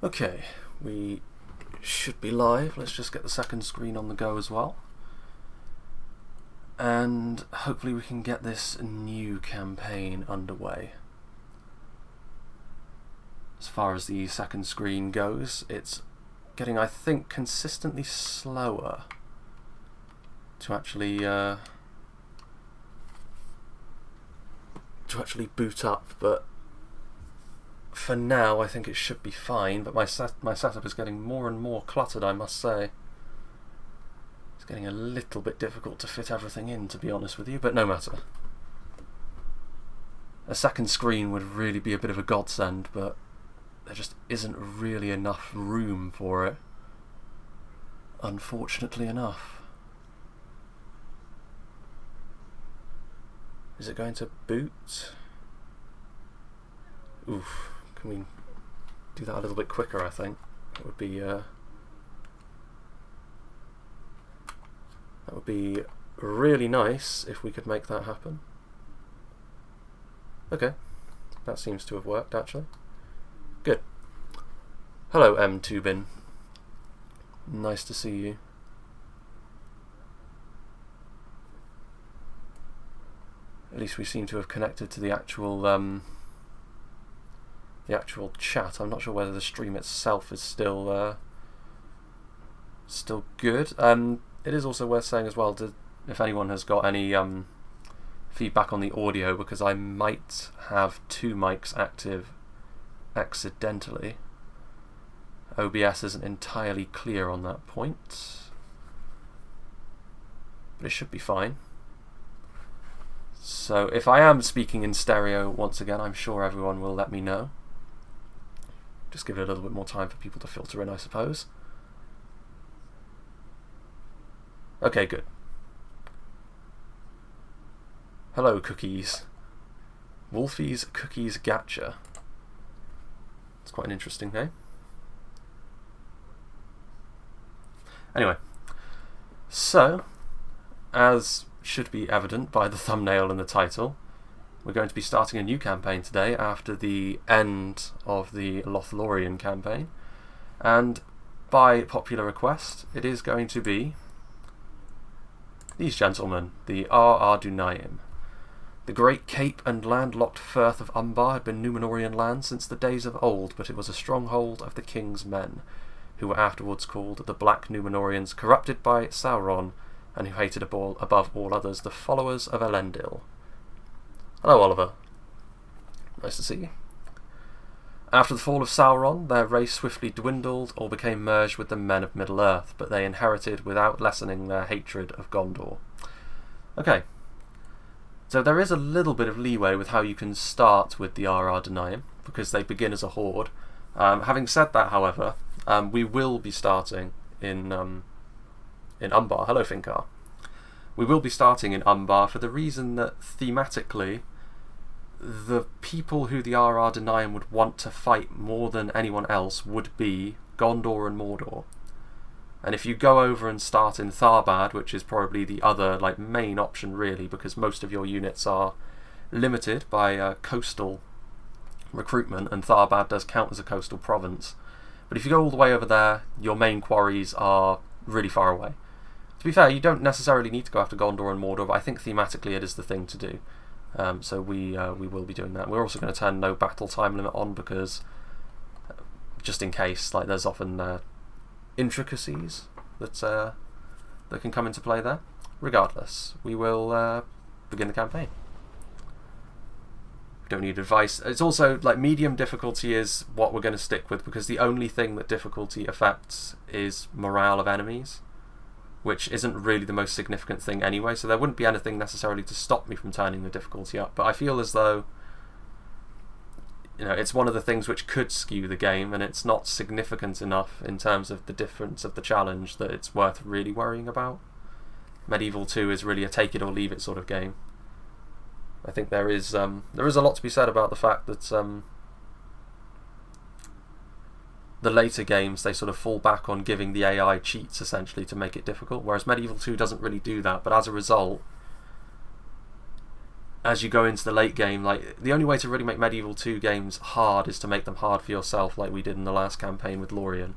Okay, we should be live. Let's just get the second screen on the go as well. And hopefully we can get this new campaign underway. As far as the second screen goes, it's getting, I think, consistently slower to actually boot up, but for now I think it should be fine. But my setup is getting more and more cluttered, I must say. It's getting a little bit difficult to fit everything in, to be honest with you, but no matter. A second screen would really be a bit of a godsend, but there just isn't really enough room for it, unfortunately enough. Is it going to boot? Oof, can we do that a little bit quicker, I think? That would be really nice if we could make that happen. Okay, that seems to have worked actually. Good. Hello, M2bin. Nice to see you. At least we seem to have connected to the actual chat. I'm not sure whether the stream itself is still good. It is also worth saying as well, if anyone has got any feedback on the audio, because I might have two mics active accidentally. OBS isn't entirely clear on that point, but it should be fine. So if I am speaking in stereo once again, I'm sure everyone will let me know. Just give it a little bit more time for people to filter in, I suppose. Okay, good. Hello, Cookies. Wolfie's Cookies Gacha. It's quite an interesting name. Anyway, so, as should be evident by the thumbnail and the title, we're going to be starting a new campaign today after the end of the Lothlorien campaign, and by popular request it is going to be these gentlemen, the Ar-Adunaim. The great cape and landlocked firth of Umbar had been Númenórean land since the days of old, but it was a stronghold of the king's men, who were afterwards called the Black Númenóreans, corrupted by Sauron, and who hated above all others the followers of Elendil. Hello, Oliver. Nice to see you. After the fall of Sauron, their race swiftly dwindled or became merged with the men of Middle-earth, but they inherited without lessening their hatred of Gondor. Okay, so there is a little bit of leeway with how you can start with the Ar-Adunaim, because they begin as a horde. Having said that, however, we will be starting in Umbar. Hello, Finkar. We will be starting in Umbar for the reason that thematically, the people who the Ar-Adunaim would want to fight more than anyone else would be Gondor and Mordor. And if you go over and start in Tharbad, which is probably the other main option really, because most of your units are limited by coastal recruitment, and Tharbad does count as a coastal province. But if you go all the way over there, your main quarries are really far away. To be fair, you don't necessarily need to go after Gondor and Mordor, but I think thematically it is the thing to do. So we will be doing that. We're also going to turn no battle time limit on, because just in case, there's often intricacies that can come into play there. Regardless, we will begin the campaign. We don't need advice. It's also medium difficulty is what we're going to stick with, because the only thing that difficulty affects is morale of enemies, which isn't really the most significant thing anyway, so there wouldn't be anything necessarily to stop me from turning the difficulty up. But I feel as though, it's one of the things which could skew the game, and it's not significant enough in terms of the difference of the challenge that it's worth really worrying about. Medieval 2 is really a take it or leave it sort of game. I think there is a lot to be said about the fact that the later games, they sort of fall back on giving the AI cheats essentially to make it difficult, whereas Medieval 2 doesn't really do that, but as a result, as you go into the late game, like, the only way to really make Medieval 2 games hard is to make them hard for yourself, like we did in the last campaign with Lorien,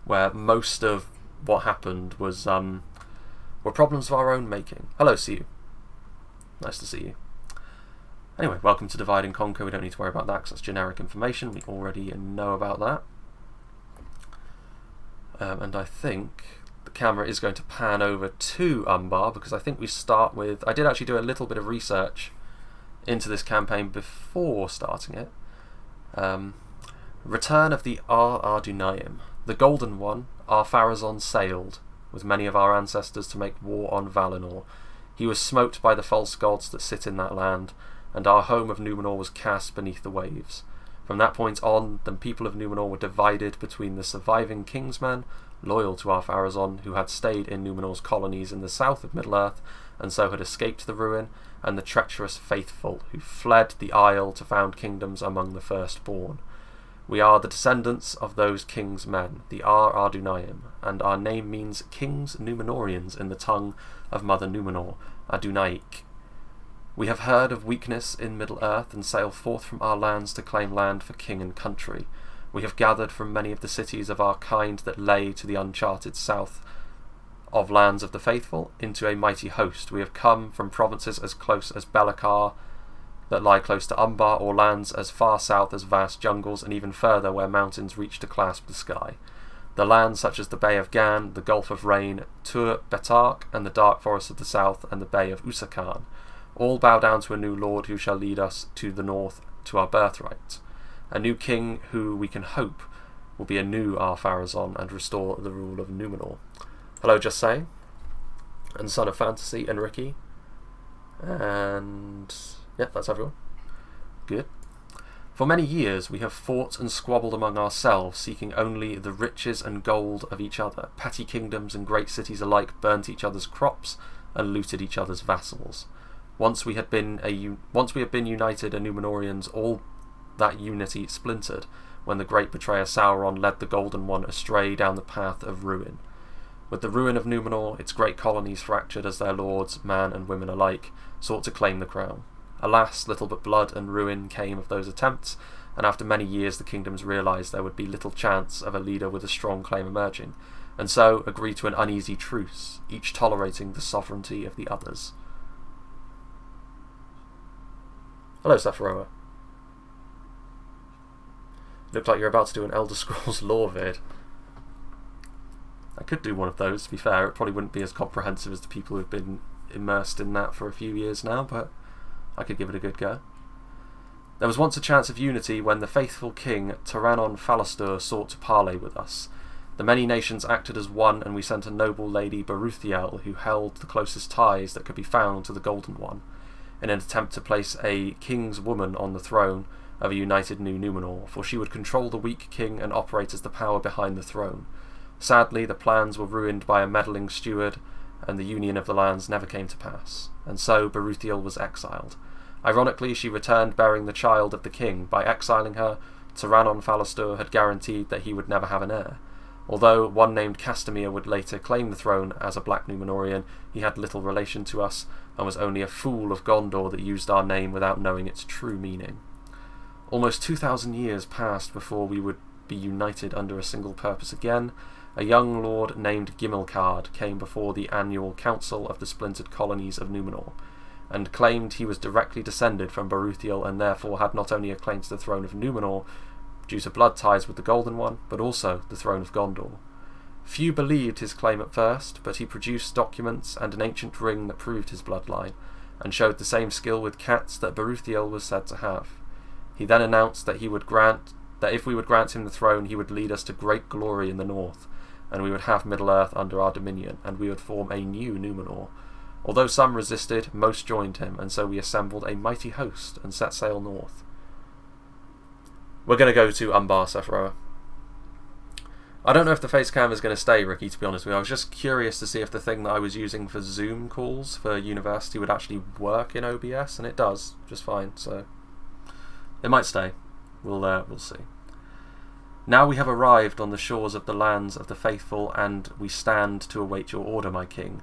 where most of what happened was were problems of our own making. Hello, see you. Nice to see you. Anyway, welcome to Divide and Conquer. We don't need to worry about that because that's generic information. We already know about that. And I think the camera is going to pan over to Umbar, because I think we start with... I did actually do a little bit of research into this campaign before starting it. Return of the Ar-Adunaim. The Golden One, Ar-Pharazôn, sailed with many of our ancestors to make war on Valinor. He was smote by the false gods that sit in that land, and our home of Numenor was cast beneath the waves. From that point on, the people of Numenor were divided between the surviving kingsmen, loyal to Ar-Pharazôn, who had stayed in Numenor's colonies in the south of Middle-earth, and so had escaped the ruin, and the treacherous faithful, who fled the Isle to found kingdoms among the firstborn. We are the descendants of those kings' men, the Ar-Adunaim, and our name means Kings Numenorians in the tongue of Mother Numenor, Adunaic. We have heard of weakness in Middle-earth and sail forth from our lands to claim land for king and country. We have gathered from many of the cities of our kind that lay to the uncharted south of lands of the faithful into a mighty host. We have come from provinces as close as Be'lakar that lie close to Umbar, or lands as far south as vast jungles, and even further where mountains reach to clasp the sky. The lands such as the Bay of Gan, the Gulf of Rain, Tur Betark, and the dark forests of the south, and the Bay of Usakan, all bow down to a new lord who shall lead us to the north, to our birthright. A new king who, we can hope, will be a new Ar-Pharazôn and restore the rule of Numenor. Hello, Just Saying, and Son of Fantasy, and Ricky, and... yep, that's everyone. Good. For many years we have fought and squabbled among ourselves, seeking only the riches and gold of each other. Petty kingdoms and great cities alike burnt each other's crops and looted each other's vassals. Once we had been united, and Numenorians, all that unity splintered, when the great betrayer Sauron led the Golden One astray down the path of ruin. With the ruin of Numenor, its great colonies fractured as their lords, man and women alike, sought to claim the crown. Alas, little but blood and ruin came of those attempts, and after many years the kingdoms realised there would be little chance of a leader with a strong claim emerging, and so agreed to an uneasy truce, each tolerating the sovereignty of the others. Hello, Sephiroth. Looked like you're about to do an Elder Scrolls lore vid. I could do one of those, to be fair. It probably wouldn't be as comprehensive as the people who've been immersed in that for a few years now, but I could give it a good go. There was once a chance of unity when the faithful king Tyrannon Falastur sought to parley with us. The many nations acted as one, and we sent a noble lady, Baruthiel, who held the closest ties that could be found to the Golden One, in an attempt to place a king's woman on the throne of a united new Numenor, for she would control the weak king and operate as the power behind the throne. Sadly, the plans were ruined by a meddling steward, and the union of the lands never came to pass, and so Baruthiel was exiled. Ironically, she returned bearing the child of the king. By exiling her, Tyrannon Falastur had guaranteed that he would never have an heir. Although one named Castamir would later claim the throne as a black Numenorian, he had little relation to us, and was only a fool of Gondor that used our name without knowing its true meaning. Almost 2,000 years passed before we would be united under a single purpose again. A young lord named Gimilcard came before the annual council of the splintered colonies of Numenor, and claimed he was directly descended from Baruthiel, and therefore had not only a claim to the throne of Numenor, due to blood ties with the Golden One, but also the throne of Gondor. Few believed his claim at first, but he produced documents and an ancient ring that proved his bloodline, and showed the same skill with cats that Baruthiel was said to have. He then announced that if we would grant him the throne, he would lead us to great glory in the north, and we would have Middle-earth under our dominion, and we would form a new Numenor. Although some resisted, most joined him, and so we assembled a mighty host and set sail north. We're going to go to Umbar, Sephiroth. I don't know if the face cam is going to stay, Ricky, to be honest with you. I was just curious to see if the thing that I was using for Zoom calls for university would actually work in OBS, and it does just fine, so it might stay. We'll see. Now we have arrived on the shores of the lands of the faithful, and we stand to await your order, my king.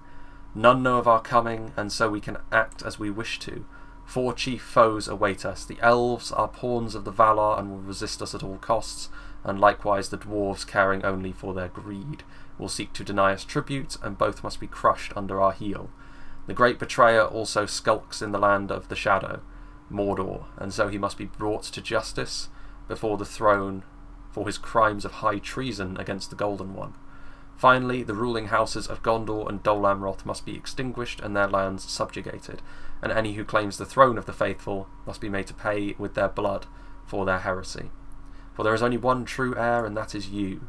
None know of our coming, and so we can act as we wish to. 4 chief foes await us. The elves are pawns of the Valar and will resist us at all costs, and likewise the dwarves, caring only for their greed, will seek to deny us tribute, and both must be crushed under our heel. The great betrayer also skulks in the land of the shadow, Mordor, and so he must be brought to justice before the throne for his crimes of high treason against the Golden One. Finally, the ruling houses of Gondor and Dol Amroth must be extinguished and their lands subjugated, and any who claims the throne of the faithful must be made to pay with their blood for their heresy. For there is only one true heir, and that is you.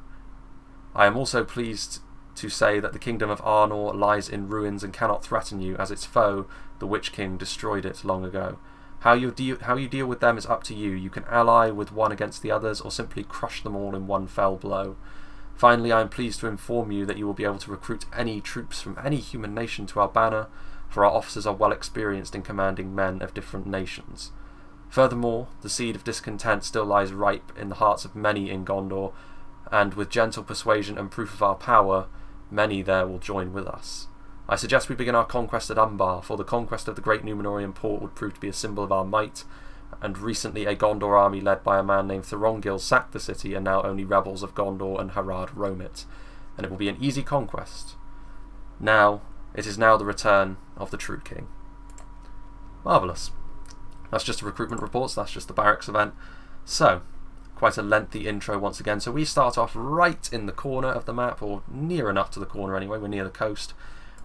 I am also pleased to say that the kingdom of Arnor lies in ruins and cannot threaten you, as its foe, the Witch King, destroyed it long ago. How you deal with them is up to you. You can ally with one against the others, or simply crush them all in one fell blow. Finally, I am pleased to inform you that you will be able to recruit any troops from any human nation to our banner, for our officers are well experienced in commanding men of different nations. Furthermore, the seed of discontent still lies ripe in the hearts of many in Gondor, and with gentle persuasion and proof of our power, many there will join with us. I suggest we begin our conquest at Umbar, for the conquest of the great Númenórean port would prove to be a symbol of our might, and recently a Gondor army led by a man named Thorongil sacked the city, and now only rebels of Gondor and Harad roam it, and it will be an easy conquest. It is now the return of the true king. Marvellous. That's just the recruitment reports, that's just the barracks event. So, quite a lengthy intro once again. So we start off right in the corner of the map, or near enough to the corner anyway, we're near the coast.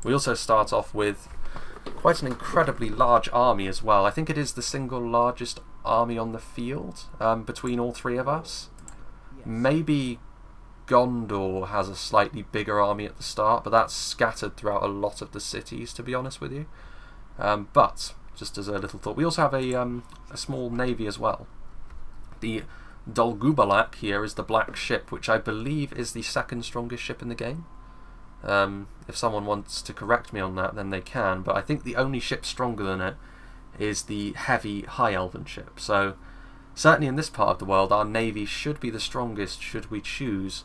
We also start off with quite an incredibly large army as well. I think it is the single largest army on the field between all three of us. Yes. Maybe Gondor has a slightly bigger army at the start, but that's scattered throughout a lot of the cities, to be honest with you. But, just as a little thought, we also have a small navy as well. The Dol Gulbalak here is the black ship, which I believe is the second strongest ship in the game. If someone wants to correct me on that, then they can, but I think the only ship stronger than it is the heavy High Elven ship. So certainly in this part of the world, our navy should be the strongest should we choose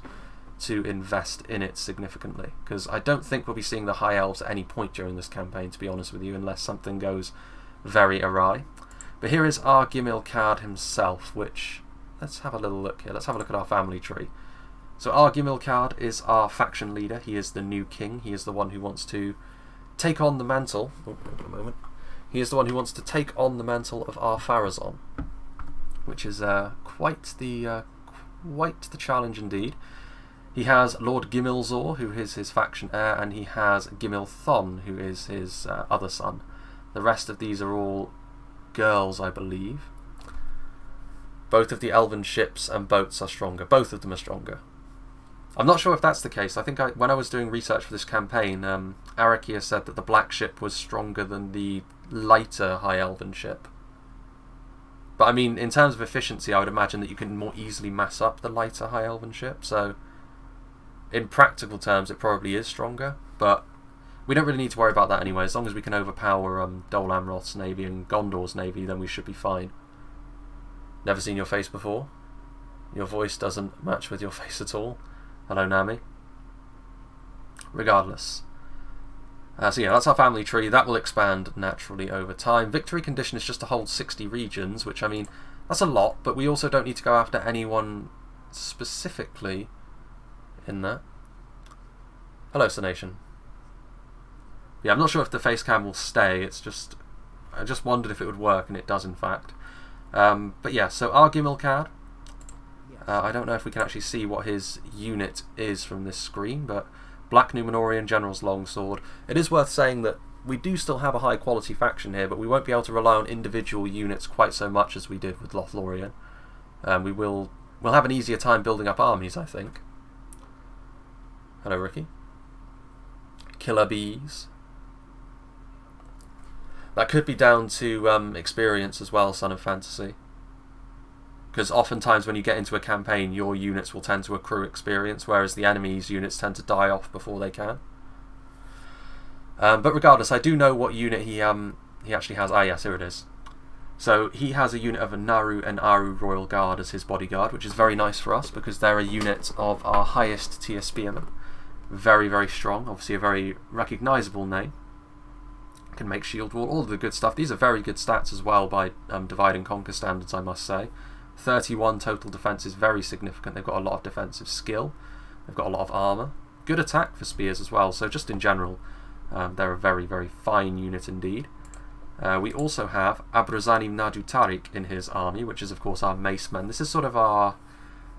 to invest in it significantly, because I don't think we'll be seeing the High Elves at any point during this campaign, to be honest with you, unless something goes very awry. But here is Ar-Gimilcard himself, which, let's have a little look here. Let's have a look at our family tree. So Ar-Gimilcard is our faction leader. He is the new king. He is the one who wants to take on the mantle. Oh, a moment. He is the one who wants to take on the mantle of Ar-Pharazôn, which is quite the challenge indeed. He has Lord Gimilzor, who is his faction heir, and he has Gimilthon, who is his other son. The rest of these are all girls, I believe. Both of the elven ships and boats are stronger. Both of them are stronger. I'm not sure if that's the case. I think when I was doing research for this campaign, Arakia said that the black ship was stronger than the lighter High Elven ship. But I mean, in terms of efficiency, I would imagine that you can more easily mass up the lighter High Elven ship. So, in practical terms, it probably is stronger. But we don't really need to worry about that anyway. As long as we can overpower Dol Amroth's navy and Gondor's navy, then we should be fine. Never seen your face before? Your voice doesn't match with your face at all. Hello, Nami. Regardless. So yeah, that's our family tree. That will expand naturally over time. Victory condition is just to hold 60 regions, which, I mean, that's a lot, but we also don't need to go after anyone specifically in that. Hello, Sonation. Yeah, I'm not sure if the face cam will stay. It's just, I just wondered if it would work, and it does in fact. But yeah, so Ar-Gimilcard. I don't know if we can actually see what his unit is from this screen, but Black Númenórean General's Longsword. It is worth saying that we do still have a high quality faction here, but we won't be able to rely on individual units quite so much as we did with Lothlórien. We'll have an easier time building up armies, I think. Hello, Ricky. Killer bees. That could be down to experience as well, Son of Fantasy. Because oftentimes when you get into a campaign, your units will tend to accrue experience, whereas the enemy's units tend to die off before they can. But regardless, I do know what unit he actually has. Ah, yes, here it is. So he has a unit of a Naru and Aru Royal Guard as his bodyguard, which is very nice for us because they're a unit of our highest tier spearmen. Very, very strong. Obviously a very recognisable name. Can make shield wall, all of the good stuff. These are very good stats as well by Divide and Conquer standards, I must say. 31 total defense is very significant. They've got a lot of defensive skill. They've got a lot of armour. Good attack for spears as well. So just in general, they're a very, very fine unit indeed. We also have Ar-Adunaim Nadu Tariq in his army, which is of course our mace men. This is sort of our...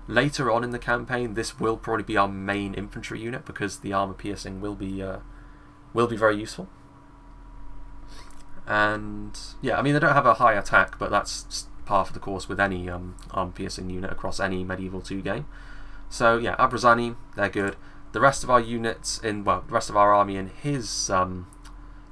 Later on in the campaign, this will probably be our main infantry unit because the armour piercing will be very useful. And yeah, I mean, they don't have a high attack, but that's par for the course with any armor piercing unit across any Medieval 2 game. So yeah, Ar-Adunaim, they're good. The rest of our units the rest of our army in his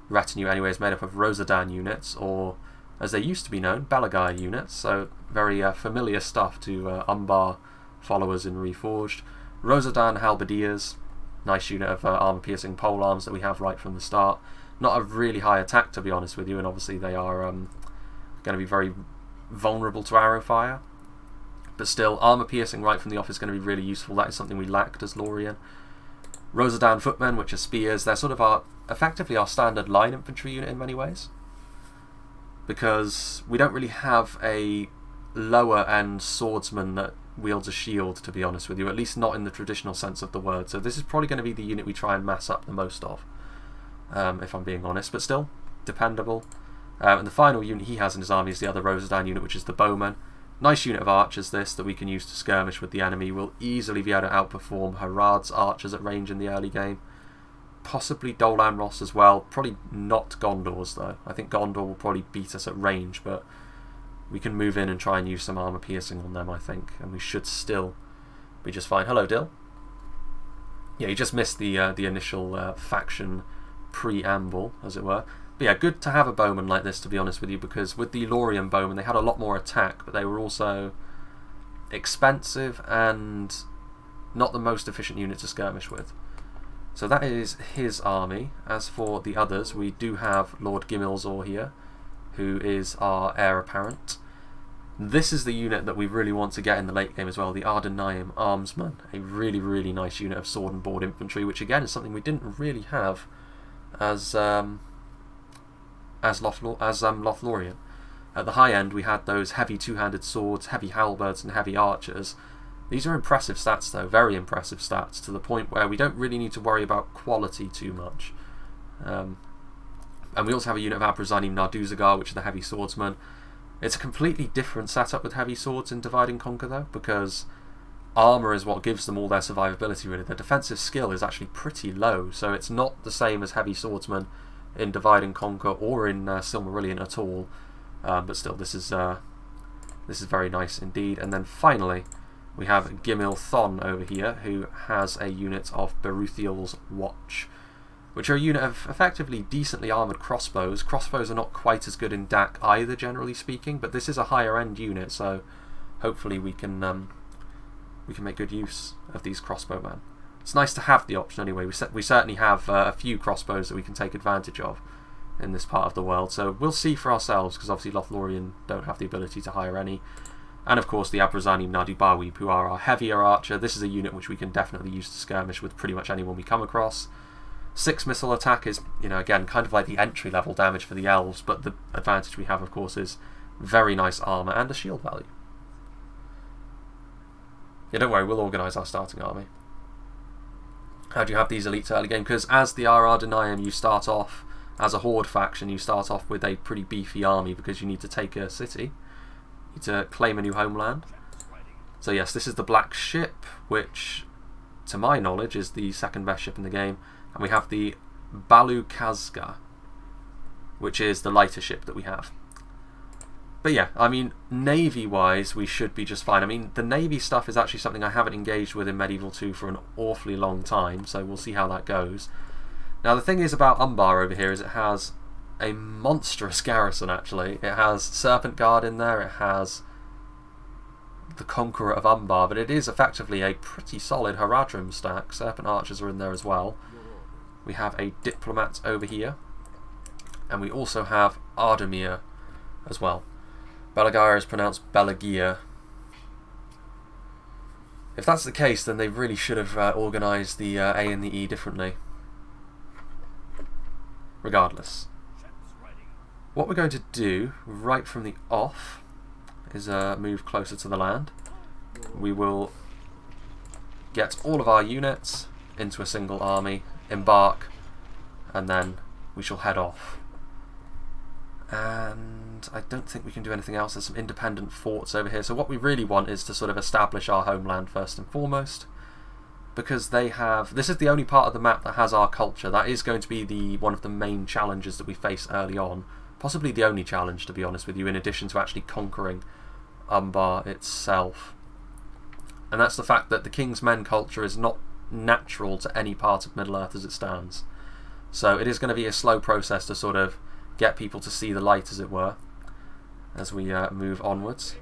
retinue anyway is made up of Rosadan units, or as they used to be known, Balagai units. So very familiar stuff to Umbar followers in Reforged. Rosadan Halberdias, nice unit of armor piercing pole arms that we have right from the start. Not a really high attack, to be honest with you, and obviously they are going to be very vulnerable to arrow fire. But still, armour piercing right from the off is going to be really useful. That is something we lacked as Lorien. Rosadan footmen, which are spears, they're sort of effectively our standard line infantry unit in many ways. Because we don't really have a lower end swordsman that wields a shield, to be honest with you, at least not in the traditional sense of the word. So this is probably going to be the unit we try and mass up the most of. If I'm being honest, but still dependable. And the final unit he has in his army is the other Rosadan unit, which is the Bowman. Nice unit of archers this, that we can use to skirmish with the enemy. We'll easily be able to outperform Harad's archers at range in the early game. Possibly Dolan Ross as well. Probably not Gondor's though. I think Gondor will probably beat us at range, but we can move in and try and use some armour piercing on them, I think, and we should still be just fine. Hello, Dill. Yeah, you just missed the initial faction preamble, as it were. But yeah, good to have a Bowman like this, to be honest with you, because with the Lorien Bowman they had a lot more attack, but they were also expensive and not the most efficient unit to skirmish with. So that is his army. As for the others, we do have Lord Gimilzor here, who is our heir apparent. This is the unit that we really want to get in the late game as well, the Ar-Adunaim Armsmen, a really, really nice unit of sword and board infantry, which again is something we didn't really have as Lothlorien. At the high end we had those heavy two-handed swords, heavy halberds and heavy archers. These are impressive stats though, very impressive stats, to the point where we don't really need to worry about quality too much. And we also have a unit of Ar-Adunaim Narduzagar, which are the heavy swordsmen. It's a completely different setup with heavy swords in Divide and Conquer though, because armour is what gives them all their survivability really. Their defensive skill is actually pretty low, so it's not the same as heavy swordsmen in Divide and Conquer or in Silmarillion at all. But still, this is very nice indeed. And then finally, we have Gimil Thon over here, who has a unit of Beruthiel's Watch, which are a unit of effectively decently armoured crossbows. Crossbows are not quite as good in DAC either, generally speaking, but this is a higher end unit, so hopefully we can make good use of these crossbowmen. It's nice to have the option anyway. We certainly have a few crossbows that we can take advantage of in this part of the world, so we'll see for ourselves, because obviously Lothlorien don't have the ability to hire any. And of course the Ar-Adunaim Nadu Bawib, who are our heavier archer. This is a unit which we can definitely use to skirmish with pretty much anyone we come across. 6 missile attack is, again, kind of like the entry level damage for the elves, but the advantage we have, of course, is very nice armour and a shield value. Yeah, don't worry, we'll organise our starting army. How do you have these elites early game? Because as the Ar-Adunaim, you start off as a horde faction, you start off with a pretty beefy army because you need to take a city. You need to claim a new homeland. So yes, this is the Black Ship, which, to my knowledge, is the second best ship in the game. And we have the Balu Kazga, which is the lighter ship that we have. But yeah, I mean, navy-wise, we should be just fine. I mean, the navy stuff is actually something I haven't engaged with in Medieval 2 for an awfully long time, so we'll see how that goes. Now, the thing is about Umbar over here is it has a monstrous garrison, actually. It has Serpent Guard in there, it has the Conqueror of Umbar, but it is effectively a pretty solid Haradrim stack. Serpent Archers are in there as well. We have a Diplomat over here, and we also have Ardamir as well. Belagia is pronounced Belagia. If that's the case, then they really should have organised the A and the E differently. Regardless, What we're going to do right from the off is move closer to the land. We will get all of our units into a single army, embark, and then we shall head off. And I don't think we can do anything else. There's some independent forts over here. So what we really want is to sort of establish our homeland first and foremost, because they have... This is the only part of the map that has our culture. That is going to be one of the main challenges that we face early on. Possibly the only challenge, to be honest with you, in addition to actually conquering Umbar itself. And that's the fact that the King's Men culture is not natural to any part of Middle-earth as it stands. So it is going to be a slow process to sort of get people to see the light, as it were, as we move onwards.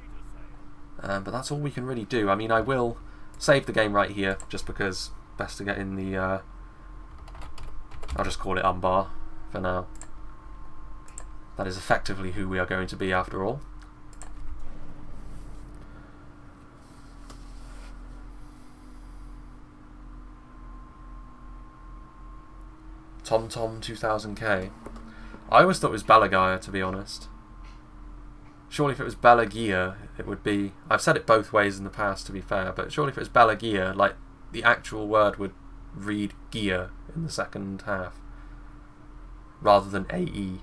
But that's all we can really do. I mean, I will save the game right here, just because best to get in the... I'll just call it Umbar for now. That is effectively who we are going to be after all. TomTom 2000k. I always thought it was Belagaya, to be honest. Surely if it was Belagia, it would be... I've said it both ways in the past, to be fair, but surely if it was Belagia, like, the actual word would read Gia in the second half, rather than AE.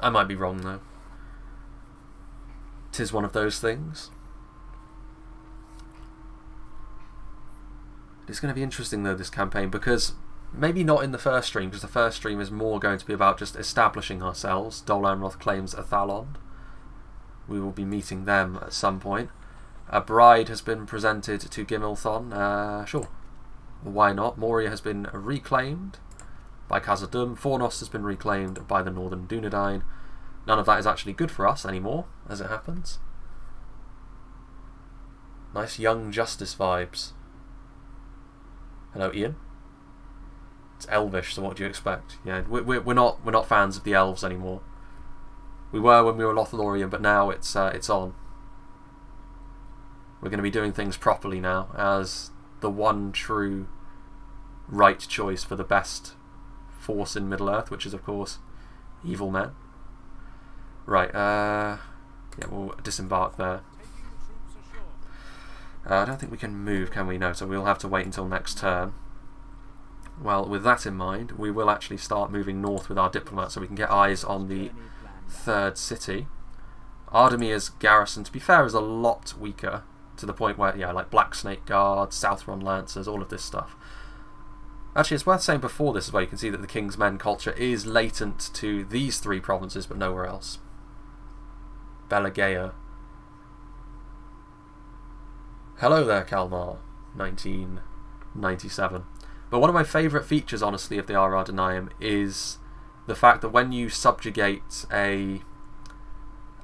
I might be wrong, though. 'Tis one of those things. It's going to be interesting, though, this campaign, because... Maybe not in the first stream, because the first stream is more going to be about just establishing ourselves. Dol Amroth claims Athalond. We will be meeting them at some point. A bride has been presented to Gimilthon. Sure. Why not? Moria has been reclaimed by Khazad-dûm. Fornost has been reclaimed by the Northern Dunedain. None of that is actually good for us anymore, as it happens. Nice Young Justice vibes. Hello, Ian. It's elvish, so what do you expect? Yeah, we're not fans of the elves anymore. We were when we were Lothlorien, but now it's on. We're going to be doing things properly now, as the one true right choice for the best force in Middle-earth, which is of course evil men. Right, yeah, we'll disembark there. I don't think we can move, can we? No, so we'll have to wait until next turn. Well, with that in mind, we will actually start moving north with our diplomats so we can get eyes on the third city. Ardemir's garrison, to be fair, is a lot weaker, to the point where, yeah, like Black Snake Guards, Southron Lancers, all of this stuff. Actually, it's worth saying before this as well, you can see that the King's Men culture is latent to these three provinces, but nowhere else. Belagea. Hello there, Kalmar. 1997. But one of my favourite features, honestly, of the Ar-Adunaim is the fact that when you subjugate a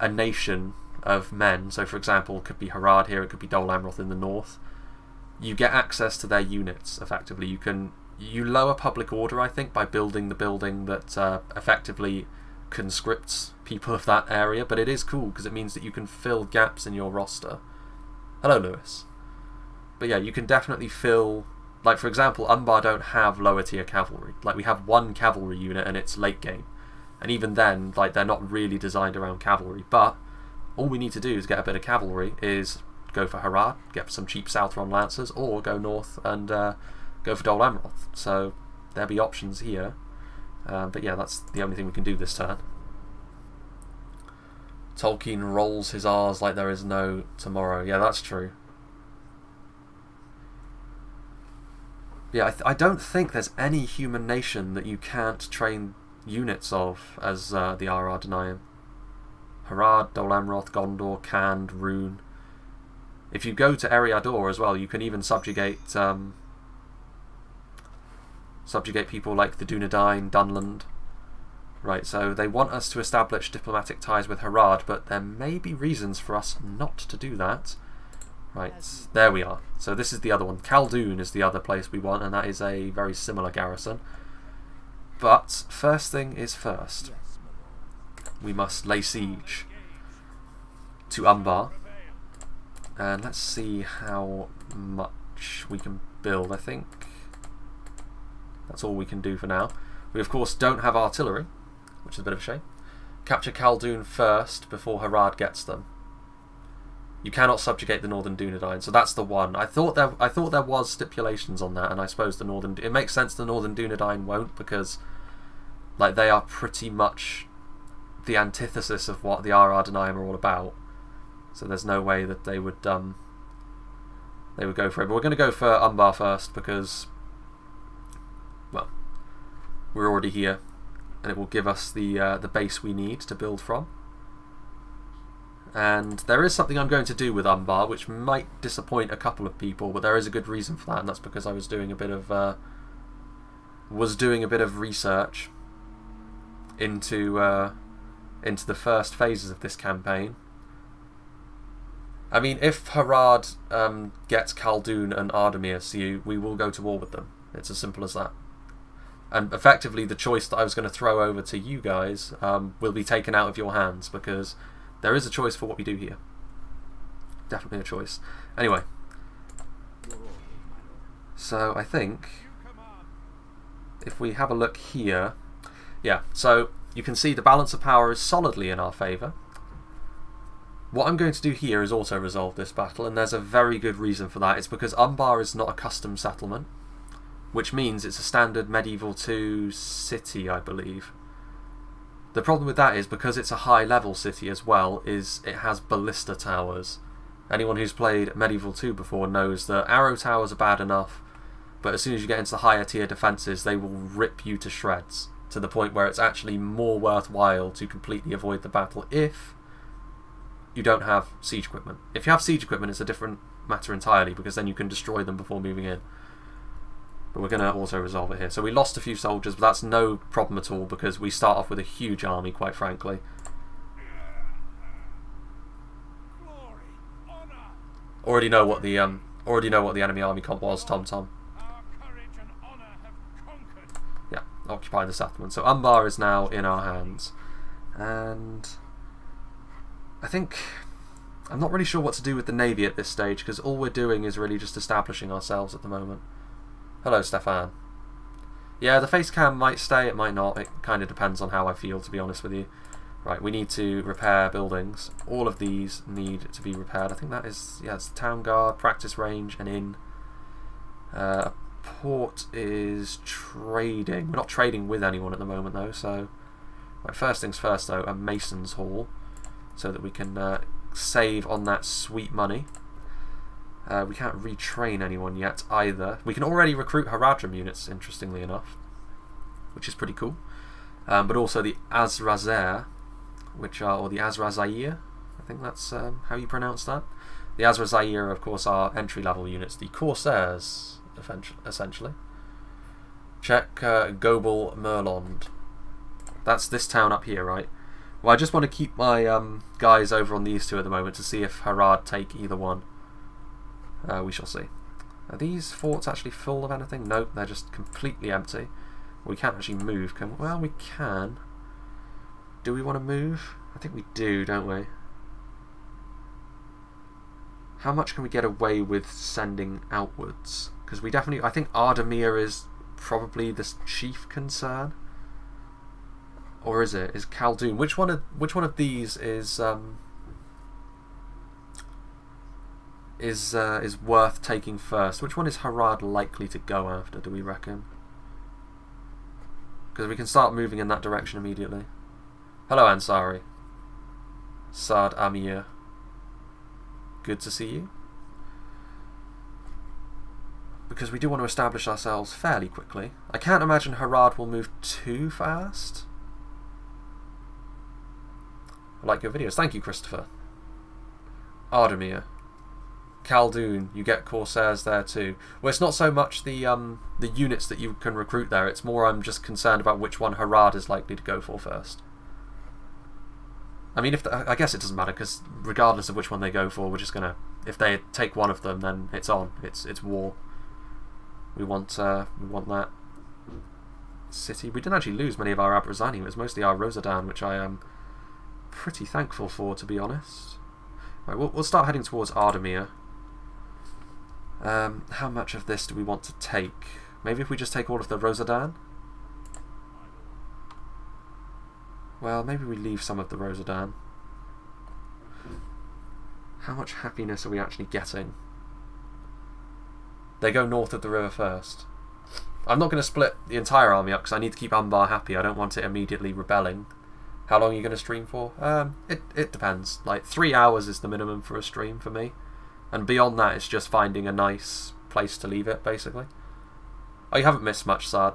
nation of men, so for example, it could be Harad here, it could be Dol Amroth in the north, you get access to their units, effectively. You lower public order, I think, by building the building that effectively conscripts people of that area, but it is cool because it means that you can fill gaps in your roster. Hello, Lewis. But yeah, you can definitely fill... Like, for example, Umbar don't have lower tier cavalry. Like, we have one cavalry unit and it's late game. And even then, like, they're not really designed around cavalry. But all we need to do is get a bit of cavalry, is go for Harad, get some cheap Southron Lancers, or go north and go for Dol Amroth. So there'll be options here. But yeah, that's the only thing we can do this turn. Tolkien rolls his R's like there is no tomorrow. Yeah, that's true. Yeah, I don't think there's any human nation that you can't train units of as the Ar-Adunaim. Harad, Dol Amroth, Gondor, Khand, Rune. If you go to Ar-Adur as well, you can even subjugate people like the Dunedain, Dunland. Right, so they want us to establish diplomatic ties with Harad, but there may be reasons for us not to do that. Right, there we are. So this is the other one. Khaldun is the other place we want, and that is a very similar garrison. But first thing is first. We must lay siege to Umbar. And let's see how much we can build. I think that's all we can do for now. We of course don't have artillery, which is a bit of a shame. capture Khaldun first before Harad gets them. You cannot subjugate the Northern Dunedain, so that's the one. I thought there was stipulations on that, and I suppose it makes sense the Northern Dunedain won't, because like they are pretty much the antithesis of what the Ar-Adunaim are all about. So there's no way that they would go for it. But we're going to go for Umbar first because, well, we're already here, and it will give us the base we need to build from. And there is something I'm going to do with Umbar, which might disappoint a couple of people, but there is a good reason for that, and that's because I was doing a bit of research into the first phases of this campaign. I mean, if Harad gets Khaldun and Ardamir, we will go to war with them. It's as simple as that. And effectively, the choice that I was going to throw over to you guys will be taken out of your hands, because there is a choice for what we do here. Definitely a choice. Anyway. So I think if we have a look here, yeah, so you can see the balance of power is solidly in our favour. What I'm going to do here is also resolve this battle, and there's a very good reason for that. It's because Umbar is not a custom settlement, which means it's a standard medieval 2 city, I believe. The problem with that is, because it's a high level city as well, is it has ballista towers. Anyone who's played Medieval 2 before knows that arrow towers are bad enough, but as soon as you get into the higher tier defences, they will rip you to shreds, to the point where it's actually more worthwhile to completely avoid the battle if you don't have siege equipment. If you have siege equipment, it's a different matter entirely, because then you can destroy them before moving in. But we're going to also resolve it here. So we lost a few soldiers, but that's no problem at all, because we start off with a huge army, quite frankly. Already know what the enemy army comp was, Tom. Yeah, occupy the settlement. So Umbar is now in our hands, and I think I'm not really sure what to do with the navy at this stage, because all we're doing is really just establishing ourselves at the moment. Hello, Stefan. Yeah, the face cam might stay, it might not. It kind of depends on how I feel, to be honest with you. Right, we need to repair buildings. All of these need to be repaired. I think that is, yeah, it's the town guard, practice range, and inn. Port is trading. We're not trading with anyone at the moment, though, so... Right, first things first, though, a mason's hall, so that we can save on that sweet money. We can't retrain anyone yet either. We can already recruit Haradrim units, interestingly enough, which is pretty cool. But also the Azrazer, which are, or the Azrazair, I think that's how you pronounce that. The Azrazair, of course, are entry-level units, the Corsairs, essentially. Check Gobel Merlond. That's this town up here, right? Well, I just want to keep my guys over on these two at the moment to see if Harad take either one. We shall see. Are these forts actually full of anything? Nope, they're just completely empty. We can't actually move, can we? Well, we can. Do we want to move? I think we do, don't we? How much can we get away with sending outwards? Because we definitely... I think Ardamir is probably the chief concern. Or is it? Is Khaldun? Which one of these is worth taking first? Which one is Harad likely to go after, do we reckon? Because we can start moving in that direction immediately. Hello, Ansari. Saad Amir. Good to see you. Because we do want to establish ourselves fairly quickly. I can't imagine Harad will move too fast. I like your videos. Thank you, Christopher. Ardamir. Khaldun, you get Corsairs there too. Well, it's not so much the units that you can recruit there, it's more I'm just concerned about which one Harad is likely to go for first. I mean, I guess it doesn't matter, because regardless of which one they go for, we're just going to... If they take one of them, then it's on. It's war. We want that city. We didn't actually lose many of our Abrazanim. It was mostly our Rosadan, which I am pretty thankful for, to be honest. Right, we'll start heading towards Ardamir. How much of this do we want to take? Maybe if we just take all of the Rosadan? Well, maybe we leave some of the Rosadan. How much happiness are we actually getting? They go north of the river first. I'm not going to split the entire army up because I need to keep Umbar happy. I don't want it immediately rebelling. How long are you going to stream for? It depends. Like 3 hours is the minimum for a stream for me. And beyond that, it's just finding a nice place to leave it, basically. Oh, you haven't missed much, Sard.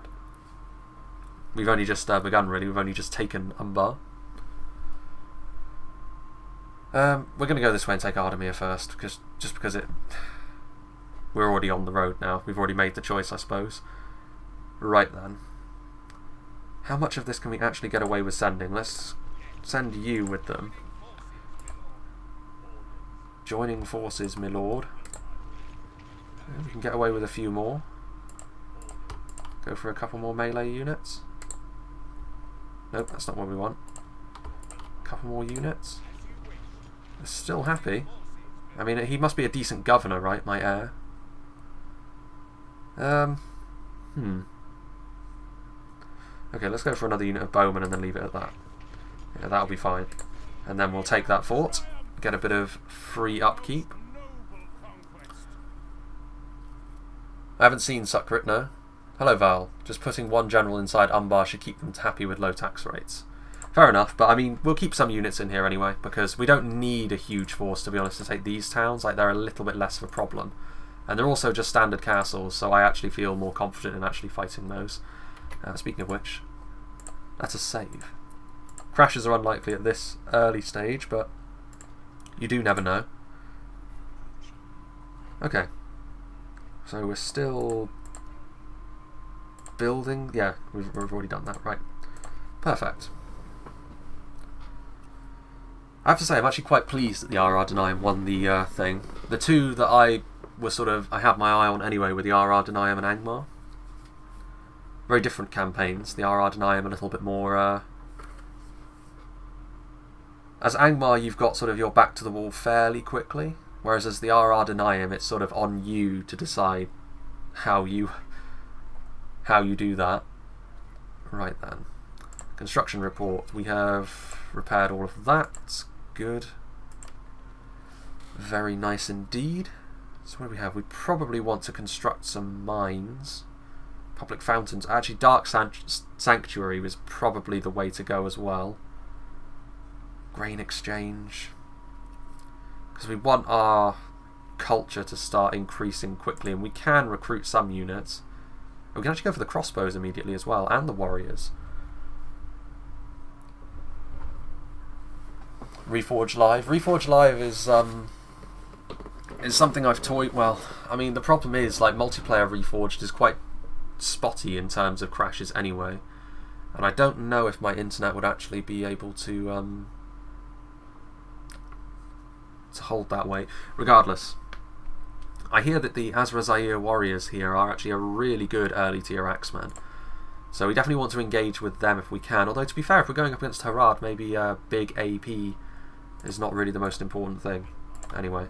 We've only just begun, really. We've only just taken Umbar. We're going to go this way and take Ardamir first, because we're already on the road now. We've already made the choice, I suppose. Right then. How much of this can we actually get away with sending? Let's send you with them. Joining forces, my lord. We can get away with a few more. Go for a couple more melee units. Nope, that's not what we want. A couple more units. They're still happy. I mean, he must be a decent governor, right, my heir? Okay, let's go for another unit of Bowman and then leave it at that. Yeah, that'll be fine. And then we'll take that fort, get a bit of free upkeep. I haven't seen Sukrit, no. Hello, Val. Just putting one general inside Umbar should keep them happy with low tax rates. Fair enough, but I mean, we'll keep some units in here anyway, because we don't need a huge force, to be honest, to take these towns. Like, they're a little bit less of a problem. And they're also just standard castles, so I actually feel more confident in actually fighting those. Speaking of which, that's a save. Crashes are unlikely at this early stage, but you do never know. Okay. So we're still building. Yeah, we've already done that, right. Perfect. I have to say, I'm actually quite pleased that the Ar-Adunaim won the thing. The two that I had my eye on anyway were the Ar-Adunaim and Angmar. Very different campaigns. The Ar-Adunaim a little bit more... As Angmar, you've got sort of your back to the wall fairly quickly, whereas as the Ar-Adunaim, it's sort of on you to decide how you do that. Right then. Construction report. We have repaired all of that. Good. Very nice indeed. So what do we have? We probably want to construct some mines. Public fountains. Actually, Dark Sanctuary was probably the way to go as well. Grain exchange. Because we want our culture to start increasing quickly, and we can recruit some units. We can actually go for the crossbows immediately as well, and the warriors. Reforge Live. Reforge Live is something I've toyed. Well, I mean, the problem is, like, multiplayer Reforged is quite spotty in terms of crashes anyway, and I don't know if my internet would actually be able to hold that weight. Regardless, I hear that the Azrazair warriors here are actually a really good early tier Axemen, so we definitely want to engage with them if we can. Although, to be fair, if we're going up against Harad, maybe big AP is not really the most important thing. Anyway,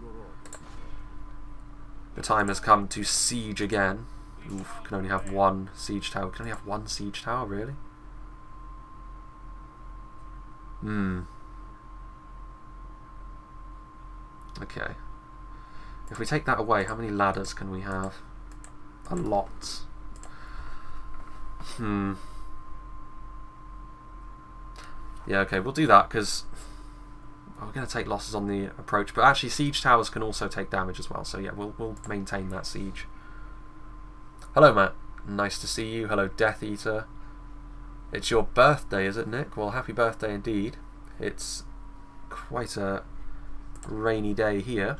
the time has come to siege again. Oof, can only have one siege tower. Can only have one siege tower, really? Okay. If we take that away, how many ladders can we have? A lot. Yeah, okay, we'll do that, because we're going to take losses on the approach, but actually siege towers can also take damage as well, so yeah, we'll maintain that siege. Hello, Matt. Nice to see you. Hello, Death Eater. It's your birthday, is it, Nick? Well, happy birthday indeed. It's quite a rainy day here.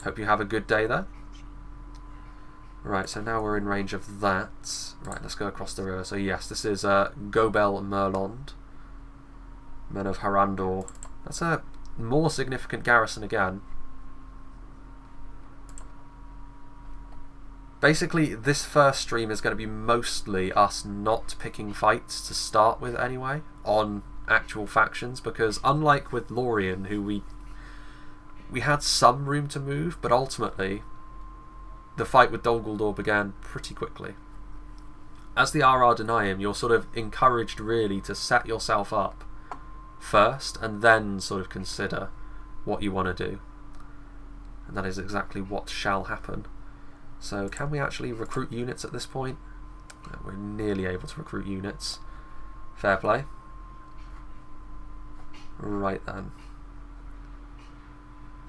Hope you have a good day there. Right, so now we're in range of that. Right, let's go across the river. So yes, this is Gobel Merlond, Men of Harandor. That's a more significant garrison again. Basically, this first stream is going to be mostly us not picking fights to start with anyway, on actual factions, because unlike with Lorien, who we had some room to move, but ultimately the fight with Dol Guldur began pretty quickly. as the Ar-Adunaim, you're sort of encouraged really to set yourself up first and then sort of consider what you want to do. And that is exactly what shall happen. So can we actually recruit units at this point? No, we're nearly able to recruit units. Fair play. Right then.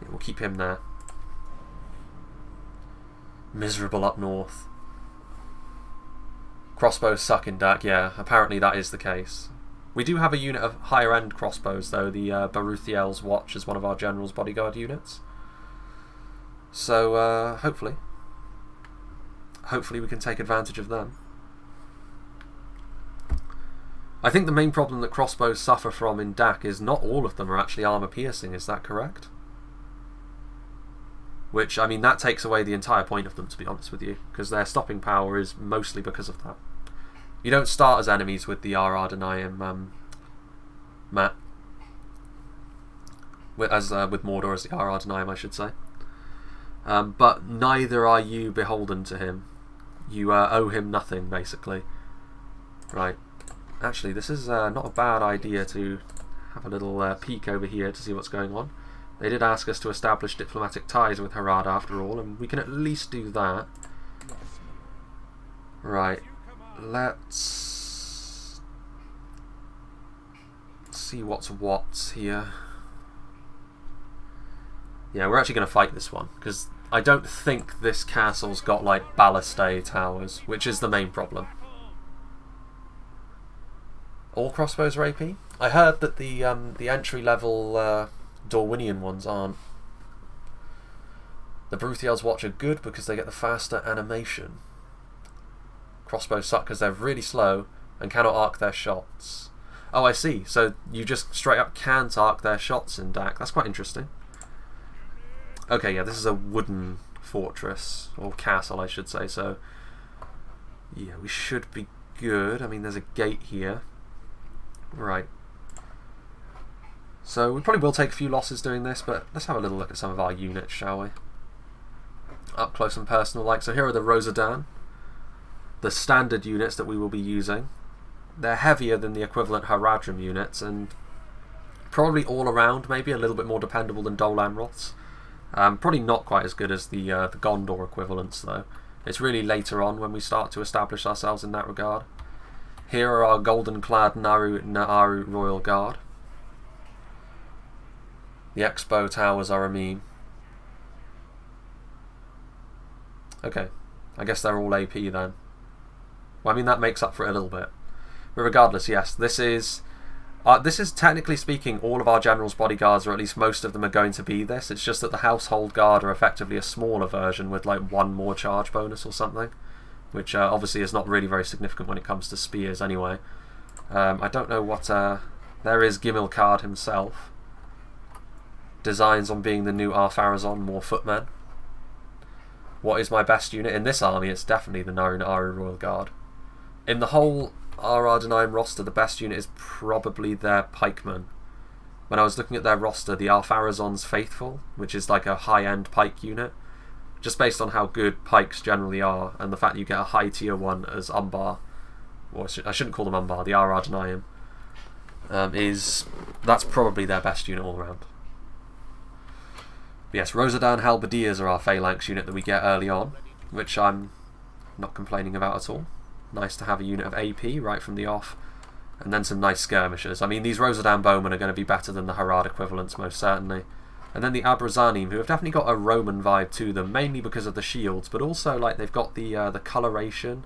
Yeah, we'll keep him there. Miserable up north. Crossbows suck in Dak, yeah, apparently that is the case. We do have a unit of higher end crossbows though, the Baruthiel's Watch is one of our general's bodyguard units. So hopefully we can take advantage of them. I think the main problem that crossbows suffer from in Dak is not all of them are actually armor piercing, is that correct? Which, I mean, that takes away the entire point of them, to be honest with you, because their stopping power is mostly because of that. You don't start as enemies with the Ar-Adunaim, Matt. With Mordor as the Ar-Adunaim, I should say. But neither are you beholden to him. You owe him nothing, basically. Right. Actually, this is not a bad idea to have a little peek over here to see what's going on. They did ask us to establish diplomatic ties with Harad after all, and we can at least do that. Right. Let's see what's what here. Yeah, we're actually going to fight this one, because I don't think this castle's got, like, ballistae towers, which is the main problem. All crossbows are AP? I heard that the entry-level Dorwinian ones aren't. The Baruthiel's Watch are good because they get the faster animation. Crossbows suck because they're really slow and cannot arc their shots. Oh, I see. So you just straight up can't arc their shots in Dak. That's quite interesting. Okay, yeah, this is a wooden fortress, or castle I should say, so yeah, we should be good. I mean, there's a gate here. Right. So we probably will take a few losses doing this, but let's have a little look at some of our units, shall we? Up close and personal like. So here are the Rosadan, the standard units that we will be using. They're heavier than the equivalent Haradrim units, and probably all around maybe a little bit more dependable than Dolanroths. Probably not quite as good as the Gondor equivalents though. It's really later on when we start to establish ourselves in that regard. Here are our golden-clad Naaru Royal Guard. The Expo Towers are a meme. Okay, I guess they're all AP then. Well, I mean, that makes up for it a little bit. But regardless, yes, this is technically speaking all of our general's bodyguards, or at least most of them, are going to be this. It's just that the Household Guard are effectively a smaller version with like one more charge bonus or something, which obviously is not really very significant when it comes to spears anyway. I don't know what... there is Gimilcard himself. Designs on being the new Ar-Pharazôn, more footmen. What is my best unit? In this army, it's definitely the Naru Royal Guard. In the whole Ar-Adunaim roster, the best unit is probably their pikemen. When I was looking at their roster, the Ar-Pharazôn's Faithful, which is like a high-end pike unit, just based on how good pikes generally are, and the fact that you get a high tier one as Umbar, or I shouldn't call them Umbar, the Ar-Adunaim, that's probably their best unit all around. But yes, Rosadan Halberdias are our phalanx unit that we get early on, which I'm not complaining about at all. Nice to have a unit of AP right from the off, and then some nice skirmishers. I mean, these Rosadan Bowman are going to be better than the Harad equivalents, most certainly. And then the Abrazanim, who have definitely got a Roman vibe to them, mainly because of the shields, but also like they've got the coloration.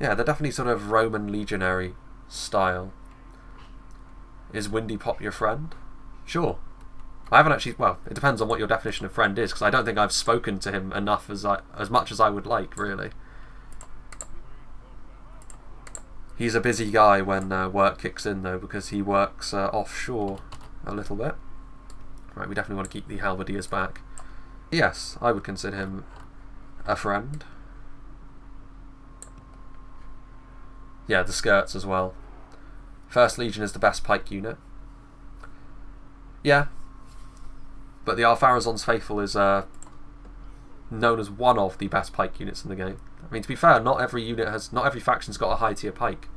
Yeah, they're definitely sort of Roman legionary style. Is Windy Pop your friend? Sure. I haven't actually... Well, it depends on what your definition of friend is, because I don't think I've spoken to him enough as much as I would like, really. He's a busy guy when work kicks in, though, because he works offshore a little bit. Right, we definitely want to keep the Halberdias back. Yes, I would consider him a friend. Yeah, the skirts as well. First Legion is the best pike unit. Yeah. But the Ar-Pharazôn's Faithful is known as one of the best pike units in the game. I mean, to be fair, not every faction's got a high tier pike.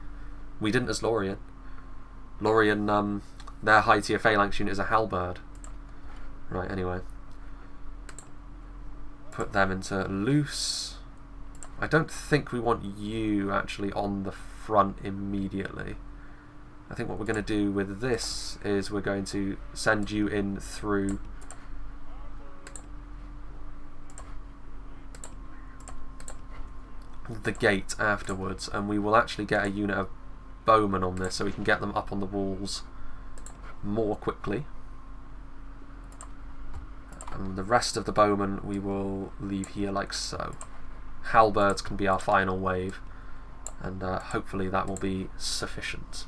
We didn't as Lorien. Lorien, their high tier phalanx unit is a halberd. Right, anyway. Put them into loose. I don't think we want you actually on the front immediately. I think what we're going to do with this is we're going to send you in through the gate afterwards, and we will actually get a unit of Bowman on this so we can get them up on the walls more quickly. And the rest of the Bowman we will leave here like so. Halberds can be our final wave, and hopefully that will be sufficient.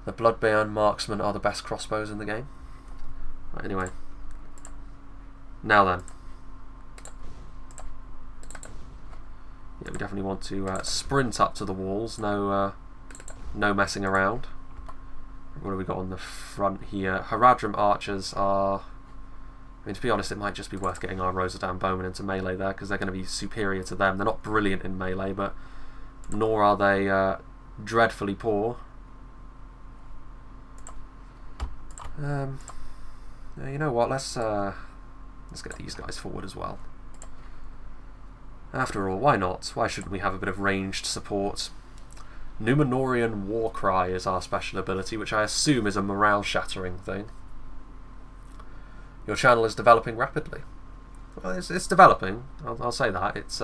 The Bloodbane Marksmen are the best crossbows in the game. Right, anyway. Now then. Yeah, we definitely want to sprint up to the walls. No messing around. What have we got on the front here? Haradrim Archers are... I mean, to be honest, it might just be worth getting our Rosadan Bowman into melee there, because they're going to be superior to them. They're not brilliant in melee, but nor are they dreadfully poor. You know what? Let's get these guys forward as well. After all, why not? Why shouldn't we have a bit of ranged support? Numenorian Warcry is our special ability, which I assume is a morale-shattering thing. Your channel is developing rapidly. Well, it's developing. I'll say that. It's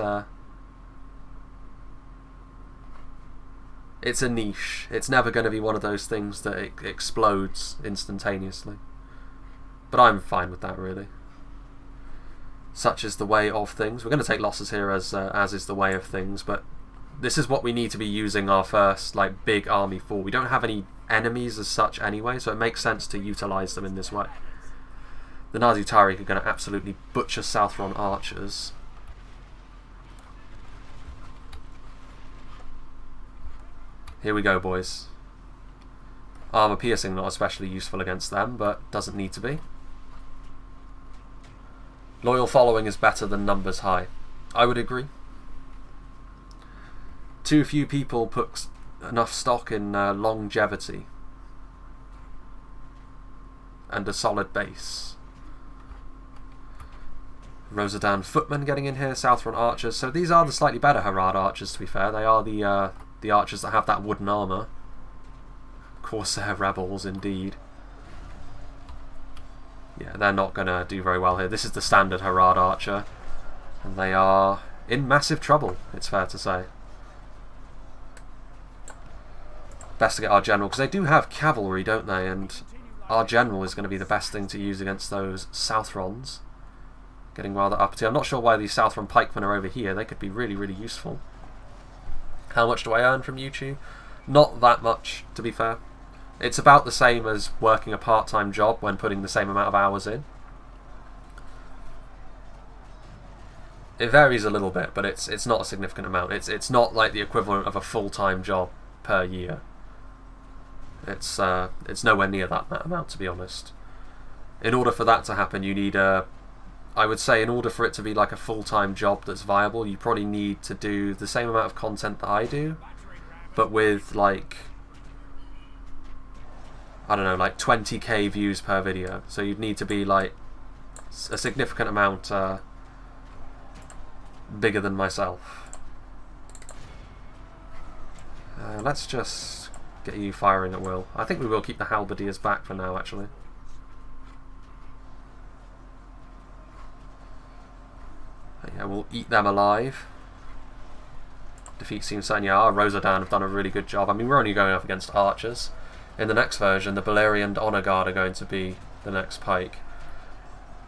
a niche. It's never going to be one of those things that it explodes instantaneously. But I'm fine with that, really. Such is the way of things. We're going to take losses here as is the way of things, but this is what we need to be using our first big army for. We don't have any enemies as such anyway, so it makes sense to utilise them in this way. The Nazi Tariq are going to absolutely butcher Southron Archers. Here we go, boys. Armour piercing not especially useful against them, but doesn't need to be. Loyal following is better than numbers high. I would agree. Too few people put enough stock in longevity and a solid base. Rosadan Footmen getting in here, Southron Archers. So these are the slightly better Harad Archers, to be fair. They are the archers that have that wooden armour. Corsair Rebels, indeed. Yeah, they're not going to do very well here. This is the standard Harad Archer, and they are in massive trouble, it's fair to say. Best to get our general, because they do have cavalry, don't they? And our general is going to be the best thing to use against those Southrons. Getting rather uppity. I'm not sure why these Southron pikemen are over here. They could be really, really useful. How much do I earn from YouTube? Not that much, to be fair. It's about the same as working a part-time job when putting the same amount of hours in. It varies a little bit, but it's not a significant amount. It's not like the equivalent of a full-time job per year. It's nowhere near that amount, to be honest. In order for that to happen, you need I would say in order for it to be like a full-time job that's viable, you probably need to do the same amount of content that I do, but with I don't know, 20k views per video. So you'd need to be a significant amount bigger than myself. Let's just get you firing at will. I think we will keep the Halberdias back for now, actually. Yeah, we'll eat them alive. Defeat seems certain. Yeah, our Rosadan have done a really good job. I mean, we're only going up against archers. In the next version, the Balerian Honor Guard are going to be the next pike.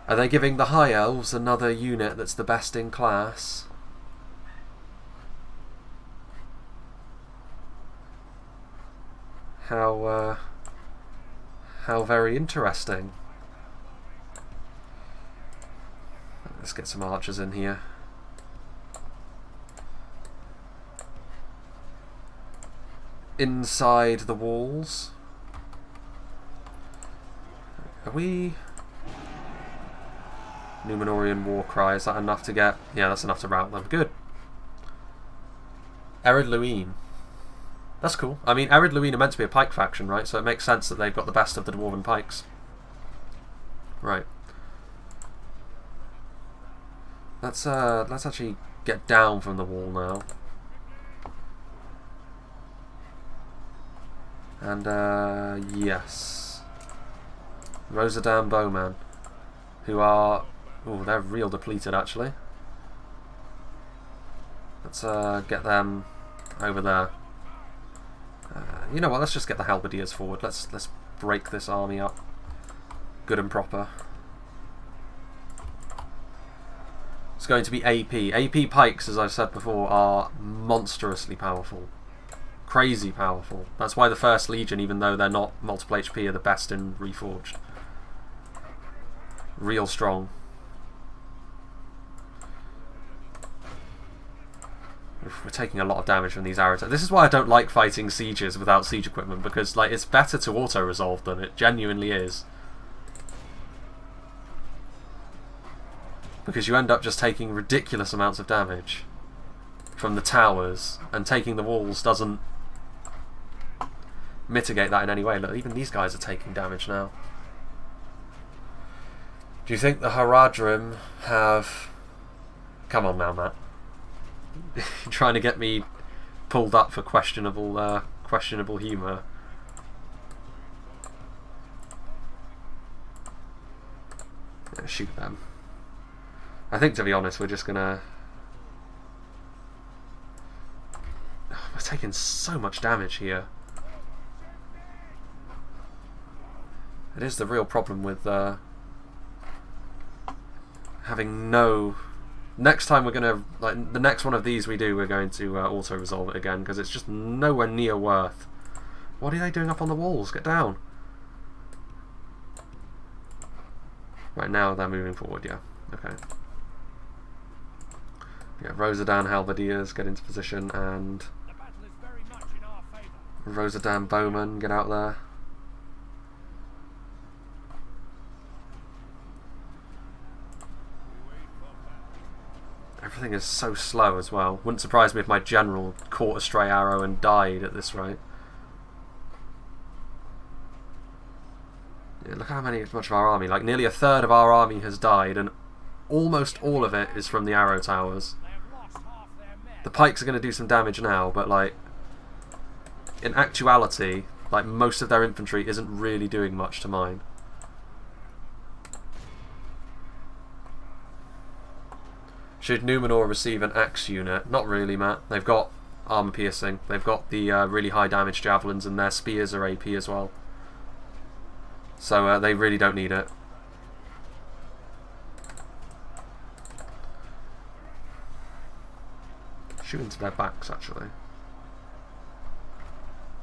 Are they giving the High Elves another unit that's the best in class? How very interesting. Let's get some archers in here. Inside the walls. Are we... Numenorian war cry. Is that enough to get? Yeah, that's enough to rout them. Good. Ar-Adunaim. That's cool. I mean, Ar-Adunaim are meant to be a pike faction, right? So it makes sense that they've got the best of the dwarven pikes. Right. Let's actually get down from the wall now. And yes. Rosadan Bowman. Who are... oh, they're real depleted actually. Let's get them over there. You know what, let's just get the Halberdias forward. Let's break this army up. Good and proper. It's going to be AP. AP pikes, as I've said before, are monstrously powerful. Crazy powerful. That's why the First Legion, even though they're not multiple HP, are the best in Reforged. Real strong. We're taking a lot of damage from these arrows. This is why I don't like fighting sieges without siege equipment, because like it's better to auto-resolve them. It genuinely is. Because you end up just taking ridiculous amounts of damage from the towers, and taking the walls doesn't mitigate that in any way. Look, even these guys are taking damage now. Do you think the Haradrim have... come on now, Matt. You're trying to get me pulled up for questionable humour. Yeah, shoot them. I think, to be honest, we're just gonna... we're taking so much damage here. It is the real problem with having no... next time we're gonna... like, the next one of these we do, we're going to auto-resolve it again, because it's just nowhere near worth. What are they doing up on the walls? Get down! Right, now they're moving forward, yeah. Okay. Yeah, Rosadan Halberdias get into position, and Rosadan Bowman get out there. Everything is so slow as well. Wouldn't surprise me if my general caught a stray arrow and died at this rate. Yeah, look how much of our army, like nearly a third of our army has died, and almost all of it is from the arrow towers. The pikes are going to do some damage now, but like in actuality, like most of their infantry isn't really doing much to mine. Should Numenor receive an axe unit? Not really, Matt. They've got armor piercing. They've got the really high damage javelins, and their spears are AP as well. So they really don't need it. Shoot into their backs, actually.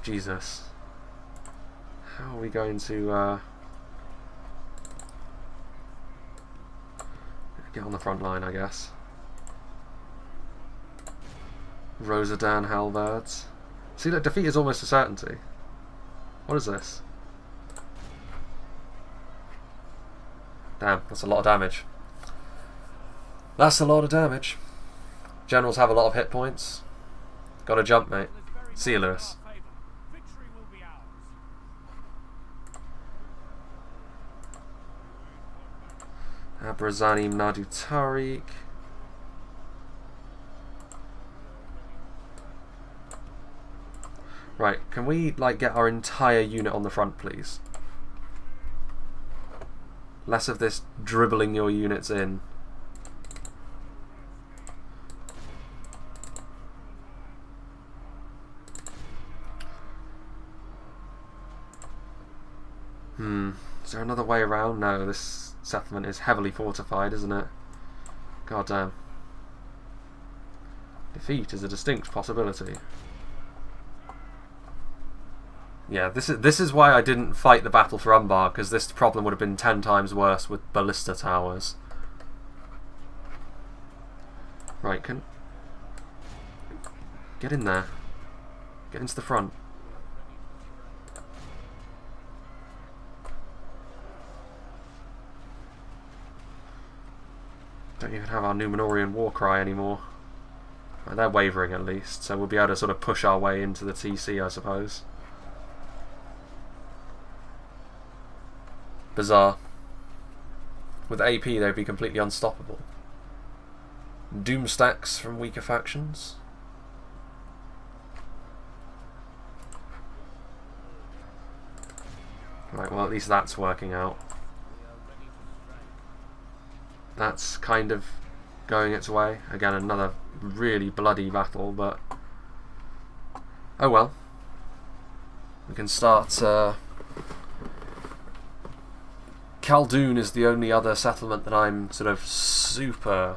Jesus. How are we going to get on the front line, I guess? Rosadan Halberds. See, look, defeat is almost a certainty. What is this? Damn, that's a lot of damage. That's a lot of damage. Generals have a lot of hit points. Gotta jump, mate. See you, Lewis. Abrazanim Nadu Tariq. Right, can we like get our entire unit on the front, please? Less of this dribbling your units in. Is there another way around? No, this settlement is heavily fortified, isn't it? God damn. Defeat is a distinct possibility. Yeah, this is why I didn't fight the battle for Umbar, because this problem would have been 10 times worse with ballista towers. Right, get in there. Get into the front. Don't even have our Numenorian war cry anymore. Right, they're wavering at least, so we'll be able to sort of push our way into the TC, I suppose. Bizarre. With AP, they'd be completely unstoppable. Doom stacks from weaker factions. Right, well at least that's working out. That's kind of going its way. Again, another really bloody battle, but oh well. We can start. Khaldun is the only other settlement that I'm sort of super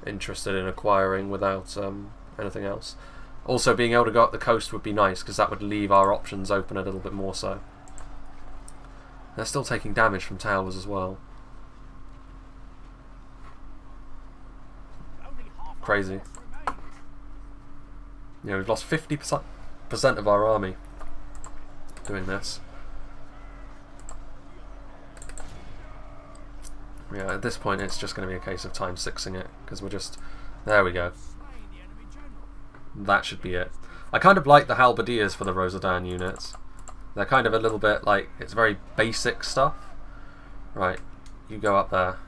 interested in acquiring without anything else. Also, being able to go up the coast would be nice because that would leave our options open a little bit more so. They're still taking damage from towers as well. Crazy. Yeah, we've lost 50% of our army doing this. Yeah, at this point it's just going to be a case of time sixing it, because we're just... There we go. That should be it. I kind of like the Halberdias for the Rosadan units. They're kind of a little bit like... It's very basic stuff. Right, you go up there.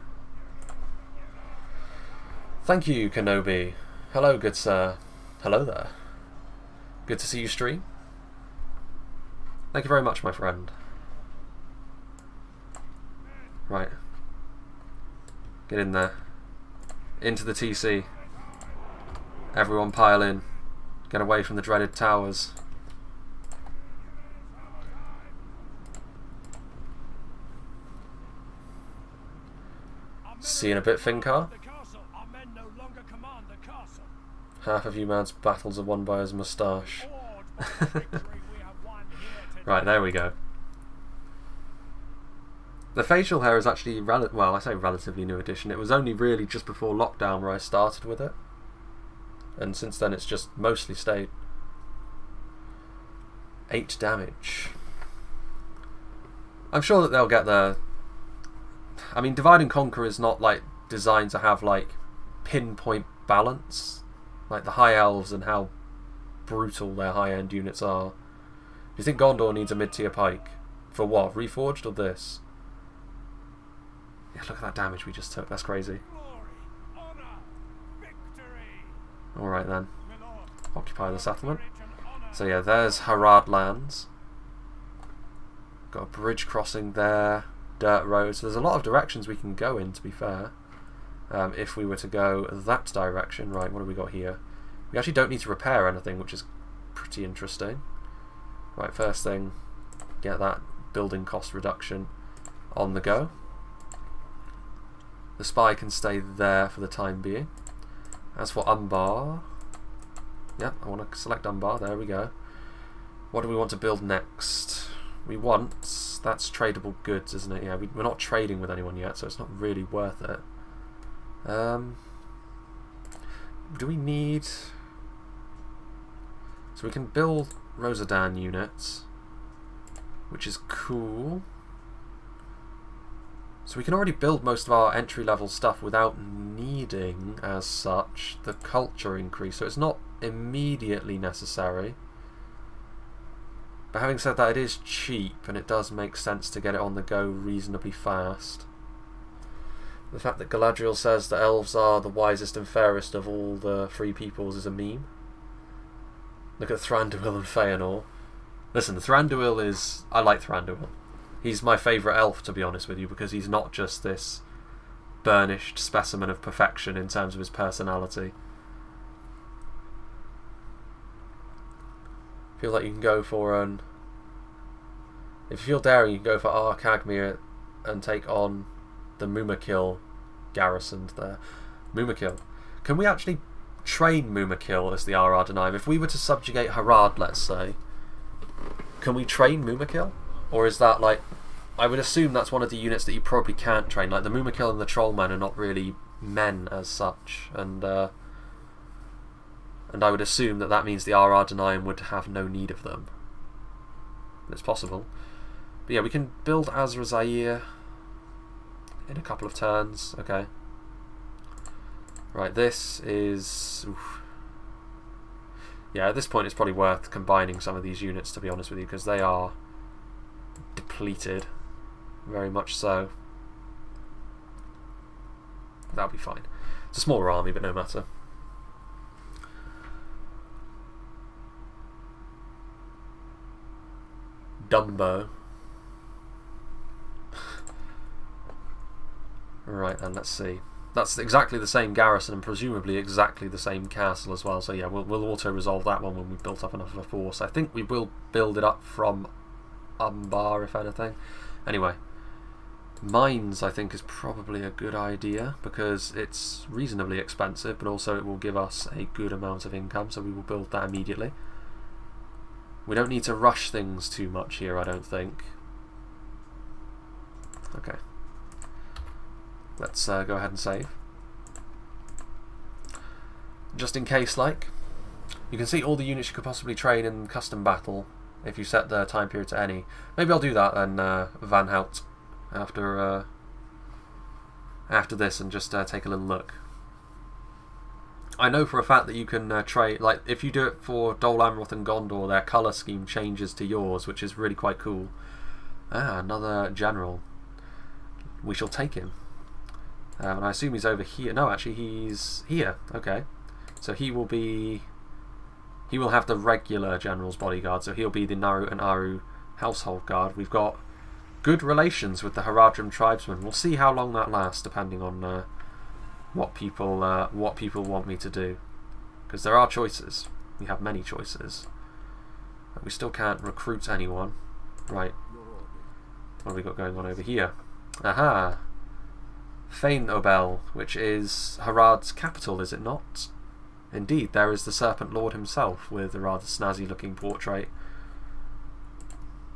Thank you, Kenobi. Hello, good sir. Hello there. Good to see you stream. Thank you very much, my friend. Right. Get in there. Into the TC. Everyone pile in. Get away from the dreaded towers. See you in a bit, Finkar. Half of Human's battles are won by his moustache. Right, there we go. The facial hair is actually, well, I say relatively new addition. It was only really just before lockdown where I started with it. And since then it's just mostly stayed. 8 damage. I'm sure that they'll get there. I mean, Divide and Conquer is not like designed to have like pinpoint balance. Like the High Elves and how brutal their high-end units are. Do you think Gondor needs a mid-tier pike? For what? Reforged or this? Yeah, look at that damage we just took. That's crazy. Alright then. Occupy the settlement. So yeah, there's Harad lands. Got a bridge crossing there. Dirt roads. So there's a lot of directions we can go in, to be fair. If we were to go that direction. Right, what have we got here? We actually don't need to repair anything, which is pretty interesting. Right, first thing, get that building cost reduction on the go. The spy can stay there for the time being. As for Umbar, yep, I want to select Umbar, there we go. What do we want to build next? We want, that's tradable goods, isn't it? Yeah, we're not trading with anyone yet, so it's not really worth it. Do we need... So we can build Rosadan units, which is cool. So we can already build most of our entry-level stuff without needing, as such, the culture increase. So it's not immediately necessary. But having said that, it is cheap, and it does make sense to get it on the go reasonably fast. The fact that Galadriel says that elves are the wisest and fairest of all the free peoples is a meme. Look at Thranduil and Feanor. Listen, Thranduil is... I like Thranduil. He's my favourite elf, to be honest with you, because he's not just this burnished specimen of perfection in terms of his personality. I feel like you can go for an... If you feel daring, you can go for Ar-Cagmir and take on the Mumakil garrisoned there. Mumakil. Can we actually train Mumakil as the Ar-Adunaim? If we were to subjugate Harad, let's say, can we train Mumakil? Or is that like... I would assume that's one of the units that you probably can't train. Like the Mumakil and the Trollmen are not really men as such. And I would assume that that means the Ar-Adunaim would have no need of them. It's possible. But yeah, we can build Azra Zaire in a couple of turns. Okay. Right, this is... Oof. Yeah, at this point it's probably worth combining some of these units, to be honest with you, because they are depleted. Very much so. That'll be fine. It's a smaller army, but no matter. Dumbo. Right then, let's see. That's exactly the same garrison and presumably exactly the same castle as well. So yeah, we'll auto-resolve that one when we've built up enough of a force. I think we will build it up from Umbar, if anything. Anyway, mines I think is probably a good idea because it's reasonably expensive, but also it will give us a good amount of income, so we will build that immediately. We don't need to rush things too much here, I don't think. Okay. Let's go ahead and save. Just in case, like, you can see all the units you could possibly train in custom battle if you set the time period to any. Maybe I'll do that then, Van Hout, after this and just take a little look. I know for a fact that you can trade, like, if you do it for Dol Amroth and Gondor, their colour scheme changes to yours, which is really quite cool. Ah, another general. We shall take him. And I assume he's over here. No, actually he's here. Okay. So he will have the regular general's bodyguard, so he'll be the Naru and Aru household guard. We've got good relations with the Haradrim tribesmen. We'll see how long that lasts, depending on what people want me to do, because there are choices. We have many choices, but we still can't recruit anyone. Right, what have we got going on over here? Aha, Fain Obel, which is Harad's capital, is it not? Indeed, there is the Serpent Lord himself with a rather snazzy looking portrait.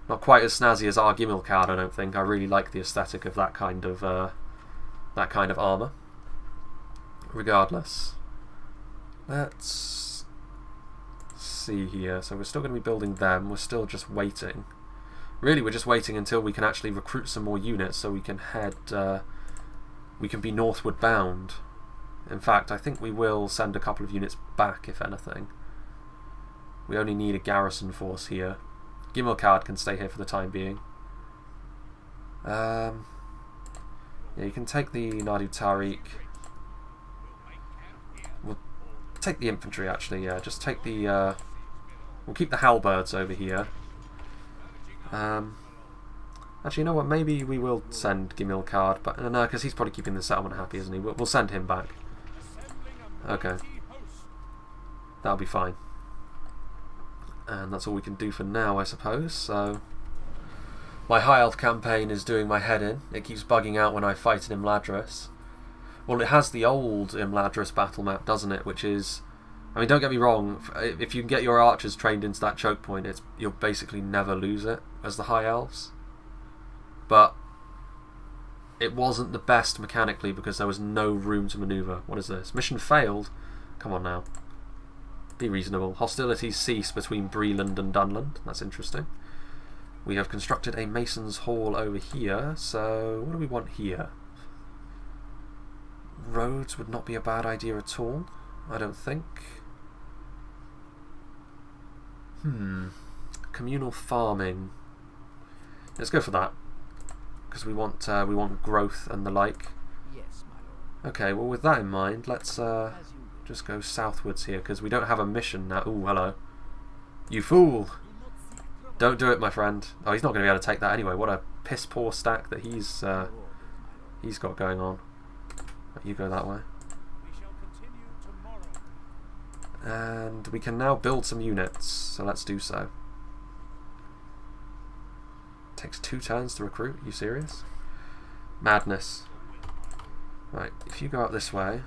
Not quite as snazzy as Ar-Gimilcard, I don't think. I really like the aesthetic of that kind of armour. Regardless, let's see here. So we're still going to be building them. We're still just waiting. Really, we're just waiting until we can actually recruit some more units so we can head. We can be northward bound. In fact, I think we will send a couple of units back, if anything. We only need a garrison force here. Gimilcard can stay here for the time being. Yeah, you can take the Nadu Tariq. We'll take the infantry, actually, yeah. Just take the... we'll keep the halberds over here. Actually, you know what? Maybe we will send Gimilcard, but no, because he's probably keeping the settlement happy, isn't he? We'll send him back. Okay. That'll be fine. And that's all we can do for now, I suppose, so... My High Elf campaign is doing my head in. It keeps bugging out when I fight in Imladris. Well, it has the old Imladris battle map, doesn't it? Which is... I mean, don't get me wrong, if you can get your archers trained into that choke point, you'll basically never lose it as the High Elves. But it wasn't the best mechanically because there was no room to manoeuvre. What is this? Mission failed? Come on now. Be reasonable. Hostilities cease between Breland and Dunland. That's interesting. We have constructed a Mason's Hall over here, so what do we want here? Roads would not be a bad idea at all, I don't think. Communal farming. Let's go for that, because we want growth and the like. Okay, well with that in mind, let's just go southwards here, because we don't have a mission now. Ooh, hello. You fool! Don't do it, my friend. Oh, he's not going to be able to take that anyway. What a piss poor stack that he's got going on. You go that way. And we can now build some units, so let's do so. Takes 2 turns to recruit. Are you serious? Madness. Right, if you go up this way.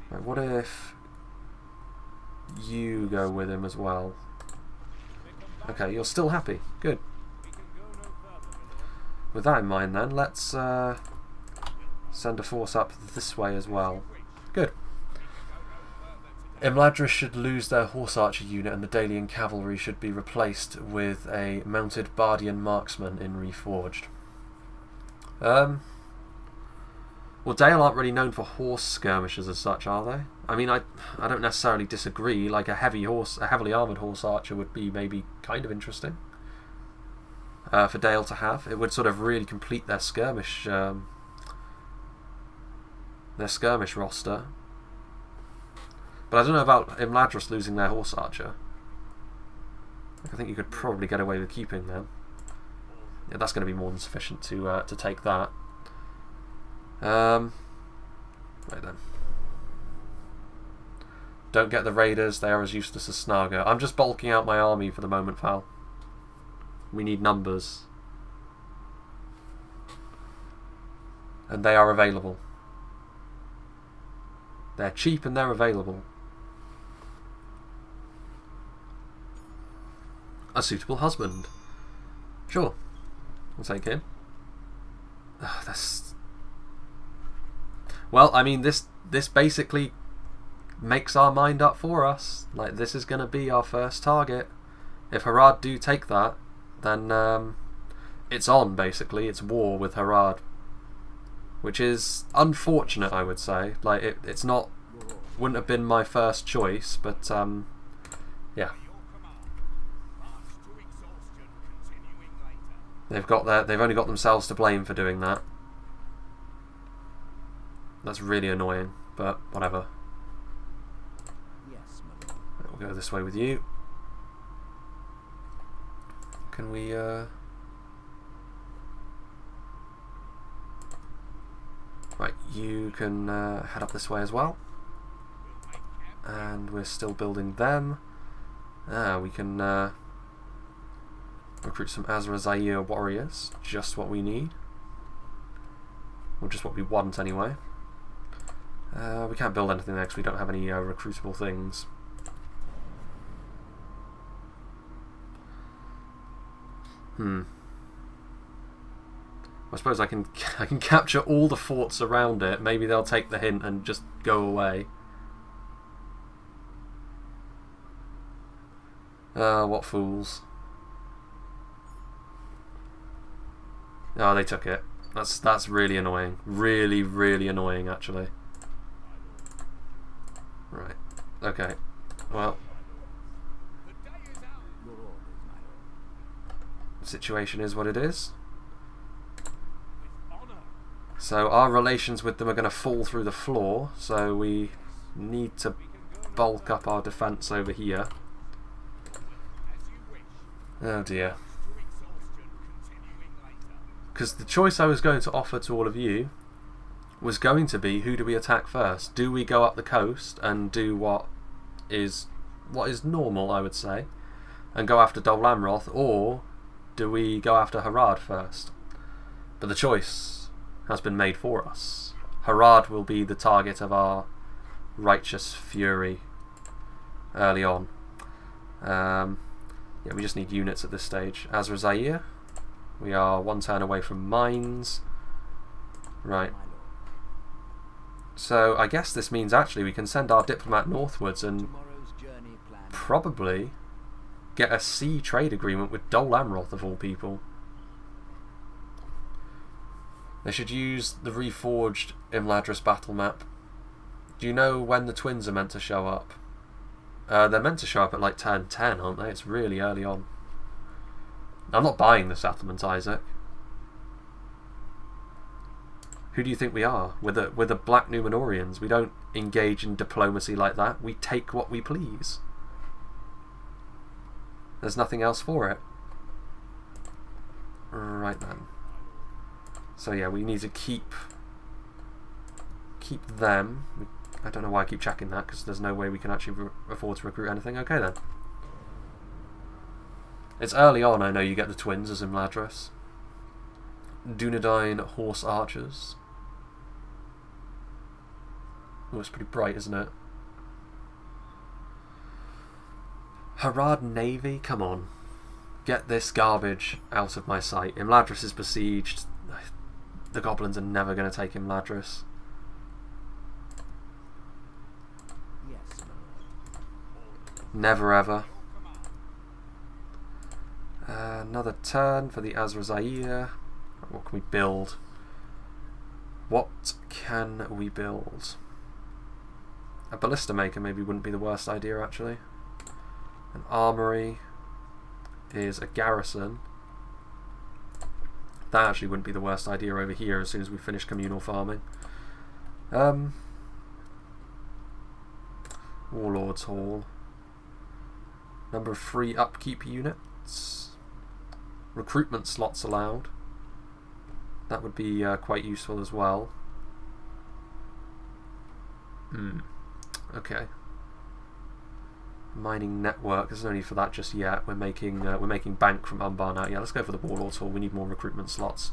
Right, what if you go with him as well? Okay, you're still happy. Good. With that in mind then, let's send a force up this way as well. Good. Imladris should lose their horse archer unit and the Dalian cavalry should be replaced with a mounted Bardian marksman in Reforged. Well, Dale aren't really known for horse skirmishes as such, are they? I mean, I don't necessarily disagree. Like a heavily armoured horse archer would be maybe kind of interesting for Dale to have. It would sort of really complete their skirmish roster. But I don't know about Imladris losing their horse archer. I think you could probably get away with keeping them. Yeah, that's going to be more than sufficient to take that. Right then. Don't get the raiders, they are as useless as Snaga. I'm just bulking out my army for the moment, pal. We need numbers. And they are available. They're cheap and they're available. A suitable husband. Sure. We'll take him. Ugh, that's... Well, I mean, this basically makes our mind up for us. Like, this is going to be our first target. If Harad do take that, then it's on, basically. It's war with Harad. Which is unfortunate, I would say. Like, it's not... Wouldn't have been my first choice, but, yeah. They've only got themselves to blame for doing that. That's really annoying, but whatever. Yes, we'll go this way with you. Can we right, you can head up this way as well. And we're still building them. We can recruit some Azra Zaire warriors. Just what we need. Or just what we want anyway. We can't build anything there because we don't have any recruitable things. I suppose I can capture all the forts around it. Maybe they'll take the hint and just go away. What fools. Oh, they took it. That's really annoying. Really, really annoying, actually. Right. Okay. Well. The situation is what it is. So our relations with them are going to fall through the floor. So we need to bulk up our defence over here. Oh dear. Because the choice I was going to offer to all of you was going to be, who do we attack first? Do we go up the coast and do what is normal, I would say, and go after Dol Amroth, or do we go after Harad first? But the choice has been made for us. Harad will be the target of our righteous fury early on. Yeah, we just need units at this stage. Azra Zaire. We are one turn away from mines. Right. So I guess this means actually we can send our diplomat northwards and probably get a sea trade agreement with Dol Amroth of all people. They should use the reforged Imladris battle map. Do you know when the twins are meant to show up? They're meant to show up at like turn 10, aren't they? It's really early on. I'm not buying the settlement, Isaac. Who do you think we are? We're the Black Numenorians. We don't engage in diplomacy like that. We take what we please. There's nothing else for it. Right then. So yeah, we need to keep them. I don't know why I keep checking that, because there's no way we can actually afford to recruit anything. Okay then. It's early on, I know you get the twins as Imladris. Dunedain Horse Archers. Oh, it's pretty bright, isn't it? Harad Navy? Come on. Get this garbage out of my sight. Imladris is besieged. The goblins are never going to take Imladris. Yes. Never ever. Another turn for the Azra Zaire. What can we build? What can we build? A ballista maker maybe wouldn't be the worst idea, actually. An armory is a garrison. That actually wouldn't be the worst idea over here as soon as we finish communal farming. Warlord's Hall. Number of free upkeep units. Recruitment slots allowed. That would be quite useful as well. Okay. Mining network. There's no need for that just yet. We're making bank from Umbar now. Yeah, let's go for the Warlord's Hall. We need more recruitment slots.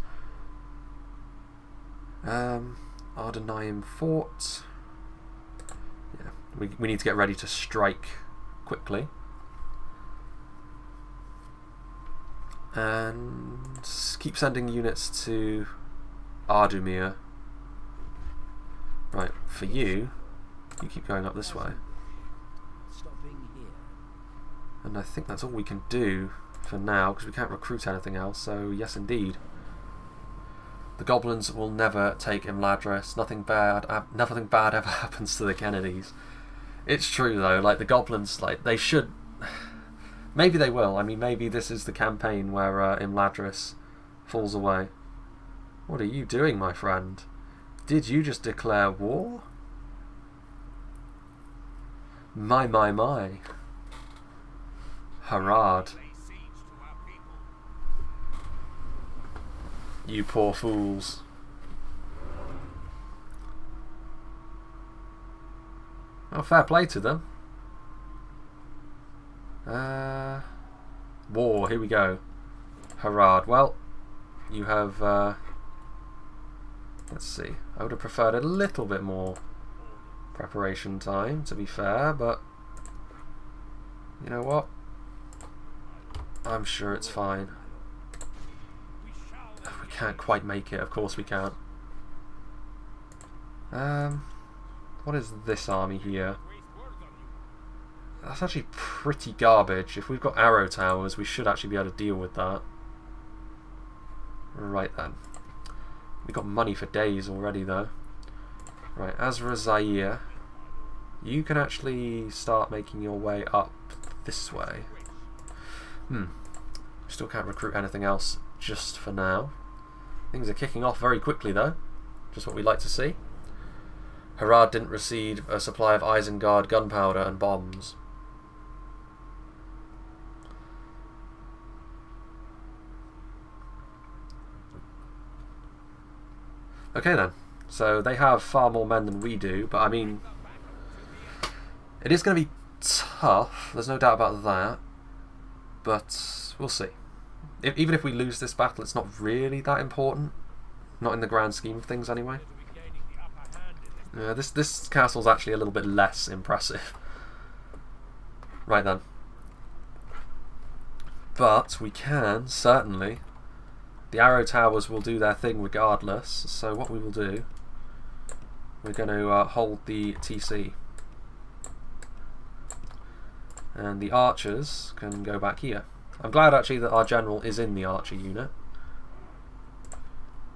Ar-Adunaim Fort. Yeah, we need to get ready to strike quickly. And keep sending units to Ardumir. Right, for you keep going up this way. And I think that's all we can do for now, because we can't recruit anything else, so yes indeed. The goblins will never take Imladris. Nothing bad ever happens to the Kennedys. It's true though, like the goblins, like they should... Maybe they will. I mean, maybe this is the campaign where Imladris falls away. What are you doing, my friend? Did you just declare war? My. Harad. You poor fools. Oh, fair play to them. War, here we go. Harad. Well, you have... let's see. I would have preferred a little bit more preparation time, to be fair, but... You know what? I'm sure it's fine. We can't quite make it, of course we can't. What is this army here? That's actually pretty garbage. If we've got arrow towers, we should actually be able to deal with that. Right then. We've got money for days already though. Right, Azra Zaire. You can actually start making your way up this way. Still can't recruit anything else just for now. Things are kicking off very quickly though. Just what we like to see. Harad didn't receive a supply of Isengard gunpowder and bombs. Okay then, so they have far more men than we do, but I mean, it is going to be tough, there's no doubt about that, but we'll see. Even if we lose this battle, it's not really that important, not in the grand scheme of things anyway. This castle's actually a little bit less impressive. Right then. But we can, certainly. The arrow towers will do their thing regardless, so what we will do, we're going to hold the TC. And the archers can go back here. I'm glad actually that our general is in the archer unit.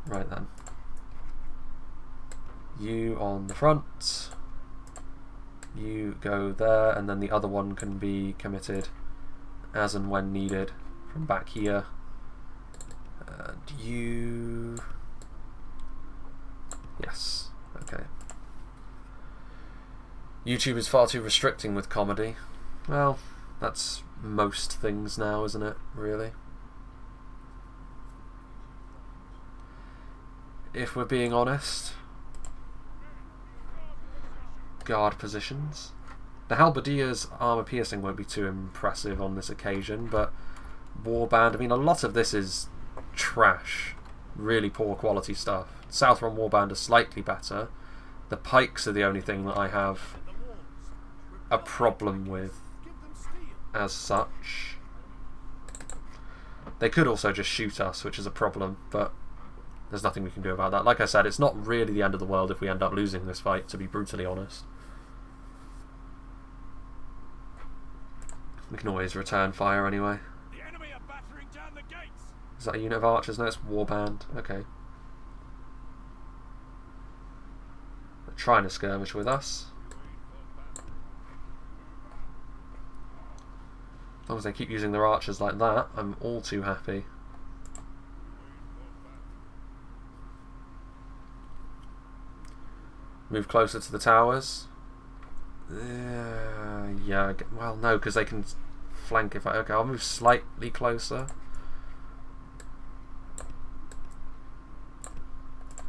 Right then. You on the front. You go there, and then the other one can be committed as and when needed from back here. You... Yes, okay. YouTube is far too restricting with comedy. Well, that's most things now, isn't it, really? If we're being honest. Guard positions. The Halberdias armor piercing won't be too impressive on this occasion, but Warband, I mean, a lot of this is trash. Really poor quality stuff. Southron Warband are slightly better. The pikes are the only thing that I have a problem with as such. They could also just shoot us, which is a problem, but there's nothing we can do about that. Like I said, it's not really the end of the world if we end up losing this fight, to be brutally honest. We can always return fire anyway. The enemy are battering down the gates. Is that a unit of archers? No, it's Warband. Okay. trying to skirmish with us. As long as they keep using their archers like that, I'm all too happy. Move closer to the towers. Yeah, well, no, because they can flank if I... Okay, I'll move slightly closer.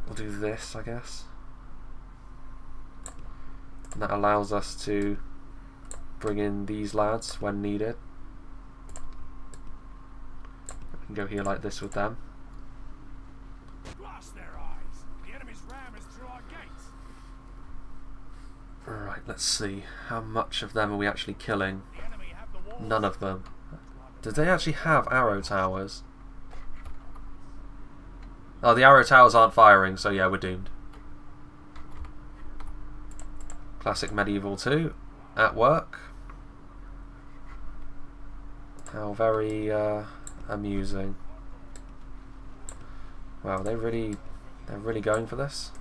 We'll do this, I guess. And that allows us to bring in these lads when needed. I can go here like this with them. Blast their eyes. The enemy's ram is through our gates. Right, let's see. How much of them are we actually killing? The enemy have the walls. None of them. Did they actually have arrow towers? Oh, the arrow towers aren't firing, so yeah, we're doomed. Classic Medieval 2 at work. How very amusing. Wow, they're really going for this.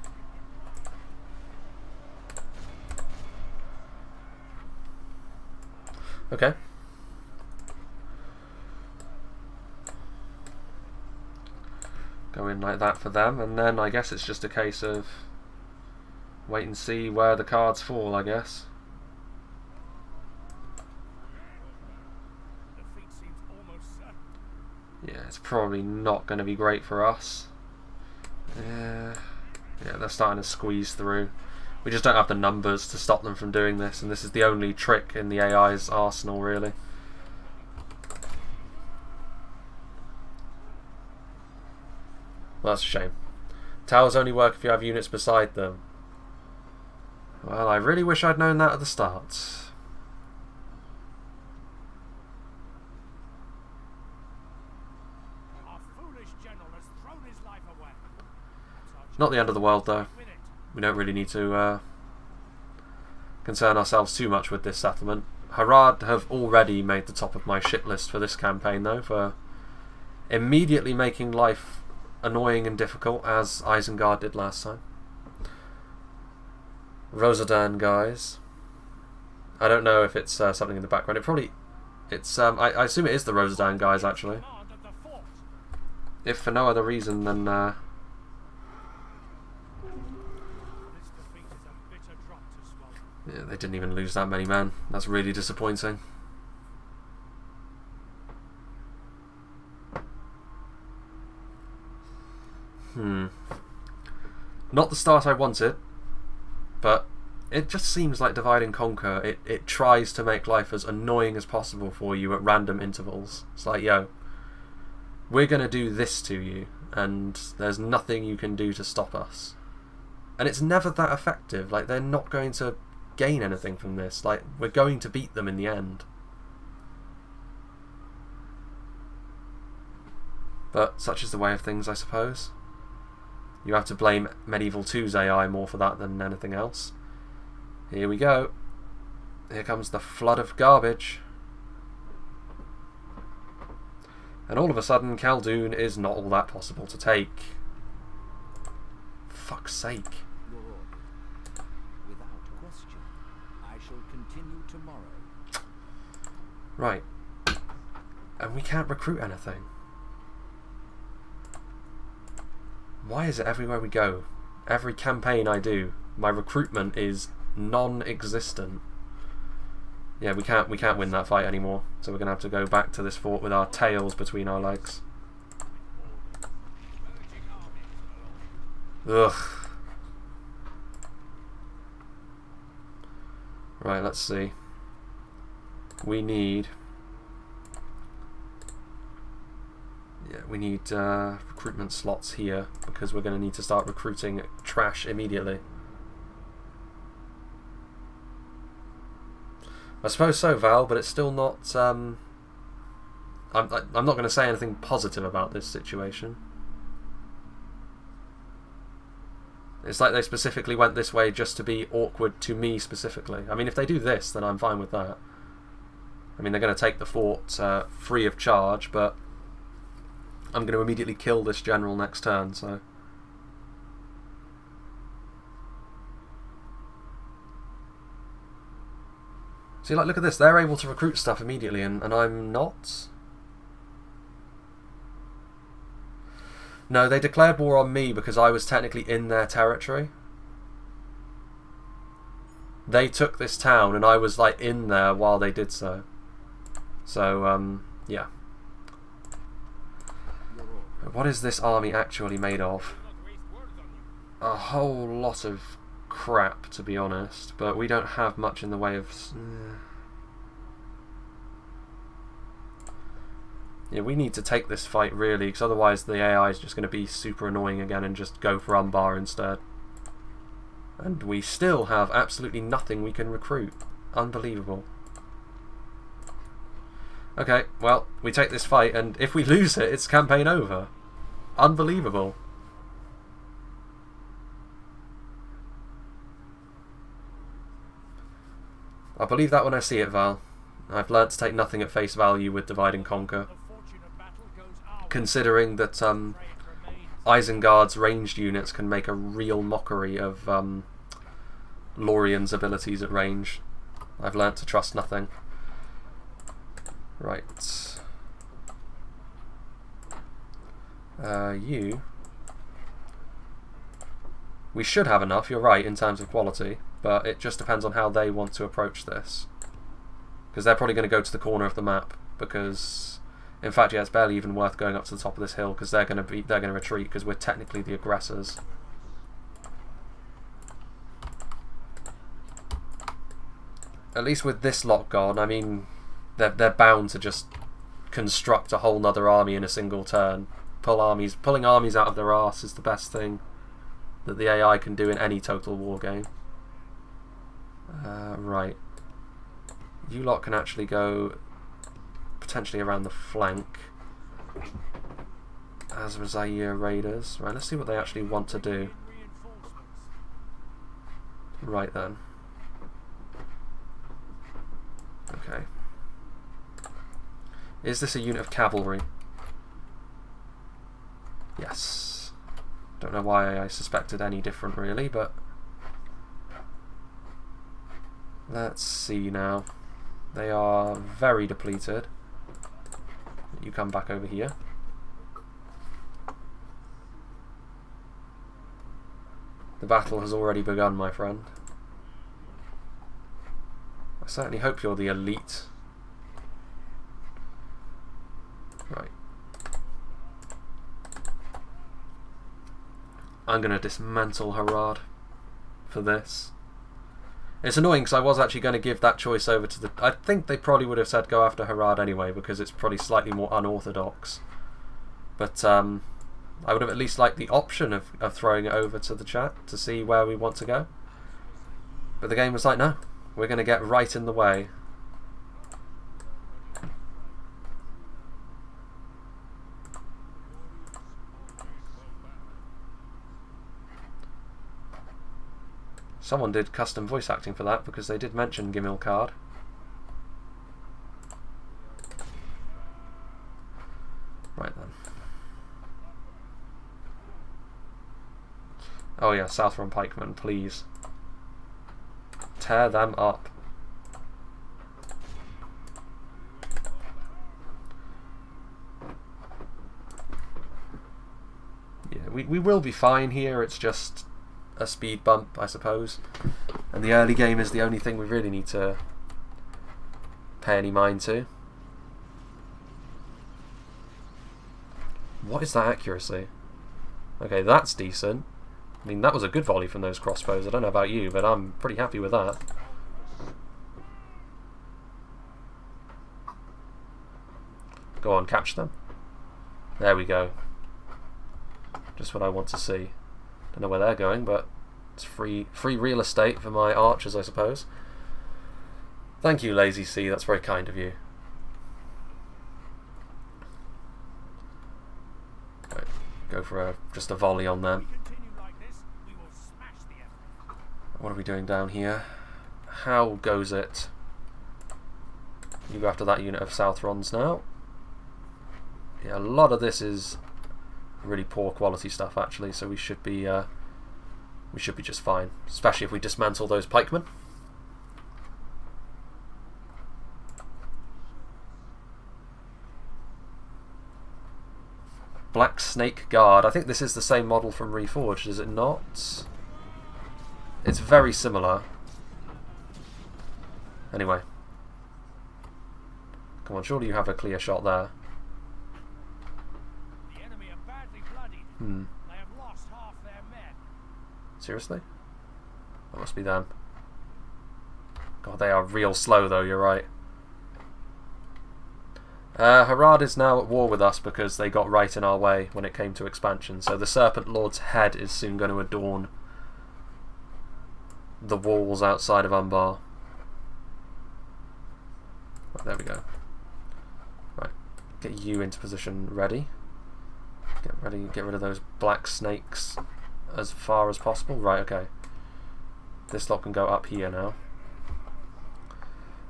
Okay. Go in like that for them, and then I guess it's just a case of wait and see where the cards fall, I guess. Defeat seems almost certain. Yeah, it's probably not going to be great for us. Yeah, they're starting to squeeze through. We just don't have the numbers to stop them from doing this, and this is the only trick in the AI's arsenal, really. Well, that's a shame. Towers only work if you have units beside them. Well, I really wish I'd known that at the start. Our foolish general has thrown his life away. Not the end of the world, though. We don't really need to concern ourselves too much with this settlement. Harad have already made the top of my shit list for this campaign, though, for immediately making life annoying and difficult, as Isengard did last time. Rosadan, guys. I don't know if it's something in the background. It's I assume it is the Rosadan guys, actually. If for no other reason than This defeat is a bitter drop to swallow. yeah, they didn't even lose that many men. That's really disappointing. Not the start I wanted, but it just seems like Divide and Conquer. It tries to make life as annoying as possible for you at random intervals. It's like, yo, we're going to do this to you, and there's nothing you can do to stop us. And it's never that effective. Like, they're not going to gain anything from this. Like, we're going to beat them in the end. But such is the way of things, I suppose. You have to blame Medieval 2's AI more for that than anything else. Here we go. Here comes the flood of garbage. And all of a sudden, Khaldun is not all that possible to take. Fuck's sake. Your order. Without question. I shall continue tomorrow. Right. And we can't recruit anything. Why is it everywhere we go, every campaign I do, my recruitment is non-existent? Yeah, we can't win that fight anymore, so we're gonna have to go back to this fort with our tails between our legs. Ugh. Right, let's see. We need recruitment slots here, because we're going to need to start recruiting trash immediately. I suppose so, Val, but it's still not... I'm not going to say anything positive about this situation. It's like they specifically went this way just to be awkward to me specifically. I mean, if they do this, then I'm fine with that. I mean, they're going to take the fort free of charge, but I'm going to immediately kill this general next turn, so... See, like, look at this. They're able to recruit stuff immediately, and I'm not. No, they declared war on me because I was technically in their territory. They took this town, and I was, like, in there while they did so. So, yeah. What is this army actually made of? A whole lot of crap, to be honest, but we don't have much in the way of... Yeah, we need to take this fight, really, because otherwise the AI is just going to be super annoying again and just go for Umbar instead. And we still have absolutely nothing we can recruit. Unbelievable. Okay, well, we take this fight, and if we lose it, it's campaign over. Unbelievable. I'll believe that when I see it, Val. I've learnt to take nothing at face value with Divide and Conquer. Considering that Isengard's ranged units can make a real mockery of Lorien's abilities at range. I've learnt to trust nothing. Right. You. We should have enough, you're right, in terms of quality, but it just depends on how they want to approach this. Because they're probably going to go to the corner of the map, because... In fact, yeah, it's barely even worth going up to the top of this hill, because they're going to retreat, because we're technically the aggressors. At least with this lot gone, I mean, they're bound to just construct a whole nother army in a single turn. Pulling armies out of their arse is the best thing that the AI can do in any Total War game. Right. You lot can actually go potentially around the flank. As with Zaire Raiders. Right, let's see what they actually want to do. Right then. Okay. Is this a unit of cavalry? Yes. Don't know why I suspected any different really, but... Let's see now. They are very depleted. You come back over here. The battle has already begun, my friend. I certainly hope you're the elite. Right. I'm going to dismantle Harad for this. It's annoying because I was actually going to give that choice over to the... I think they probably would have said go after Harad anyway, because it's probably slightly more unorthodox. But I would have at least liked the option of throwing it over to the chat to see where we want to go. But the game was like, no, we're going to get right in the way. Someone did custom voice acting for that because they did mention Gimil Card. Right then. Oh yeah, Southron Pikemen, please. Tear them up. Yeah, we will be fine here, it's just a speed bump, I suppose. And the early game is the only thing we really need to pay any mind to. What is that accuracy? Okay, that's decent. I mean, that was a good volley from those crossbows. I don't know about you, but I'm pretty happy with that. Go on, catch them. There we go. Just what I want to see. Don't know where they're going, but it's free real estate for my archers, I suppose. Thank you, Lazy C. That's very kind of you. Right, go for just a volley on them. What are we doing down here? How goes it? You go after that unit of Southrons now. Yeah, a lot of this is really poor quality stuff actually, so we should be just fine, especially if we dismantle those pikemen. Black Snake Guard. I think this is the same model from Reforged, is it not? It's very similar. Anyway. Come on, surely you have a clear shot there. The enemy are badly bloodied. They have lost half their men. Seriously? That must be them. God, they are real slow though, you're right. Harad is now at war with us because they got right in our way when it came to expansion. So the Serpent Lord's head is soon going to adorn the walls outside of Umbar. Right, there we go. Right, get you into position ready. Get ready, get rid of those black snakes as far as possible. Right, okay. This lot can go up here now.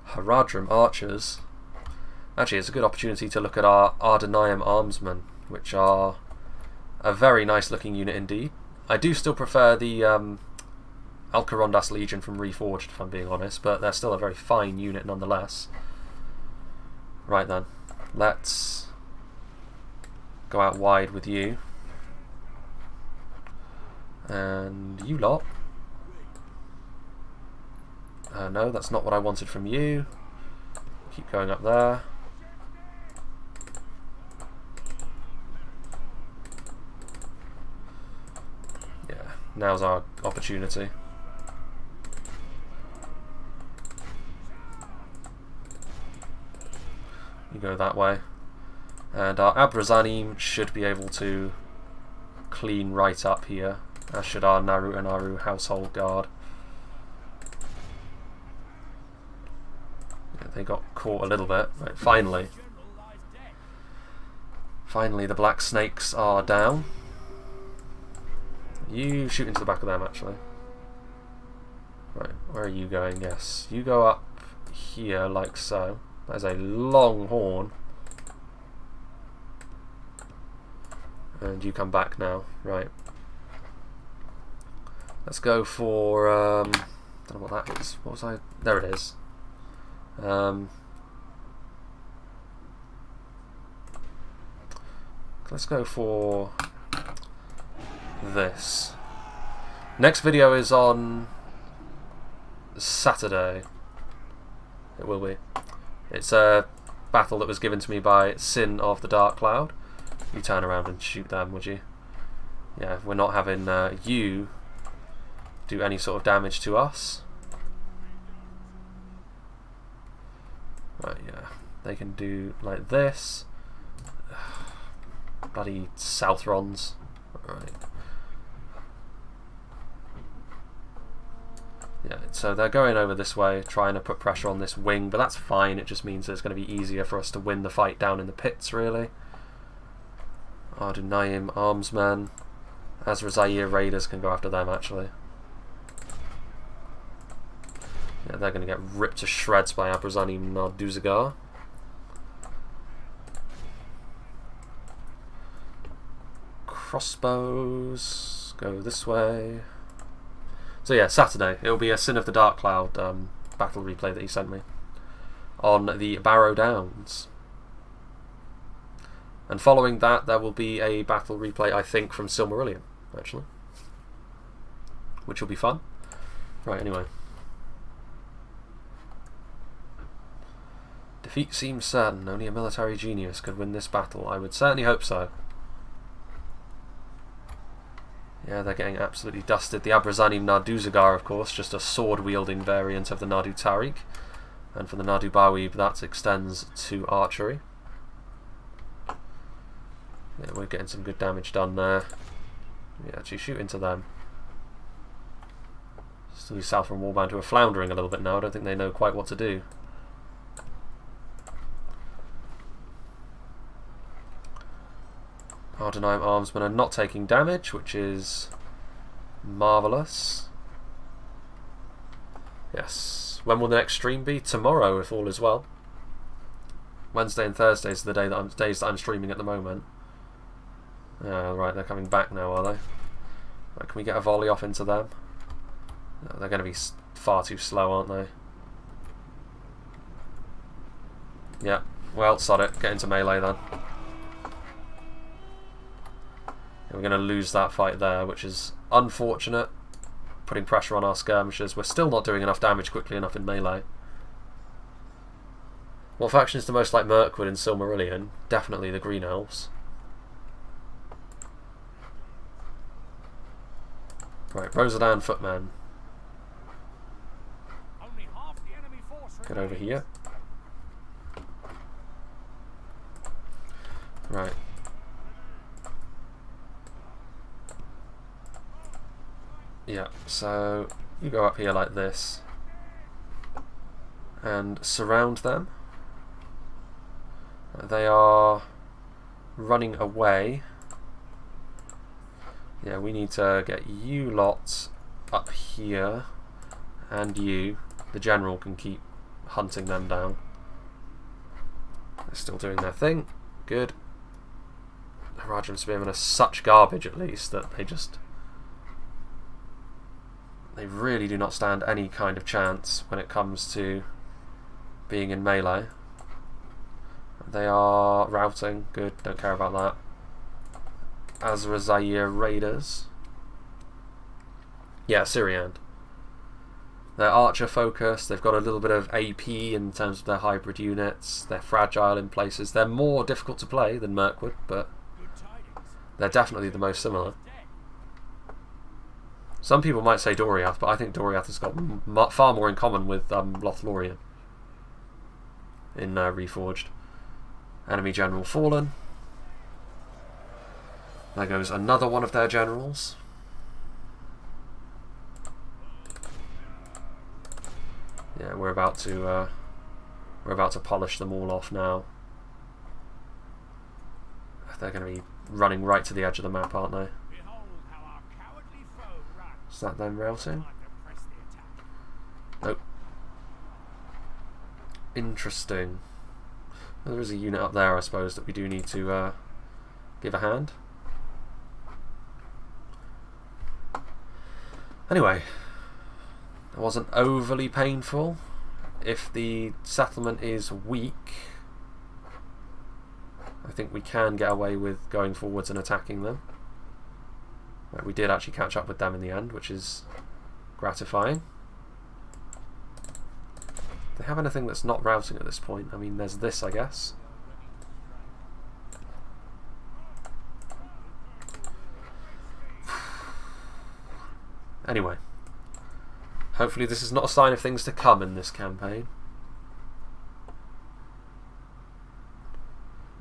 Haradrim Archers. Actually, it's a good opportunity to look at our Ar-Adunaim armsmen, which are a very nice looking unit indeed. I do still prefer the Alcarondas Legion from Reforged, if I'm being honest, but they're still a very fine unit nonetheless. Right then, let's go out wide with you. And you lot. No, that's not what I wanted from you. Keep going up there. Yeah, now's our opportunity. You go that way. And our Ar-Adunaim should be able to clean right up here, as should our Naruto household guard. Yeah, they got caught a little bit. Right, finally. Finally the black snakes are down. You shoot into the back of them actually. Right, where are you going? Yes, you go up here like so. There's a long horn. And you come back now. Right. Let's go for... I don't know what that is. What was I... There it is. Let's go for this. Next video is on Saturday. It will be. It's a battle that was given to me by Sin of the Dark Cloud. You turn around and shoot them, would you? Yeah, we're not having you do any sort of damage to us. Right, yeah. They can do like this. Bloody Southrons. Right. Yeah, so they're going over this way, trying to put pressure on this wing, but that's fine. It just means that it's going to be easier for us to win the fight down in the pits, really. Ar-Adunaim armsmen. Azrazair raiders can go after them, actually. Yeah, they're going to get ripped to shreds by Ar-Adunaim Narduzagar. Crossbows go this way. So yeah, Saturday it'll be a Sin of the Dark Cloud battle replay that he sent me on the Barrow Downs. And following that, there will be a battle replay, I think, from Silmarillion, actually, which will be fun. Right, anyway. Defeat seems certain. Only a military genius could win this battle. I would certainly hope so. Yeah, they're getting absolutely dusted. The Ar-Adunaim Narduzagar, of course, just a sword-wielding variant of the Nardu Tariq. And for the Nardu Bawib, that extends to archery. Yeah, we're getting some good damage done there. Yeah, actually shoot into them. Still these Southron Warband who are floundering a little bit now. I don't think they know quite what to do. Ar-Adunaim armsmen are not taking damage, which is marvellous. Yes. When will the next stream be? Tomorrow, if all is well. Wednesday and Thursday is the days that I'm streaming at the moment. Right, they're coming back now, are they? Right, can we get a volley off into them? No, they're going to be far too slow, aren't they? Yeah. Well, sod it. Get into melee then. We're going to lose that fight there, which is unfortunate. Putting pressure on our skirmishers. We're still not doing enough damage quickly enough in melee. What faction is the most like Mirkwood in Silmarillion? Definitely the Green Elves. Right, Rosadan Footman. Only half the enemy force Get over here. Right. Yeah, so you go up here like this and surround them. They are running away. Yeah, we need to get you lot up here, and you. The general can keep hunting them down. They're still doing their thing. Good. Haradrim Spearmen are such garbage, at least, that they really do not stand any kind of chance when it comes to being in melee. They are routing. Good, don't care about that. Azra Zaire Raiders. Yeah, Syriand. They're archer focused. They've got a little bit of AP in terms of their hybrid units. They're fragile in places. They're more difficult to play than Mirkwood, but they're definitely the most similar. Some people might say Doriath, but I think Doriath has got far more in common with Lothlorien in Reforged. Enemy general fallen. There goes another one of their generals. Yeah, we're about to polish them all off now. They're going to be running right to the edge of the map, aren't they? Is that them routing? Nope. Interesting. Well, there is a unit up there, I suppose, that we do need to give a hand. Anyway, it wasn't overly painful. If the settlement is weak, I think we can get away with going forwards and attacking them. Right, we did actually catch up with them in the end, which is gratifying. Do they have anything that's not routing at this point? I mean, there's this, I guess. Anyway, hopefully this is not a sign of things to come in this campaign.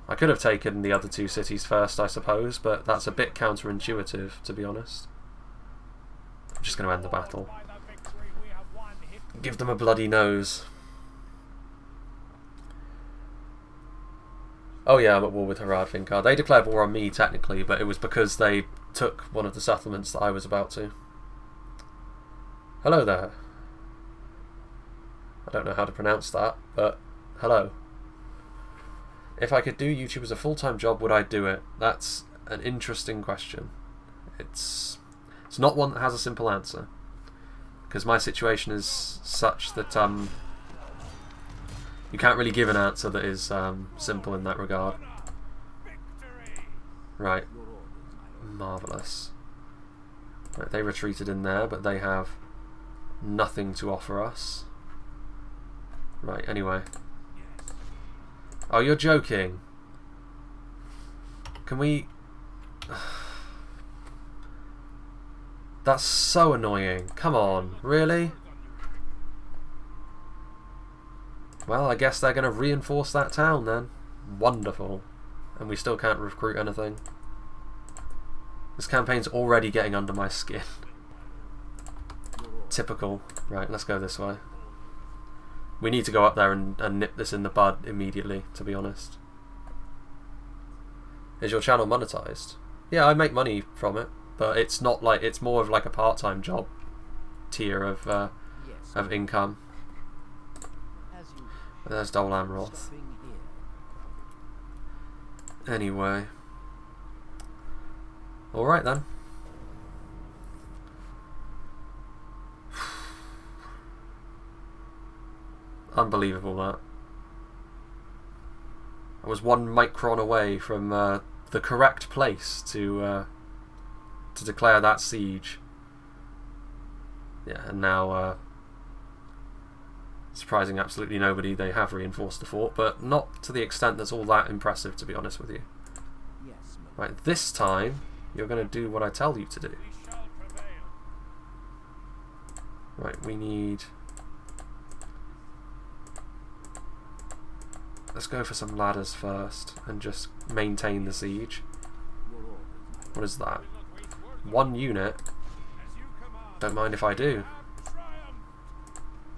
I could have taken the other two cities first, I suppose, but that's a bit counterintuitive, to be honest. I'm just going to end the battle. Give them a bloody nose. Oh yeah, I'm at war with Haradfinkar. They declared war on me, technically, but it was because they took one of the settlements that I was about to. Hello there. I don't know how to pronounce that, but hello. If I could do YouTube as a full-time job, would I do it? That's an interesting question. It's not one that has a simple answer, because my situation is such that you can't really give an answer that is simple in that regard. Right. Marvellous. Right, they retreated in there, but they have nothing to offer us. Right, anyway. Oh, you're joking. Can we... That's so annoying. Come on, really? Well, I guess they're going to reinforce that town then. Wonderful. And we still can't recruit anything. This campaign's already getting under my skin. Typical. Right, let's go this way. We need to go up there and nip this in the bud immediately, to be honest. Is your channel monetized? Yeah, I make money from it, but it's not like, it's more of like a part-time job tier of income. There's Dol Amroth. Anyway. Alright then. Unbelievable that. I was 1 micron away from the correct place to to declare that siege. Yeah, and now, surprising absolutely nobody, they have reinforced the fort, but not to the extent that's all that impressive, to be honest with you. Yes, Right, this time, you're going to do what I tell you to do. We shall prevail. Right, we need... Let's go for some ladders first, and just maintain the siege. your orders, my lord. What is that? Will not waste words. 1 unit? As you command. Don't mind if I do. Have triumphed.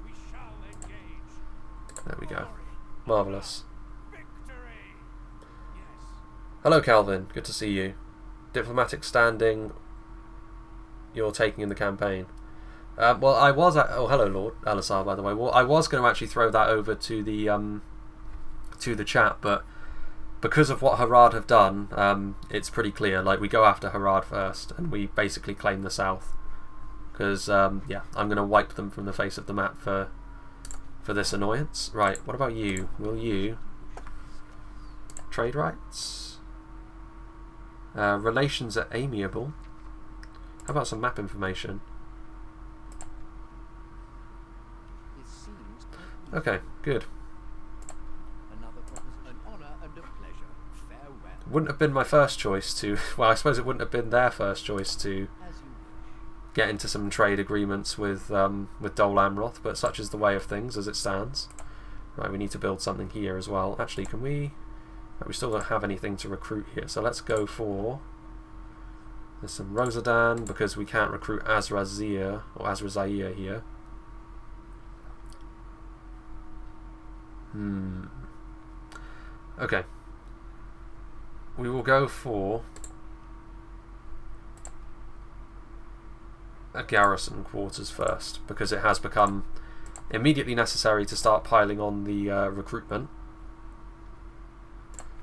We shall engage. There we go. Glory. Marvellous. Victory. Yes. Hello Calvin, good to see you. Diplomatic standing you're taking in the campaign. Well, I was at... Oh, hello Lord Alisar, by the way. Well, I was going to actually throw that over to the chat, but because of what Harad have done, it's pretty clear. Like, we go after Harad first, and we basically claim the south. Because, yeah, I'm going to wipe them from the face of the map for this annoyance. Right, what about you? Will you... Trade rights? Relations are amiable. How about some map information? It seems Okay, good. another an honor and a pleasure. Farewell. Wouldn't have been my first choice to... Well, I suppose it wouldn't have been their first choice to As you wish. get into some trade agreements with Dol Amroth, but such is the way of things as it stands. Right, we need to build something here as well. Actually, can we... Right, we still don't have anything to recruit here, so let's go for... There's some Rosadan, because we can't recruit Azrazir, or Azrazair here. Okay. We will go for a garrison quarters first, because it has become immediately necessary to start piling on the recruitment.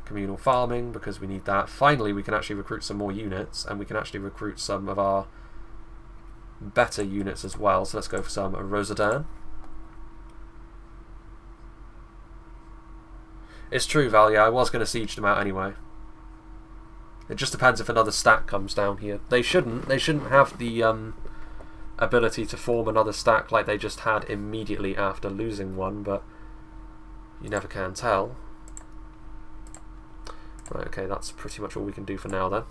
Communal farming, because we need that. Finally, we can actually recruit some more units, and we can actually recruit some of our better units as well. So let's go for some Rosadan. It's true, Val, yeah, I was going to siege them out anyway. It just depends if another stack comes down here. They shouldn't have the ability to form another stack like they just had immediately after losing one, but you never can tell. Right, okay, that's pretty much all we can do for now then.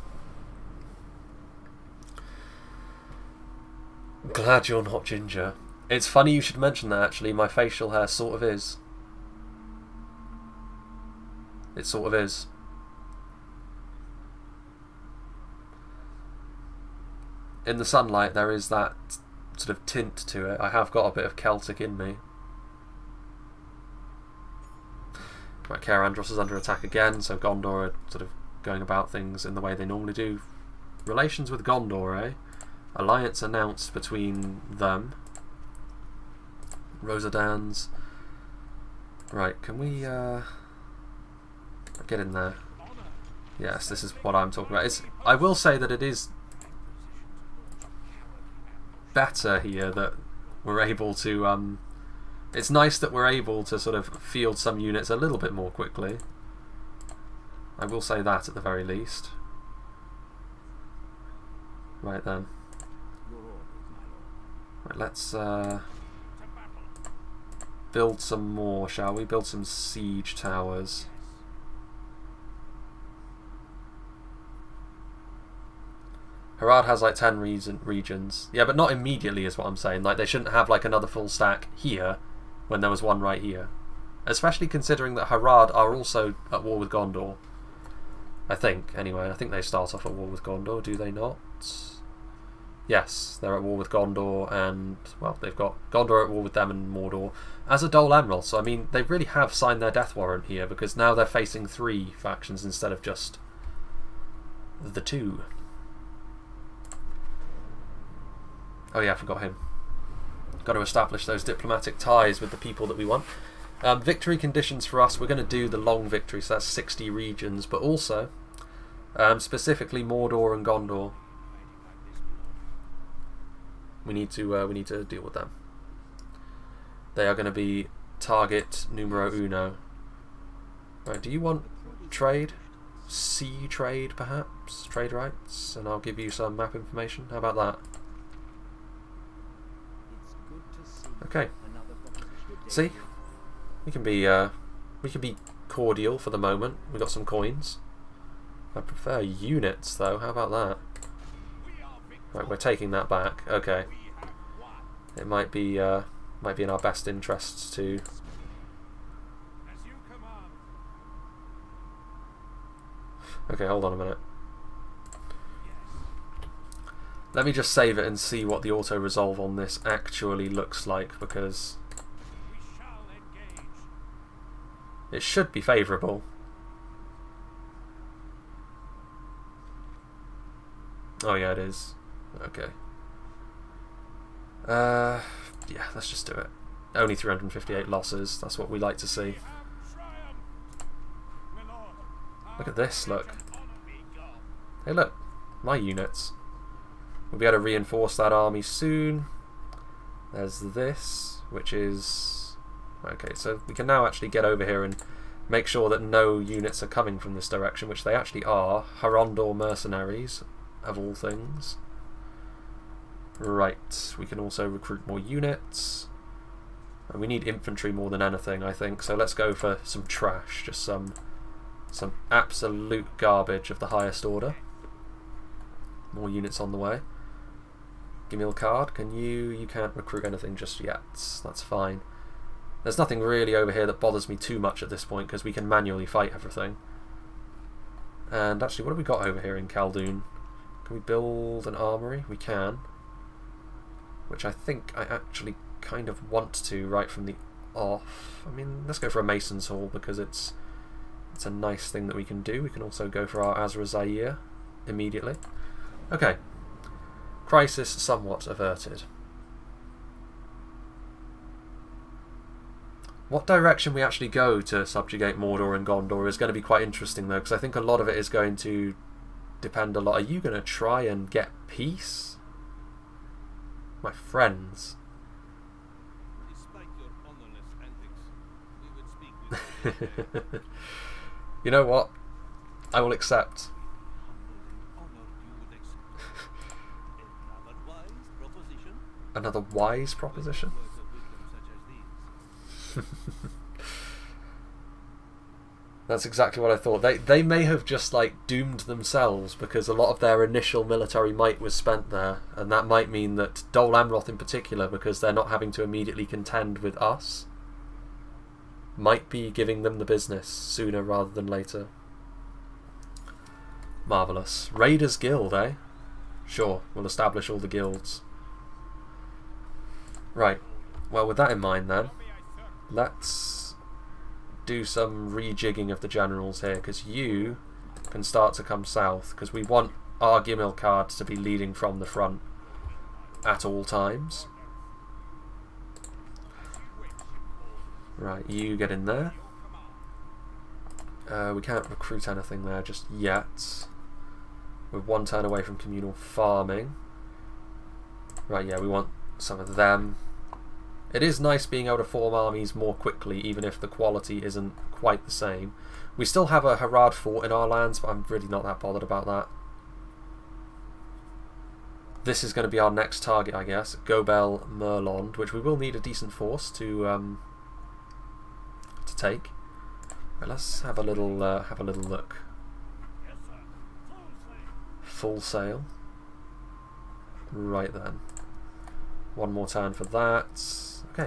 Glad you're not ginger. It's funny you should mention that, actually. My facial hair sort of is. It sort of is. In the sunlight there is that sort of tint to it. I have got a bit of Celtic in me. Right, Caer Andros is under attack again, so Gondor are sort of going about things in the way they normally do. Relations with Gondor, eh? Alliance announced between them. Rosadans. Right, can we get in there? Yes, this is what I'm talking about. I will say that it is better here that we're able to it's nice that we're able to sort of field some units a little bit more quickly. I will say that at the very least. Right then. Your orders, my lord. Right, let's build some more, shall we? Build some siege towers. Harad has like 10 regions. Yeah, but not immediately is what I'm saying. Like, they shouldn't have like another full stack here when there was one right here. Especially considering that Harad are also at war with Gondor. I think, anyway. I think they start off at war with Gondor, do they not? Yes, they're at war with Gondor, and, well, they've got Gondor at war with them and Mordor, as a Dol Amroth. So, I mean, they really have signed their death warrant here, because now they're facing 3 factions instead of just the 2. Oh yeah, I forgot him. Got to establish those diplomatic ties with the people that we want. Victory conditions for us, we're going to do the long victory, so that's 60 regions, but also specifically Mordor and Gondor. We need to deal with them. They are going to be target numero uno. Right, do you want trade? sea trade, perhaps? Trade rights, and I'll give you some map information. How about that? It's good to see Okay. another proposition. See? We can be cordial for the moment. We got some coins. I prefer units though. How about that? Right, we're taking that back. Okay. It might be in our best interests to. As you command. Okay, hold on a minute. Let me just save it and see what the auto resolve on this actually looks like, because We shall engage. it should be favourable. Oh yeah, it is. Okay. Yeah, let's just do it. Only 358 losses. That's what we like to see. We have triumphed. My lord, Look at this. Look. honor be God. Hey, look. My units. We'll be able to reinforce that army soon. There's this, which is... Okay, so we can now actually get over here and make sure that no units are coming from this direction, which they actually are. Harondor mercenaries, of all things. Right, we can also recruit more units. And we need infantry more than anything, I think, so let's go for some trash, just some absolute garbage of the highest order. More units on the way. Give me a card. Can you can't recruit anything just yet. That's fine. There's nothing really over here that bothers me too much at this point, because we can manually fight everything. And actually, what have we got over here in Khaldoon? Can we build an armory? We can. Which I think I actually kind of want to right from the off. I mean, let's go for a Mason's Hall, because it's a nice thing that we can do. We can also go for our Azra Zaire immediately. Okay. Crisis somewhat averted. What direction we actually go to subjugate Mordor and Gondor is going to be quite interesting, though, because I think a lot of it is going to depend a lot. Are you going to try and get peace? My friends. Despite your honorless antics, we would speak with You know what? I will accept. Another wise proposition. Another wise proposition? Words of wisdom such as these. That's exactly what I thought. They may have just like doomed themselves, because a lot of their initial military might was spent there, and that might mean that Dol Amroth in particular, because they're not having to immediately contend with us, might be giving them the business sooner rather than later. Marvellous. Raiders Guild, eh? Sure, we'll establish all the guilds. Right, well with that in mind then, let's do some rejigging of the generals here, because you can start to come south, because we want our Gimil card to be leading from the front at all times. Right, you get in there. We can't recruit anything there just yet. We're one turn away from communal farming. Right, yeah, we want some of them. It is nice being able to form armies more quickly, even if the quality isn't quite the same. We still have a Harad fort in our lands, but I'm really not that bothered about that. This is going to be our next target, I guess. Gobel Merlond, which we will need a decent force to take. Right, let's have a little look. Yes, sir. Full Full sail. sail. Right then. One more turn for that. Okay.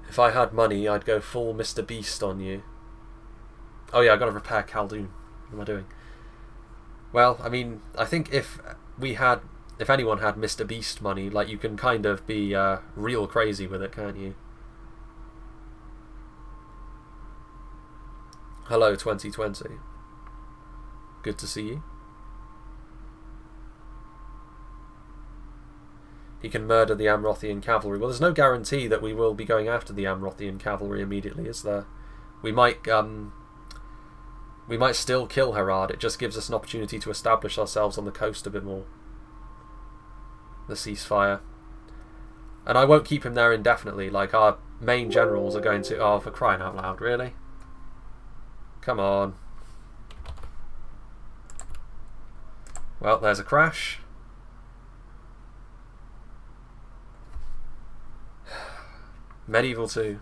If I had money, I'd go full Mr. Beast on you. Oh yeah, I gotta repair Khaldoon. What am I doing? Well, I mean, I think if anyone had Mr. Beast money, like, you can kind of be real crazy with it, can't you? Hello, 2020. Good to see you. He can murder the Amrothian cavalry. Well, there's no guarantee that we will be going after the Amrothian cavalry immediately, is there? We might still kill Harad. It just gives us an opportunity to establish ourselves on the coast a bit more. The ceasefire. And I won't keep him there indefinitely. Like, our main generals are going to... Oh, for crying out loud, really? Come on. Well, there's a crash. Medieval 2.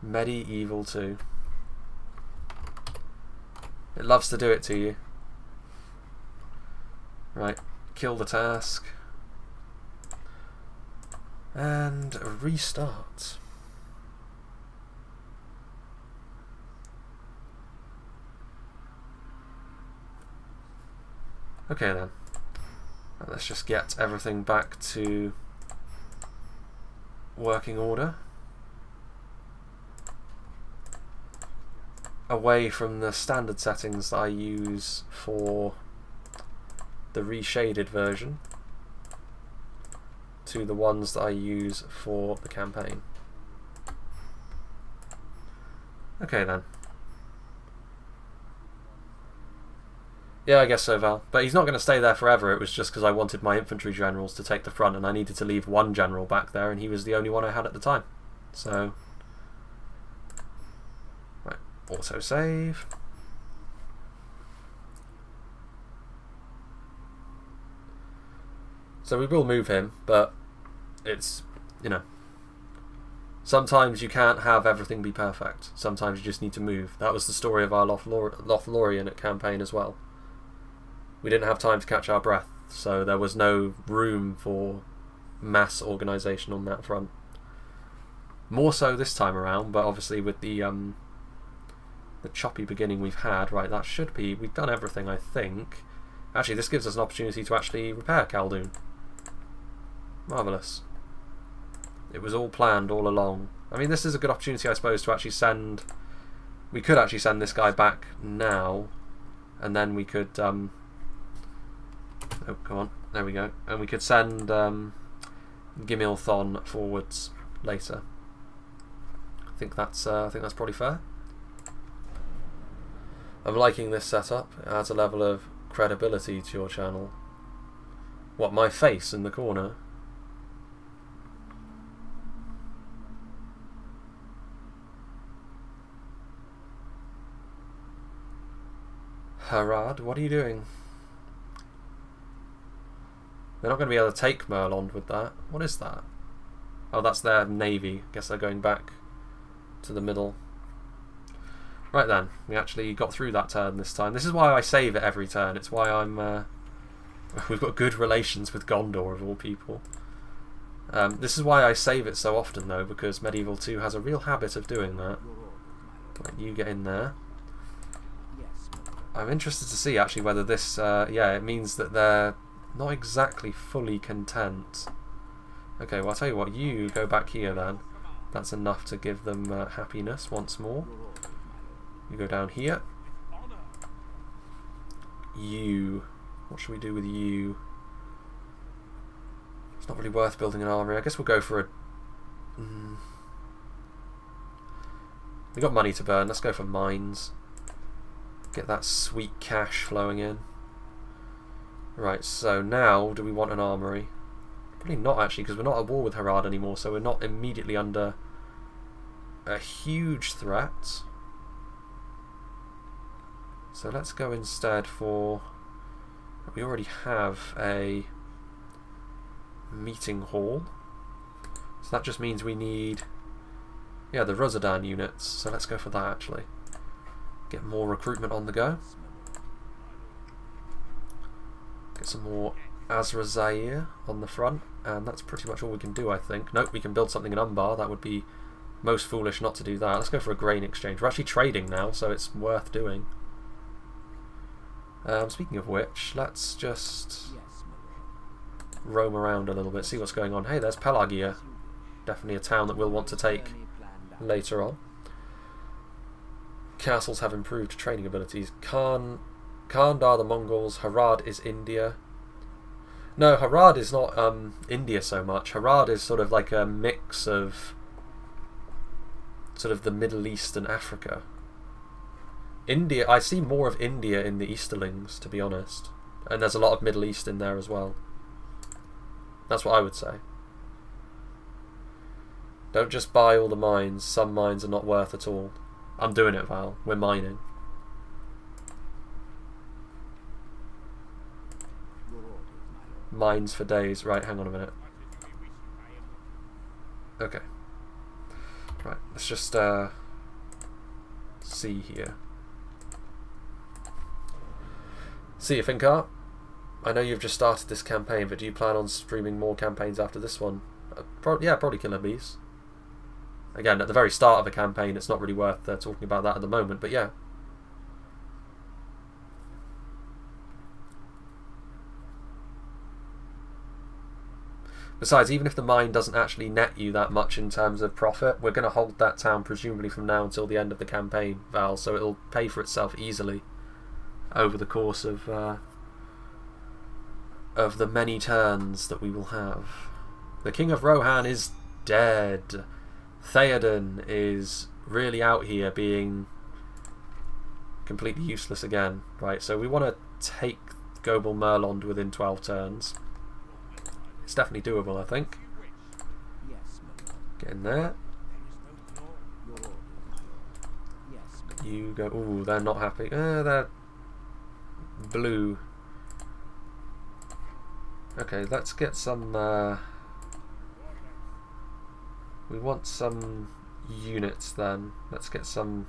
Medieval 2. It loves to do it to you. Right, kill the task. And restart. Okay then. Let's just get everything back to working order. Away from the standard settings that I use for the reshaded version to the ones that I use for the campaign. Okay then. Yeah, I guess so, Val. But he's not going to stay there forever. It was just because I wanted my infantry generals to take the front and I needed to leave one general back there and he was the only one I had at the time. So... right, auto-save. So we will move him, but it's, you know, sometimes you can't have everything be perfect. Sometimes you just need to move. That was the story of our Lothlorien campaign as well. We didn't have time to catch our breath, so there was no room for mass organisation on that front. More so this time around, but obviously with the choppy beginning we've had, right, that should be, we've done everything, I think. Actually, this gives us an opportunity to actually repair Khaldun. Marvellous. It was all planned all along. I mean, this is a good opportunity, I suppose, to actually send... we could actually send this guy back now, and then we could... oh, come on. There we go. And we could send Gimilthon forwards later. I think that's probably fair. I'm liking this setup. It adds a level of credibility to your channel. What, my face in the corner? Harad, what are you doing? They're not going to be able to take Merlond with that. What is that? Oh, that's their navy. Guess they're going back to the middle. Right then, we actually got through that turn this time. This is why I save it every turn. It's why I'm... we've got good relations with Gondor, of all people. This is why I save it so often, though, because Medieval 2 has a real habit of doing that. Right, you get in there. I'm interested to see, actually, whether this... yeah, it means that they're not exactly fully content. Okay, well, I'll tell you what. You go back here, then. That's enough to give them happiness once more. You go down here. You... what should we do with you? It's not really worth building an army. I guess we'll go for a... we got money to burn. Let's go for mines. Get that sweet cash flowing in. Right, so now, do we want an armory? Probably not, actually, because we're not at war with Harad anymore, so we're not immediately under a huge threat. So let's go instead for... we already have a meeting hall. So that just means we need... yeah, the Rozadan units. So let's go for that, actually. Get more recruitment on the go. Get some more Azrazair on the front. And that's pretty much all we can do, I think. Nope, we can build something in Umbar. That would be most foolish not to do that. Let's go for a grain exchange. We're actually trading now, so it's worth doing. Speaking of which, let's just roam around a little bit, see what's going on. Hey, there's Pelagia. Definitely a town that we'll want to take later on. Castles have improved training abilities. Kandar the Mongols. Harad is India. No, Harad is not India so much. Harad is sort of like a mix of sort of the Middle East and Africa. India, I see more of India in the Easterlings, to be honest. And there's a lot of Middle East in there as well. That's what I would say. Don't just buy all the mines. Some mines are not worth at all. I'm doing it, Val. We're mining. Mines for days. Right, hang on a minute. Okay. Right, let's just see here. See you, Finkar. I know you've just started this campaign, but do you plan on streaming more campaigns after this one? Yeah, probably Killer Bees. Again, at the very start of a campaign, it's not really worth talking about that at the moment, but yeah. Besides, even if the mine doesn't actually net you that much in terms of profit, we're going to hold that town presumably from now until the end of the campaign, Val, so it'll pay for itself easily over the course of the many turns that we will have. The King of Rohan is dead. Theoden is really out here being completely useless again. Right, so we want to take Gobel Merlond within 12 turns. It's definitely doable, I think. Get in there. You go. Ooh, they're not happy. They're blue. Okay, let's get some. We want some units then. Let's get some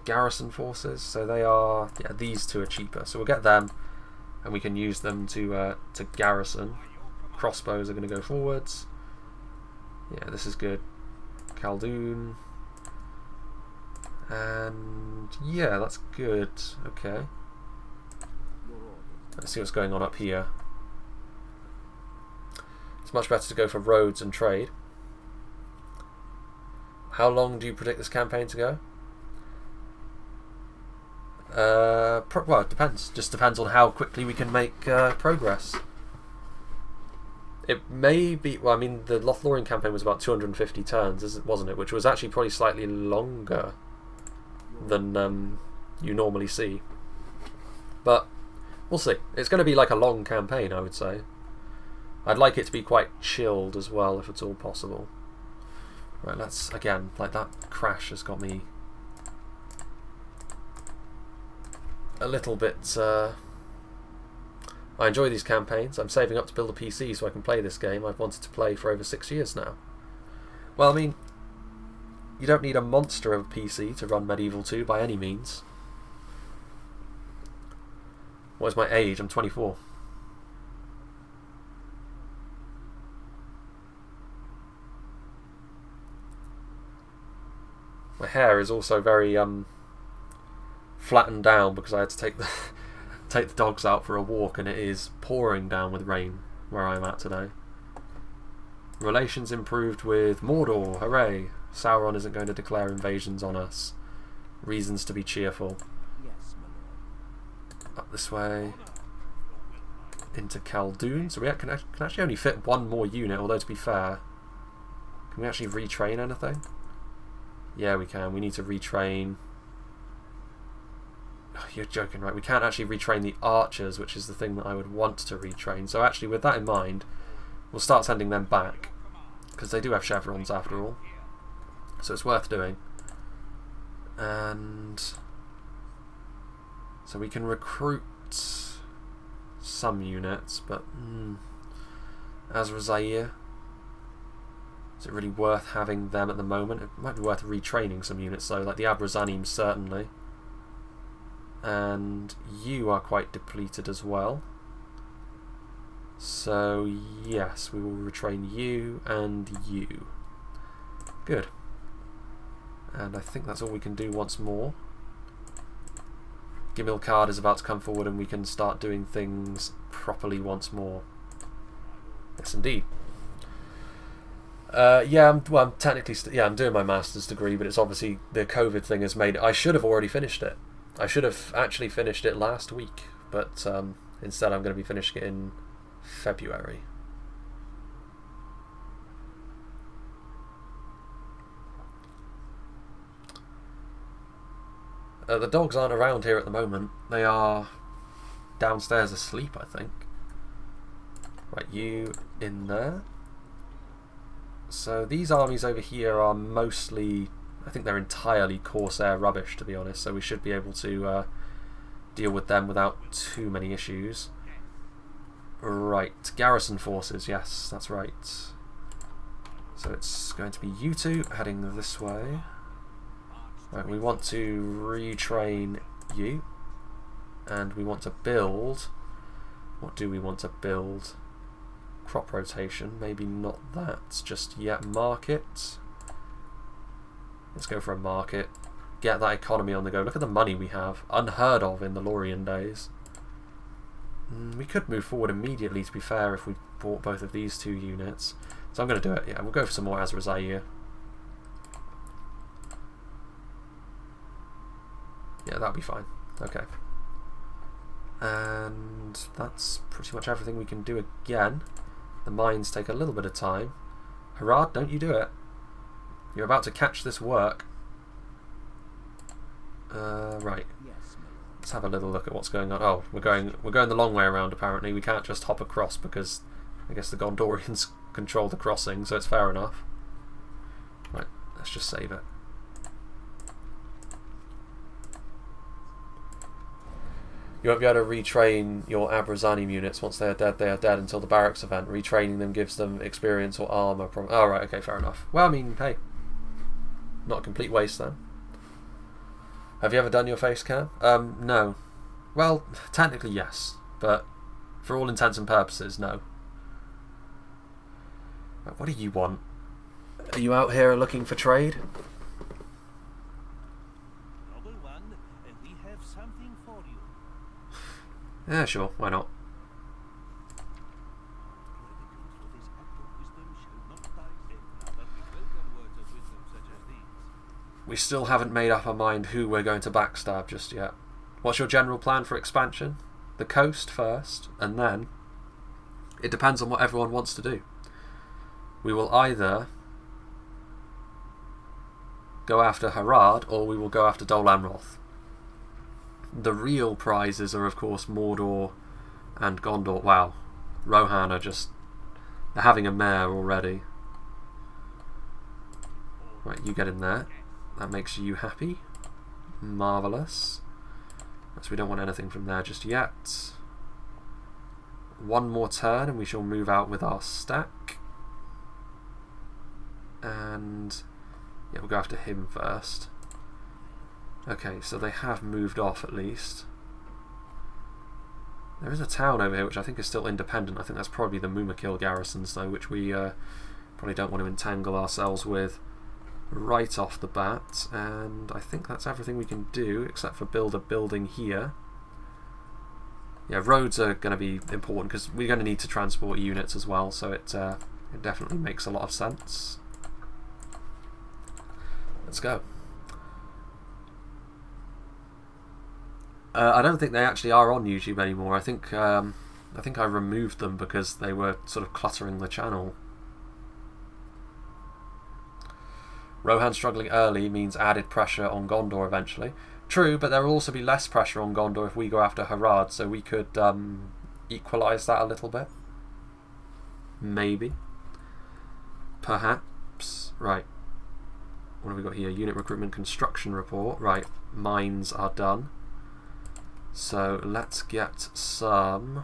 garrison forces. So they are. Yeah, these two are cheaper. So we'll get them, and we can use them to garrison. Crossbows are going to go forwards. Yeah, this is good. Khaldun. And yeah, that's good. Okay. Let's see what's going on up here. It's much better to go for roads and trade. How long do you predict this campaign to go? Well, it depends. Just depends on how quickly we can make progress. It may be. Well, I mean, the Lothlorien campaign was about 250 turns, wasn't it? Which was actually probably slightly longer than you normally see. But we'll see. It's going to be like a long campaign, I would say. I'd like it to be quite chilled as well, if it's all possible. Right, let's, again, like that crash has got me a little bit... I enjoy these campaigns. I'm saving up to build a PC so I can play this game. I've wanted to play for over 6 years now. Well, I mean, you don't need a monster of a PC to run Medieval 2 by any means. What is my age? I'm 24. My hair is also very flattened down because I had to take the take the dogs out for a walk, and it is pouring down with rain where I'm at today. Relations improved with Mordor. Hooray! Sauron isn't going to declare invasions on us. Reasons to be cheerful. Up this way into Khaldun. So we can actually only fit one more unit, although to be fair, can we actually retrain anything? Yeah, we can. We need to retrain. Oh, you're joking, right? We can't actually retrain the archers, which is the thing that I would want to retrain. So actually, with that in mind, we'll start sending them back, because they do have chevrons after all. So it's worth doing. And so we can recruit some units, but Azra Zaire, is it really worth having them at the moment? It might be worth retraining some units though, like the Ar-Adunaim certainly. And you are quite depleted as well. So yes, we will retrain you and you. Good. And I think that's all we can do once more. Gimilcard is about to come forward and we can start doing things properly once more. Yes, indeed. Yeah, I'm technically I'm doing my master's degree, but it's obviously the COVID thing has made it. I should have already finished it. I should have actually finished it last week, but instead I'm going to be finishing it in February. The dogs aren't around here at the moment. They are downstairs asleep, I think. Right, you in there. So these armies over here are mostly, I think they're entirely Corsair rubbish, to be honest, so we should be able to deal with them without too many issues. Right, garrison forces, yes, that's right. So it's going to be you two heading this way. Right, we want to retrain you, and we want to build. What do we want to build? Crop rotation, maybe not that just yet. Market. Let's go for a market. Get that economy on the go. Look at the money we have. Unheard of in the Lorien days. We could move forward immediately, to be fair, if we bought both of these two units. So I'm going to do it. Yeah, we'll go for some more Azra Zaire. Yeah, that'll be fine. Okay. And that's pretty much everything we can do again. The mines take a little bit of time. Harad, don't you do it. You're about to catch this work. Right. Let's have a little look at what's going on. Oh, we're going the long way around apparently. We can't just hop across because I guess the Gondorians control the crossing, so it's fair enough. Right, let's just save it. You won't be able to retrain your Ar-Adunaim units once they are dead. They are dead until the barracks event. Retraining them gives them experience or armor. Oh, right, okay, fair enough. Well, I mean, hey, not a complete waste then. Have you ever done your face cam? No. Well, technically yes, but for all intents and purposes, no. Right, what do you want? Are you out here looking for trade? Noble one, we have something for you. Yeah, sure, why not? We still haven't made up our mind who we're going to backstab just yet. What's your general plan for expansion? The coast first, and then it depends on what everyone wants to do. We will either go after Harad or we will go after Dol Amroth. The real prizes are of course Mordor and Gondor. Wow, Rohan are just, they're having a mare already. Right, you get in there. That makes you happy. Marvellous. So we don't want anything from there just yet. One more turn and we shall move out with our stack. And yeah, we'll go after him first. Okay, so they have moved off at least. There is a town over here which I think is still independent. I think that's probably the Mumakil garrisons though, which we probably don't want to entangle ourselves with right off the bat. And I think that's everything we can do except for build a building here. Yeah, roads are going to be important because we're going to need to transport units as well, so it definitely makes a lot of sense. Let's go. I don't think they actually are on YouTube anymore. I think I removed them because they were sort of cluttering the channel. Rohan struggling early means added pressure on Gondor eventually. True, but there will also be less pressure on Gondor if we go after Harad, so we could equalise that a little bit. Maybe. Perhaps. Right. What have we got here? Unit recruitment construction report. Right. Mines are done. So let's get some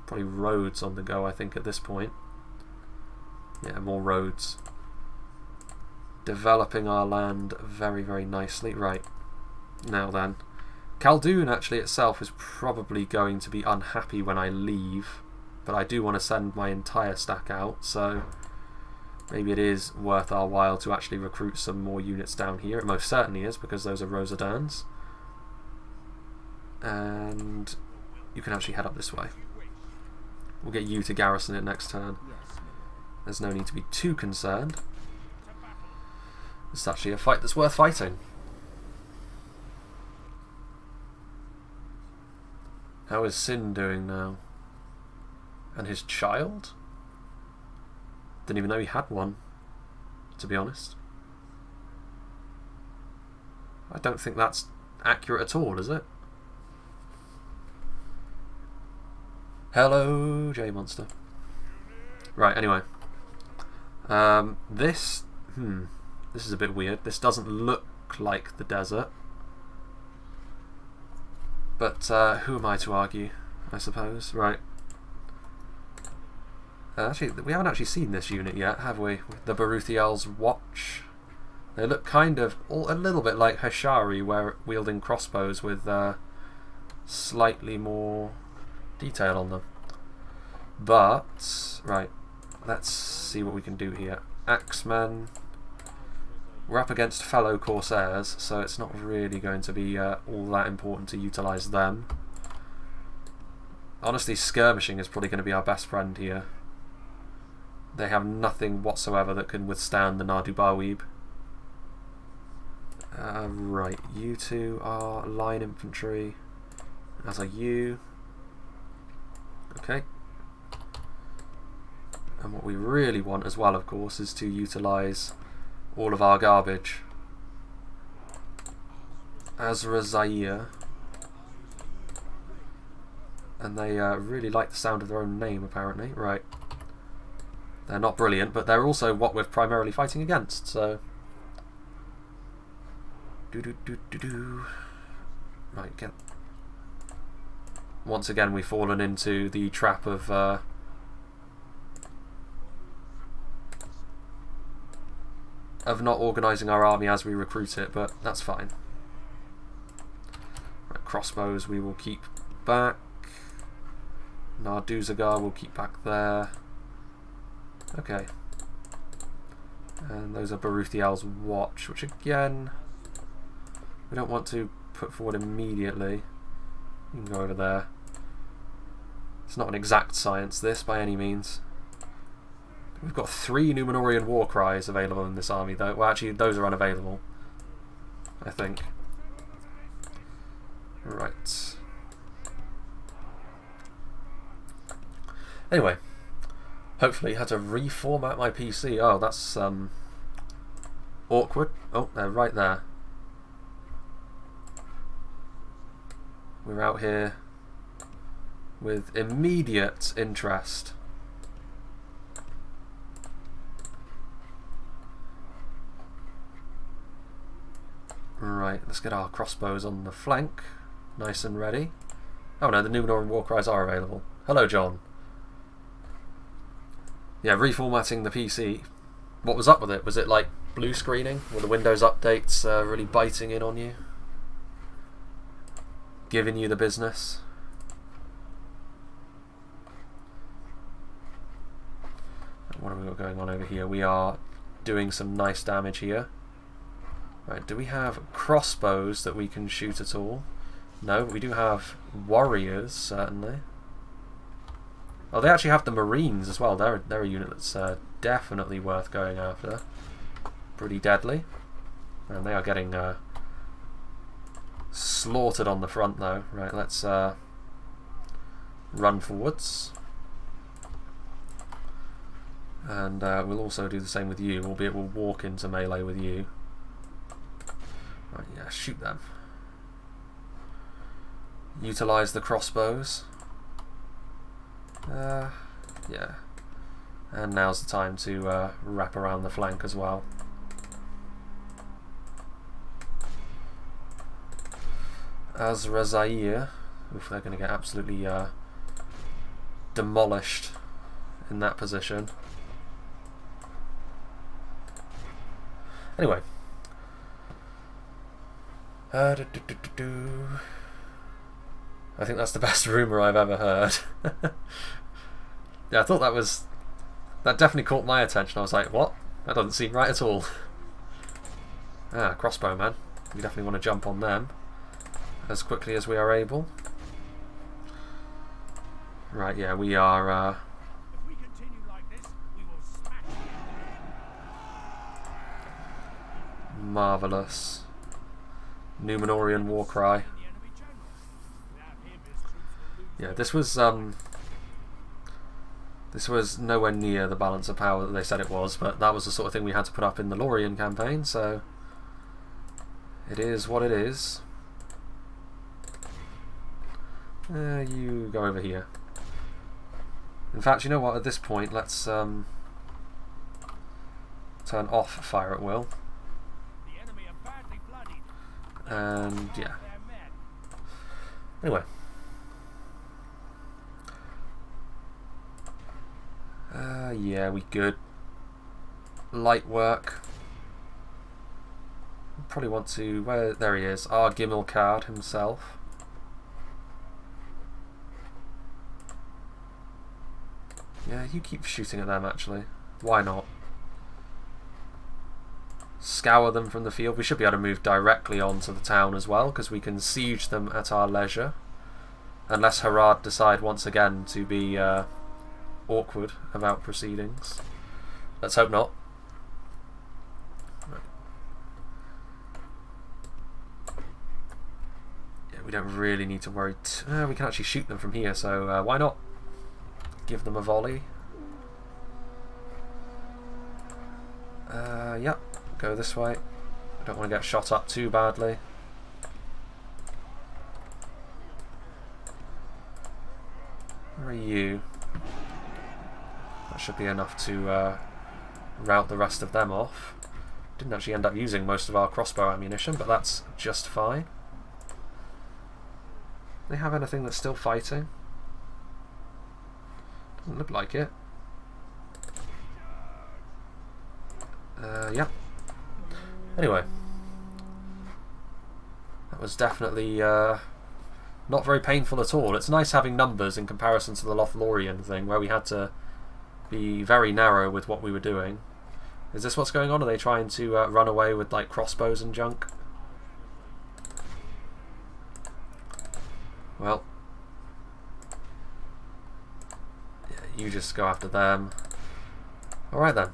probably roads on the go, I think, at this point. Yeah, more roads. Developing our land very, very nicely. Right. Now then. Khaldun actually itself is probably going to be unhappy when I leave, but I do want to send my entire stack out, so maybe it is worth our while to actually recruit some more units down here. It most certainly is, because those are Rosadans. And you can actually head up this way. We'll get you to garrison it next turn. There's no need to be too concerned. It's actually a fight that's worth fighting. How is Sin doing now? And his child? Didn't even know he had one, to be honest. I don't think that's accurate at all, is it? Hello, J-Monster. Right, anyway. This is a bit weird. This doesn't look like the desert. But who am I to argue, I suppose? Right. Actually, we haven't actually seen this unit yet, have we? The Baruthiel's Watch. They look kind of a little bit like Hashari, wielding crossbows with slightly more detail on them. But, right, let's see what we can do here. Axemen. We're up against fellow Corsairs, so it's not really going to be all that important to utilise them. Honestly, skirmishing is probably going to be our best friend here. They have nothing whatsoever that can withstand the Nardubawib. Right, you two are line infantry, as are you. Okay. And what we really want as well, of course, is to utilise all of our garbage. Azra Zaire. And they really like the sound of their own name, apparently. Right. They're not brilliant, but they're also what we're primarily fighting against, so... Right, get... Once again, we've fallen into the trap of... not organising our army as we recruit it, but that's fine. Right, crossbows we will keep back. Narduzagar we'll keep back there. Okay. And those are Baruthiel's Watch, which again, we don't want to put forward immediately. You can go over there. It's not an exact science, this, by any means. We've got 3 Numenorian war cries available in this army, though. Well, actually, those are unavailable, I think. Right. Anyway, hopefully, had to reformat my PC. Oh, that's awkward. Oh, they're right there. We're out here with immediate interest. Right, let's get our crossbows on the flank, nice and ready. Oh no, the Numenorian war cries are available. Hello, John. Yeah, reformatting the PC. What was up with it? Was it like blue screening? Were the Windows updates really biting in on you? Giving you the business? What have we got going on over here? We are doing some nice damage here. Right, do we have crossbows that we can shoot at all? No, we do have warriors, certainly. Oh, they actually have the Marines as well. They're a unit that's definitely worth going after. Pretty deadly. And they are getting slaughtered on the front, though. Right, let's run forwards. And we'll also do the same with you, albeit we'll walk into melee with you. Right, yeah, shoot them. Utilise the crossbows. Yeah. And now's the time to wrap around the flank as well. Azra Zaire. Oof, they're going to get absolutely demolished in that position. Anyway. I think that's the best rumour I've ever heard. Yeah, I thought that definitely caught my attention. I was like, what? That doesn't seem right at all. Ah, crossbow man. We definitely want to jump on them as quickly as we are able. Right, yeah, we are... If we continue like this, we will smash you. Marvellous. Numenorian war cry. Yeah, this was nowhere near the balance of power that they said it was, but that was the sort of thing we had to put up in the Lorien campaign, so it is what it is. You go over here. In fact, you know what, at this point, let's turn off fire at will. The enemy are badly bloodied. And yeah. Their men. Anyway. Yeah, we good. Light work. Probably want to... there he is. Ar-Adunaim himself. Yeah, you keep shooting at them actually. Why not? Scour them from the field. We should be able to move directly onto the town as well, because we can siege them at our leisure. Unless Harad decide once again to be awkward about proceedings. Let's hope not. Right. Yeah, we don't really need to worry. We can actually shoot them from here, so why not? Give them a volley. Yep, go this way. I don't want to get shot up too badly. Where are you? That should be enough to rout the rest of them off. Didn't actually end up using most of our crossbow ammunition, but that's just fine. Do they have anything that's still fighting? Doesn't look like it. Yeah. Anyway. That was definitely not very painful at all. It's nice having numbers in comparison to the Lothlorien thing, where we had to be very narrow with what we were doing. Is this what's going on? Are they trying to run away with like crossbows and junk? Well. You just go after them. Alright then.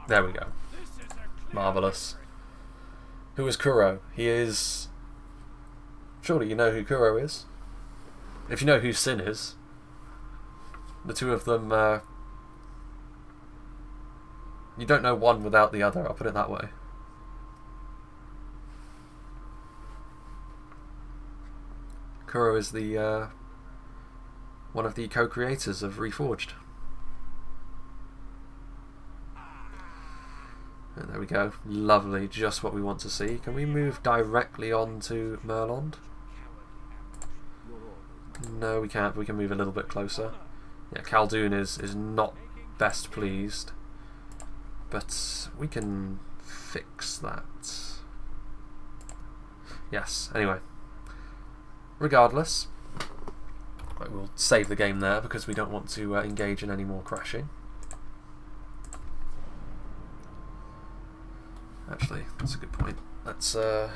There we go. Marvellous. Who is Kuro? He is... Surely you know who Kuro is? If you know who Sin is. The two of them... you don't know one without the other, I'll put it that way. Kuro is the one of the co-creators of Reforged. And there we go. Lovely, just what we want to see. Can we move directly on to Merlond? No, we can't. We can move a little bit closer. Yeah, Khaldun is not best pleased. But we can fix that. Yes, anyway. Regardless, right, we'll save the game there because we don't want to engage in any more crashing. Actually, that's a good point. Let's there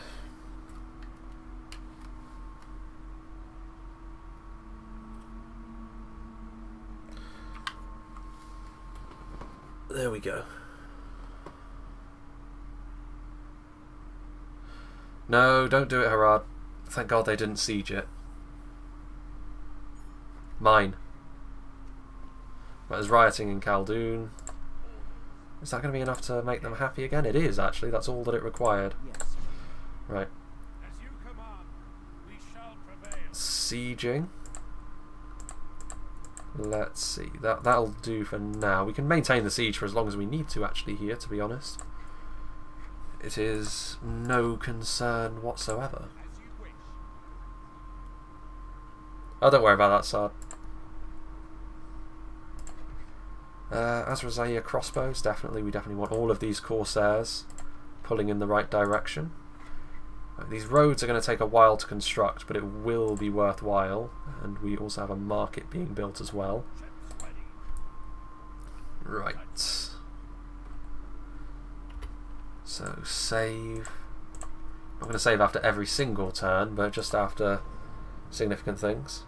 we go. No, don't do it, Harad. Thank God they didn't siege it. Mine. Right, there's rioting in Khaldun. Is that going to be enough to make them happy again? It is, actually. That's all that it required. Yes. Right. As you command, we shall prevail. Sieging. Let's see. That'll do for now. We can maintain the siege for as long as we need to, actually, here, to be honest. It is no concern whatsoever. As you wish. Oh, don't worry about that, Sard. Azrazaia crossbows, definitely. We definitely want all of these Corsairs pulling in the right direction. Right, these roads are going to take a while to construct, but it will be worthwhile. And we also have a market being built as well. Right. So, save. I'm going to save after every single turn, but just after significant things.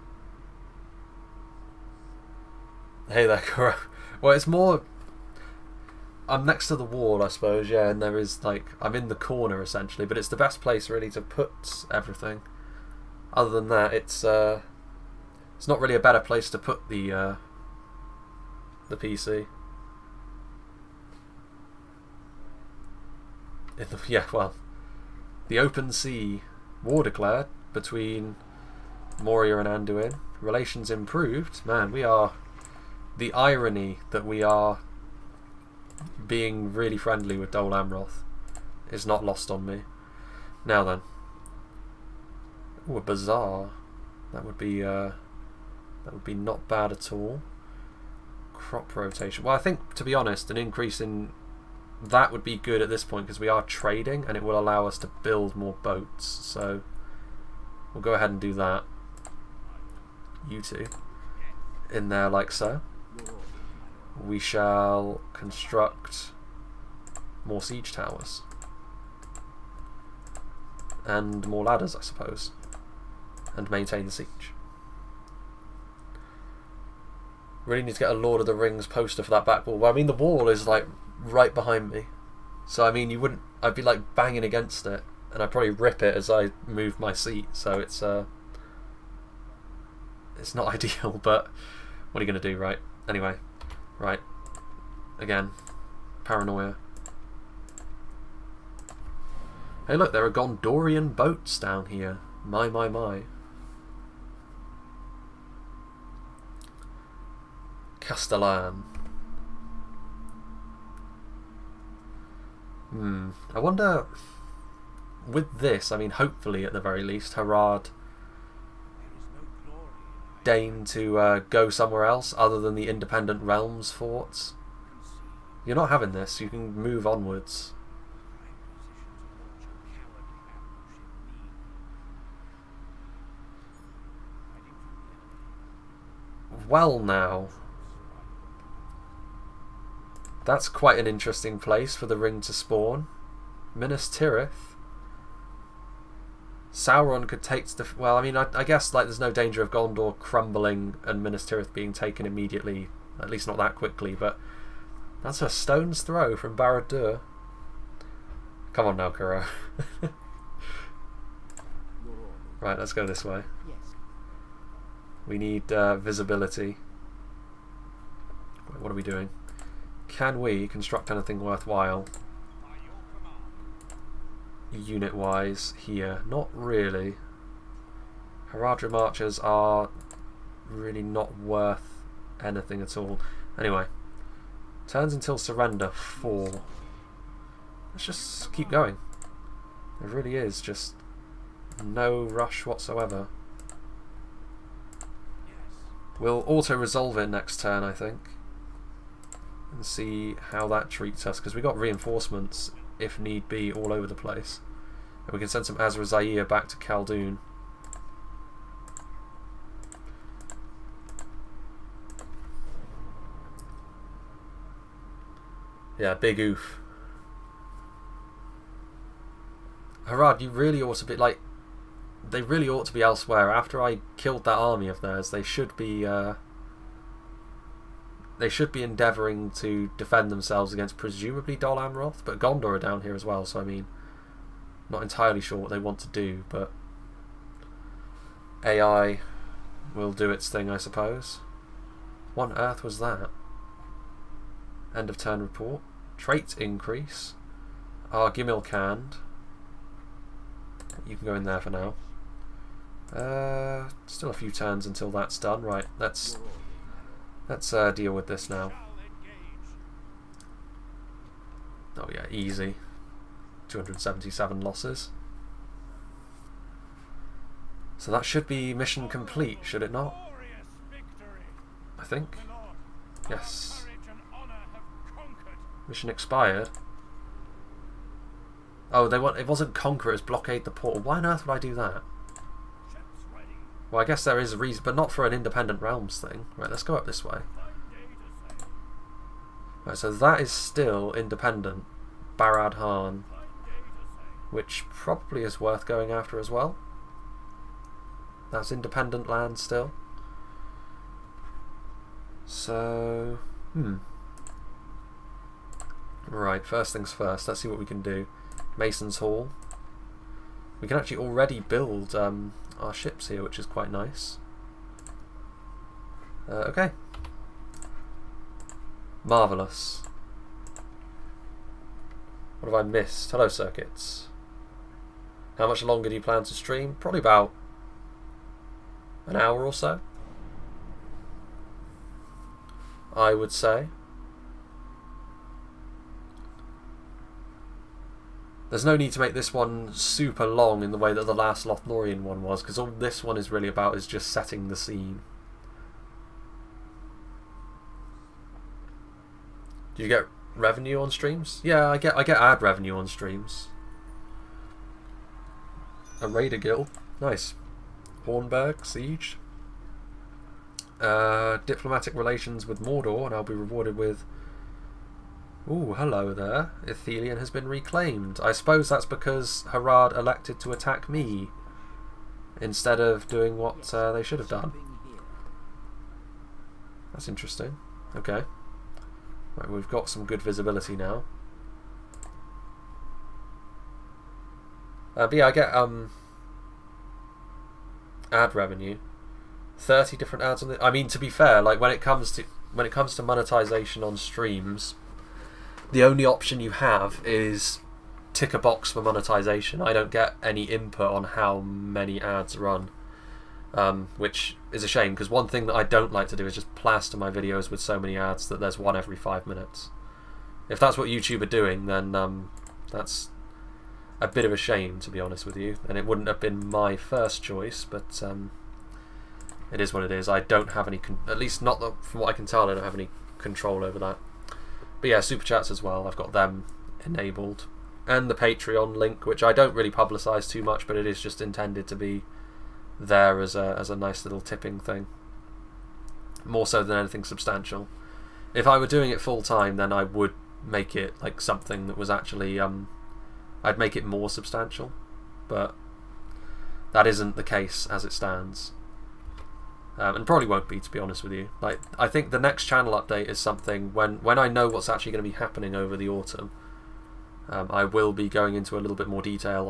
Hey there, Kuro. Well, it's more... I'm next to the wall, I suppose, yeah, and there is, like... I'm in the corner, essentially, but it's the best place, really, to put everything. Other than that, it's not really a better place to put the PC. Yeah, well... The open sea war declared between Moria and Anduin. Relations improved. Man, we are the irony that we are being really friendly with Dol Amroth is not lost on me. Now then. Ooh, a bazaar. That would be not bad at all. Crop rotation. Well, I think, to be honest, an increase in that would be good at this point because we are trading and it will allow us to build more boats. So we'll go ahead and do that. You two in there like so. We shall construct more siege towers and more ladders, I suppose, and maintain the siege. Really need to get a Lord of the Rings poster for that back wall. Well, I mean, the wall is like right behind me, so I mean, I'd be like banging against it, and I'd probably rip it as I move my seat. So it's not ideal, but what are you gonna do, right? Anyway, right, again, paranoia. Hey, look, there are Gondorian boats down here. My, my, my. Castellan. I wonder, with this, I mean, hopefully at the very least, Harad deign to go somewhere else other than the Independent Realms forts. You're not having this, you can move onwards. Well now, that's quite an interesting place for the ring to spawn. Minas Tirith. Sauron could take to well, I mean, I guess like there's no danger of Gondor crumbling and Minas Tirith being taken immediately, at least not that quickly, but that's a stone's throw from Barad-dûr. Come on now, Kuro. Right, let's go this way. We need visibility. Wait, what are we doing? Can we construct anything worthwhile unit-wise here? Not really. Haradrim Archers are really not worth anything at all. Anyway, turns until surrender 4. Let's just keep going. There really is just no rush whatsoever. We'll auto-resolve it next turn, I think, and see how that treats us, because we got reinforcements, if need be, all over the place. And we can send some Azra back to Khaldun. Yeah, big oof. Harad, you really ought to be, like, they really ought to be elsewhere. After I killed that army of theirs, they should be endeavouring to defend themselves against presumably Dol Amroth, but Gondor are down here as well, so I mean, not entirely sure what they want to do, but AI will do its thing, I suppose. What on earth was that? End of turn report. Trait increase. Gimil canned. You can go in there for now. Still a few turns until that's done. Right, let's deal with this now. Oh yeah, easy. 277 losses. So that should be mission complete, should it not? I think. Yes. Mission expired. Oh, it wasn't conquer, it was blockade the portal. Why on earth would I do that? Well, I guess there is a reason, but not for an Independent Realms thing. Right, let's go up this way. Right, so that is still independent. Barad Han. Which probably is worth going after as well. That's independent land still. So, Right, first things first, let's see what we can do. Mason's Hall. We can actually already build our ships here, which is quite nice. Okay. Marvellous. What have I missed? Hello, circuits. How much longer do you plan to stream? Probably about an hour or so. I would say. There's no need to make this one super long in the way that the last Lothlorien one was, because all this one is really about is just setting the scene. Do you get revenue on streams? Yeah, I get ad revenue on streams. A Raider Guild. Nice. Hornburg Siege. Diplomatic relations with Mordor, and I'll be rewarded with... Ooh, hello there. Ithilien has been reclaimed. I suppose that's because Harad elected to attack me instead of doing what they should have done. That's interesting. Okay. Right, we've got some good visibility now. But yeah, I get ad revenue. 30 different ads on the... I mean, to be fair, like when it comes to monetization on streams, the only option you have is tick a box for monetization. I don't get any input on how many ads run, which is a shame, because one thing that I don't like to do is just plaster my videos with so many ads that there's one every 5 minutes. If that's what YouTube are doing, then that's a bit of a shame, to be honest with you, and it wouldn't have been my first choice, but it is what it is. I don't have any, at least not from what I can tell, I don't have any control over that. But yeah, Super Chats as well, I've got them enabled. And the Patreon link, which I don't really publicise too much, but it is just intended to be there as a nice little tipping thing. More so than anything substantial. If I were doing it full time, then I would make it like something that was actually... I'd make it more substantial. But that isn't the case as it stands. And probably won't be, to be honest with you. Like, I think the next channel update is something when I know what's actually going to be happening over the autumn. I will be going into a little bit more detail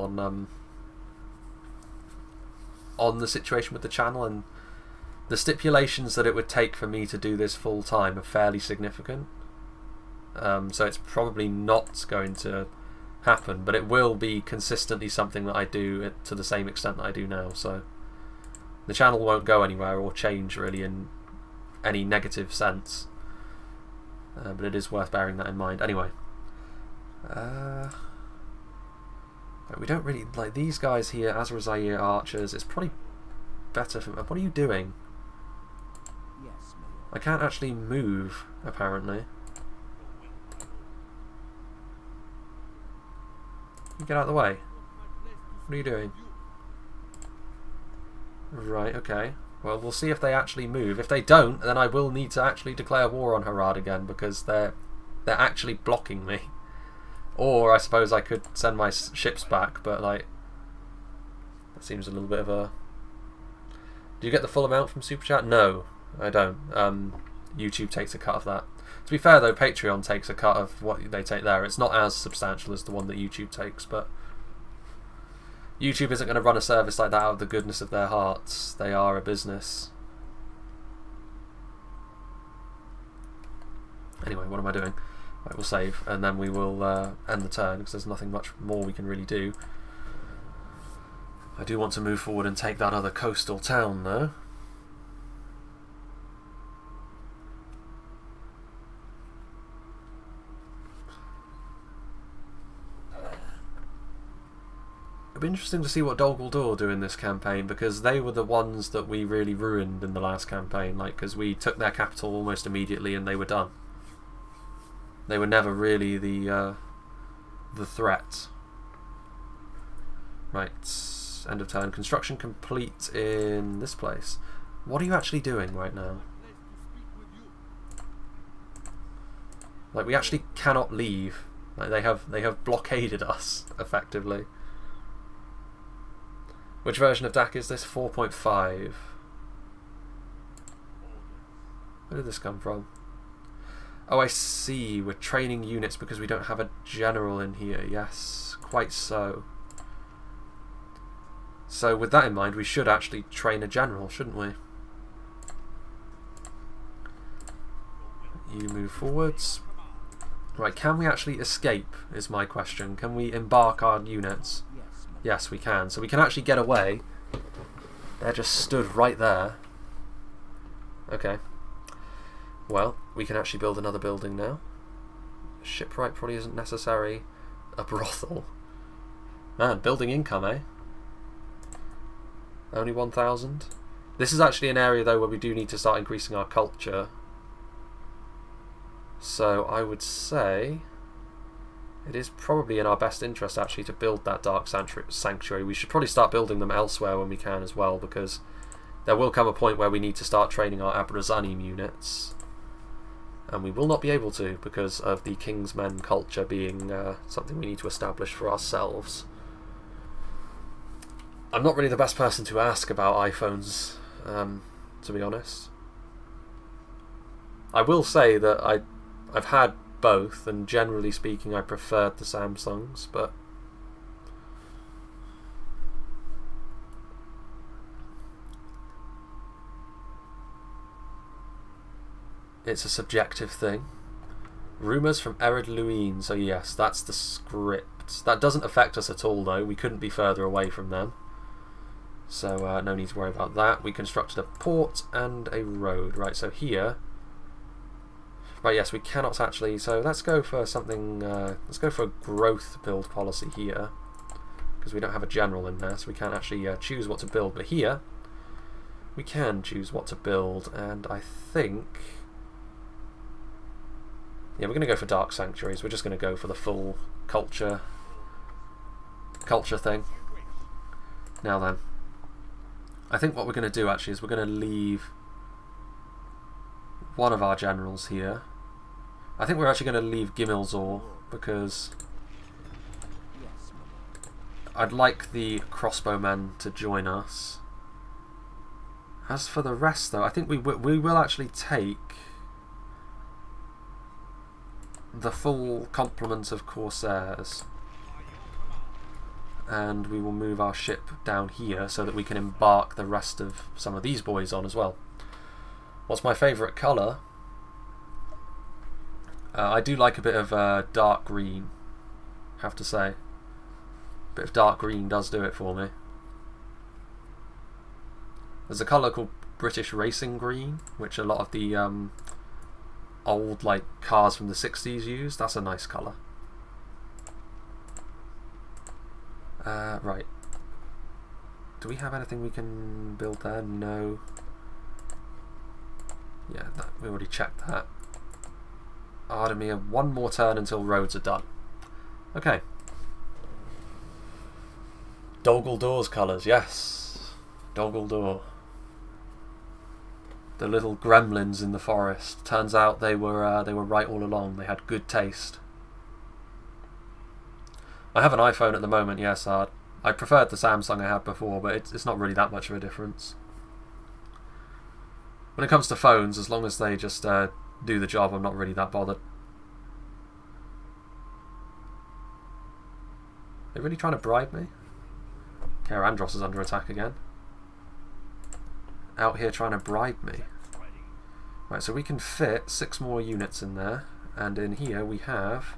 on the situation with the channel, and the stipulations that it would take for me to do this full time are fairly significant. So it's probably not going to happen, but it will be consistently something that I do to the same extent that I do now. So the channel won't go anywhere or change really in any negative sense, but it is worth bearing that in mind. Anyway, we don't really like these guys here. Azrazair Archers. It's probably better for... What are you doing? Yes, I can't actually move, apparently. You get out of the way. What are you doing? Right, okay. Well, we'll see if they actually move. If they don't, then I will need to actually declare war on Harad again, because they're actually blocking me. Or I suppose I could send my ships back, but like that seems a little bit of a... Do you get the full amount from Super Chat? No, I don't. YouTube takes a cut of that. To be fair though, Patreon takes a cut of what they take there. It's not as substantial as the one that YouTube takes, but YouTube isn't going to run a service like that out of the goodness of their hearts. They are a business. Anyway, what am I doing? Right, we'll save, and then we will end the turn, because there's nothing much more we can really do. I do want to move forward and take that other coastal town, though. It'll be interesting to see what Dol Guldur do in this campaign, because they were the ones that we really ruined in the last campaign, like, because we took their capital almost immediately and they were done. They were never really the threat. Right, end of turn. Construction complete in this place. What are you actually doing right now? Like, we actually cannot leave. Like, they have blockaded us effectively. Which version of DAC is this? 4.5. Where did this come from? Oh, I see. We're training units because we don't have a general in here. Yes, quite so. So with that in mind, we should actually train a general, shouldn't we? You move forwards. Right, can we actually escape, is my question. Can we embark our units? Yes, we can. So we can actually get away. They're just stood right there. Okay. Well, we can actually build another building now. A shipwright probably isn't necessary. A brothel. Man, building income, eh? Only 1,000. This is actually an area, though, where we do need to start increasing our culture. So I would say it is probably in our best interest, actually, to build that dark sanctuary. We should probably start building them elsewhere when we can as well, because there will come a point where we need to start training our Ar-Adunaim units. And we will not be able to because of the King's Men culture being something we need to establish for ourselves. I'm not really the best person to ask about iPhones, to be honest. I will say that I've had both, and generally speaking I preferred the Samsungs, but it's a subjective thing. Rumours from Ar-Adunaim, so yes, that's the script. That doesn't affect us at all, though. We couldn't be further away from them. So no need to worry about that. We constructed a port and a road. Right, so here... Right, yes, we cannot actually... So let's go for something... let's go for a growth build policy here. Because we don't have a general in there, so we can't actually choose what to build. But here, we can choose what to build. And I think... Yeah, we're going to go for Dark Sanctuaries. We're just going to go for the full culture thing. Now then, I think what we're going to do actually is we're going to leave one of our generals here. I think we're actually going to leave Gimilzor because I'd like the crossbowmen to join us. As for the rest, though, I think we will actually take the full complement of Corsairs, and we will move our ship down here so that we can embark the rest of some of these boys on as well. What's my favourite colour? I do like a bit of dark green, have to say. A bit of dark green does do it for me. There's a colour called British Racing Green, which a lot of the old cars from the 60s use. That's a nice colour. Right. Do we have anything we can build there? No. Yeah, we already checked that. Ardamir, one more turn until roads are done. Okay. Dol Guldur colours, yes. Dol Guldur. The little gremlins in the forest. Turns out they were right all along. They had good taste. I have an iPhone at the moment, yes. I preferred the Samsung I had before, but it's not really that much of a difference. When it comes to phones, as long as they just do the job, I'm not really that bothered. They're really trying to bribe me? Okay, Andros is under attack again. Out here trying to bribe me. Right, so we can fit 6 more units in there, and in here we have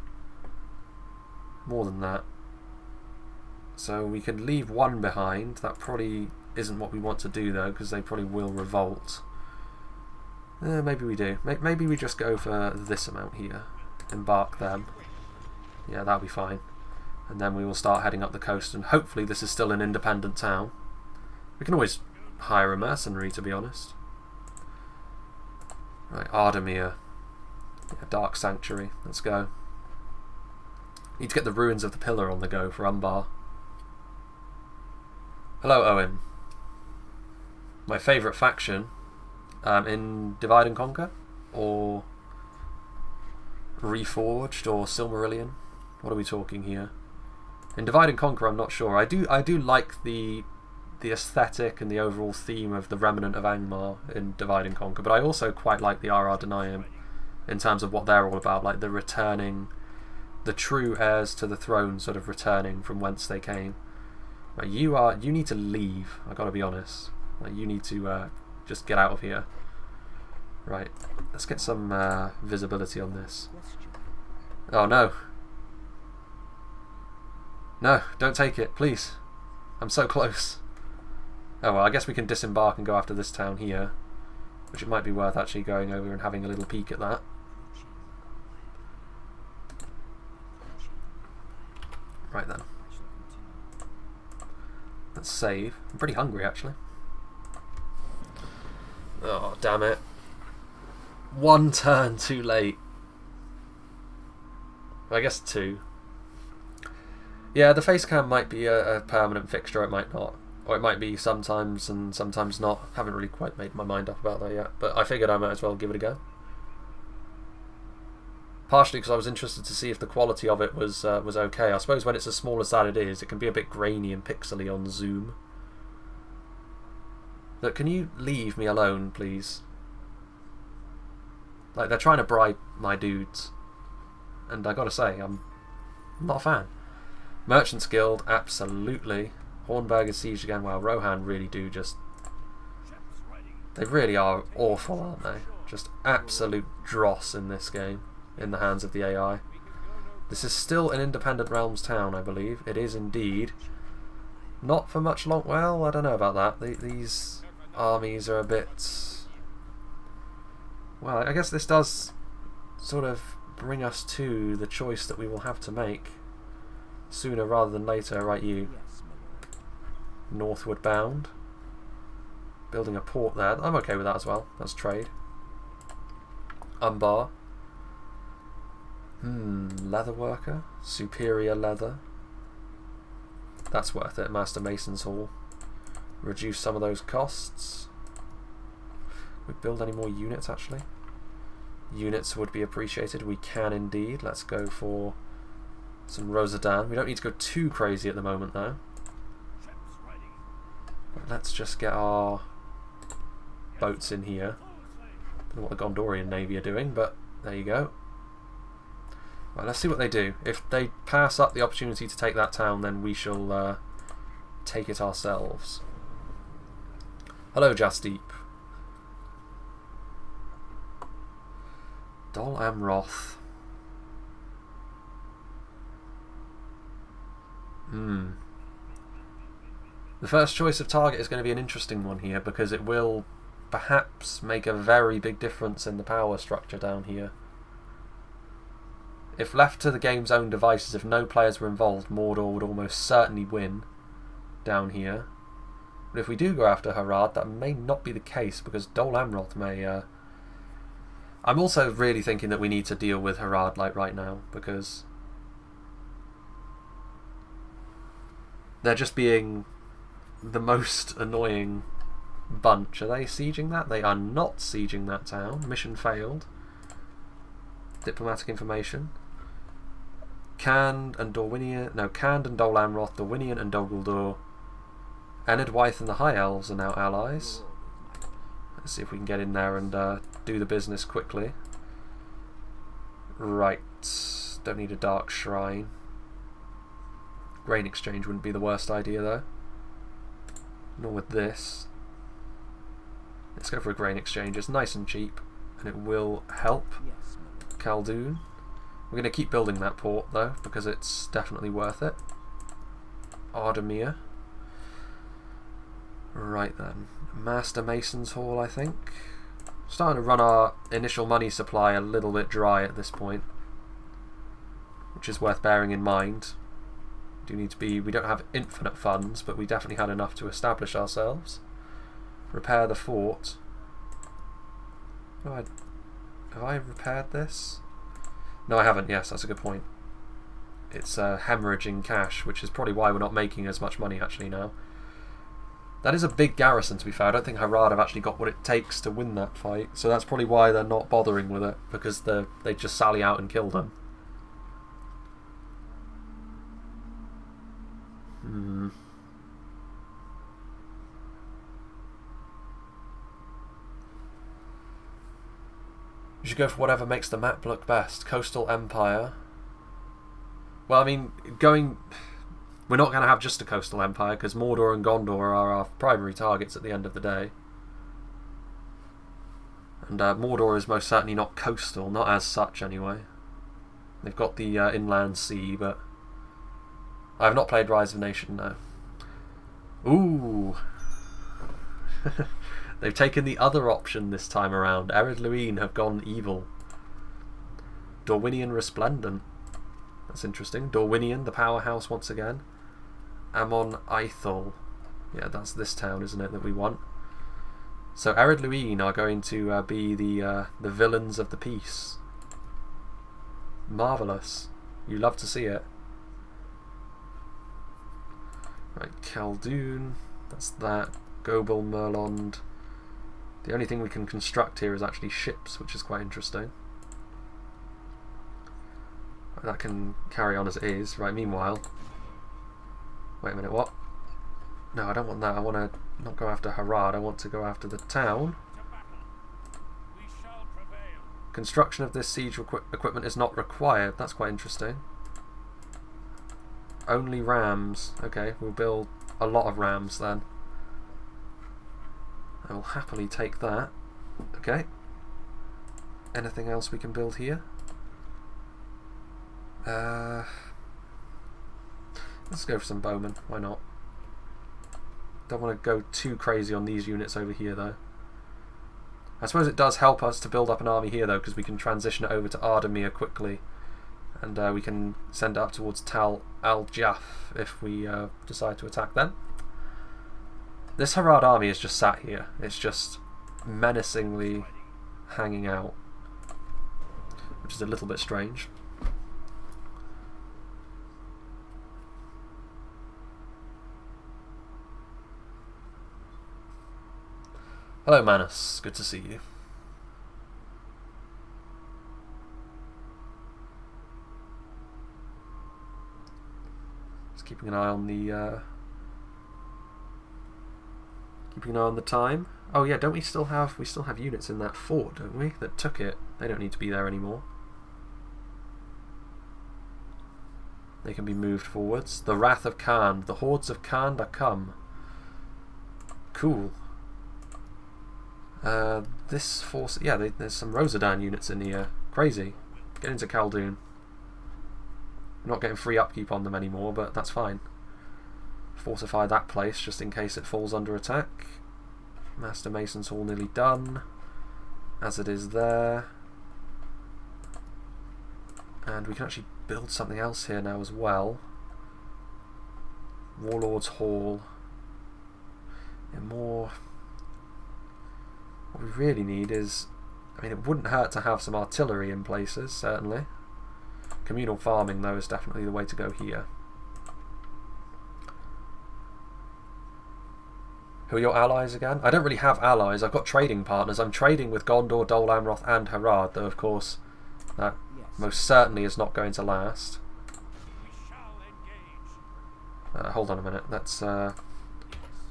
more than that. So we can leave one behind. That probably isn't what we want to do though, because they probably will revolt. Maybe we do. Maybe we just go for this amount here. Embark them. Yeah, that'll be fine. And then we will start heading up the coast, and hopefully this is still an independent town. We can always hire a mercenary, to be honest. Right, Ardamir. Yeah, Dark Sanctuary. Let's go. Need to get the ruins of the pillar on the go for Umbar. Hello, Owen. My favourite faction in Divide and Conquer, or Reforged, or Silmarillion. What are we talking here? In Divide and Conquer, I'm not sure. I do like the aesthetic and the overall theme of the Remnant of Angmar in Divide and Conquer, but I also quite like the Ar-Adunaim in terms of what they're all about, like the returning, the true heirs to the throne sort of returning from whence they came. Right, you need to leave, I gotta be honest. Like, you need to just get out of here. Right, let's get some visibility on this. Oh no. No, don't take it, please. I'm so close. Oh well, I guess we can disembark and go after this town here. which it might be worth actually going over and having a little peek at that. Right then. Let's save. I'm pretty hungry actually. Oh, damn it. One turn too late. I guess 2. Yeah, the face cam might be a permanent fixture, it might not. Or it might be sometimes and sometimes not. Haven't really quite made my mind up about that yet, but I figured I might as well give it a go. Partially because I was interested to see if the quality of it was okay. I suppose when it's as small as that it is, it can be a bit grainy and pixely on zoom. Look, can you leave me alone, please? Like, they're trying to bribe my dudes. And I gotta say, I'm not a fan. Merchants Guild, absolutely. Hornburg is sieged again. Wow, Rohan really do just... They really are awful, aren't they? Just absolute dross in this game, in the hands of the AI. This is still an independent realms town, I believe. It is indeed. Not for much long... Well, I don't know about that. These armies are a bit... Well, I guess this does sort of bring us to the choice that we will have to make sooner rather than later, right you? Northward bound. Building a port there. I'm okay with that as well. That's trade. Umbar. Leather worker. Superior leather. That's worth it. Master Mason's Hall. Reduce some of those costs. We build any more units actually? Units would be appreciated. We can indeed. Let's go for some Rosadan. We don't need to go too crazy at the moment though. Let's just get our boats in here. Don't know what the Gondorian Navy are doing, but there you go. Right, let's see what they do. If they pass up the opportunity to take that town, then we shall take it ourselves. Hello, Jasdeep. Dol Amroth. The first choice of target is going to be an interesting one here because it will perhaps make a very big difference in the power structure down here. If left to the game's own devices, if no players were involved, Mordor would almost certainly win down here. But if we do go after Harad, that may not be the case because Dol Amroth may... I'm also really thinking that we need to deal with Harad like right now because they're just being the most annoying bunch. Are they sieging that? They are not sieging that town. Mission failed. Diplomatic information. Canned and Dorwinian... No, Canned and Dol Amroth, Dorwinian and Dol Guldur. Enedwaith and the High Elves are now allies. Let's see if we can get in there and do the business quickly. Right. Don't need a Dark Shrine. Grain exchange wouldn't be the worst idea though. Nor with this. Let's go for a grain exchange. It's nice and cheap and it will help. Khaldun. We're going to keep building that port though because it's definitely worth it. Ardamir. Right then. Master Mason's Hall, I think. Starting to run our initial money supply a little bit dry at this point, which is worth bearing in mind. We don't have infinite funds, but we definitely had enough to establish ourselves. Repair the fort. Oh, have I repaired this? No, I haven't. Yes, that's a good point. It's hemorrhaging cash, which is probably why we're not making as much money actually now. That is a big garrison, to be fair. I don't think Harad have actually got what it takes to win that fight, so that's probably why they're not bothering with it, because they just sally out and kill them. You should go for whatever makes the map look best. Coastal Empire. Well, I mean, we're not going to have just a coastal empire because Mordor and Gondor are our primary targets at the end of the day. And Mordor is most certainly not coastal, not as such anyway. They've got the inland sea, but I have not played Rise of Nation, no. Ooh! They've taken the other option this time around. Ar-Adunaim have gone evil. Dorwinian Resplendent. That's interesting. Dorwinian, the powerhouse once again. Amon Ithel. Yeah, that's this town, isn't it, that we want? So Ar-Adunaim are going to be the villains of the peace. Marvellous. You love to see it. Right, Khaldun. That's that. Gobel, Merlond. The only thing we can construct here is actually ships, which is quite interesting. That can carry on as it is. Right, meanwhile... Wait a minute, what? No, I don't want that. I want to not go after Harad. I want to go after the town. Construction of this siege equipment is not required. That's quite interesting. Only rams. Okay, we'll build a lot of rams then. I will happily take that. Okay. Anything else we can build here? Let's go for some bowmen. Why not? Don't want to go too crazy on these units over here though. I suppose it does help us to build up an army here though, because we can transition it over to Ardamir quickly, and we can send it up towards Tal al-Jaf if we decide to attack them. This Harad army is just sat here. It's just menacingly hanging out, which is a little bit strange. Hello Manus, good to see you. Just keeping an eye on the time. Oh yeah, don't we still have units in that fort, don't we? That took it. They don't need to be there anymore. They can be moved forwards. The Wrath of Khan, the hordes of Khan are come. Cool. This force, yeah, there's some Rosadan units in here. Crazy. Get into Khaldun. I'm not getting free upkeep on them anymore, but that's fine. Fortify that place just in case it falls under attack. Master Mason's Hall nearly done, as it is there. And we can actually build something else here now as well. Warlord's Hall. Yeah, more... What we really need is, I mean, it wouldn't hurt to have some artillery in places, certainly. Communal farming, though, is definitely the way to go here. Who are your allies again? I don't really have allies. I've got trading partners. I'm trading with Gondor, Dol Amroth, and Harad, though, of course, that most certainly is not going to last. Hold on a minute. That's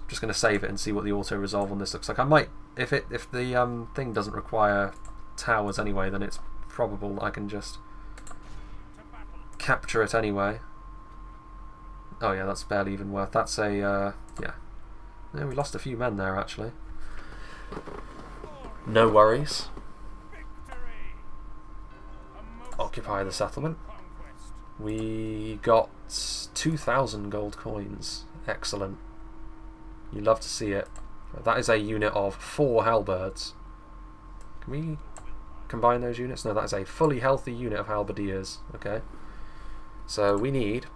just going to save it and see what the auto resolve on this looks like. I might, if the thing doesn't require towers anyway, then it's probable I can just capture it anyway. Oh yeah, that's barely even worth. That's a yeah. Yeah, we lost a few men there actually. No worries. Occupy the settlement. We got 2,000 gold coins. Excellent. You love to see it. That is a unit of 4 halberds. Can we combine those units? No, that is a fully healthy unit of halberdias. Okay. So we need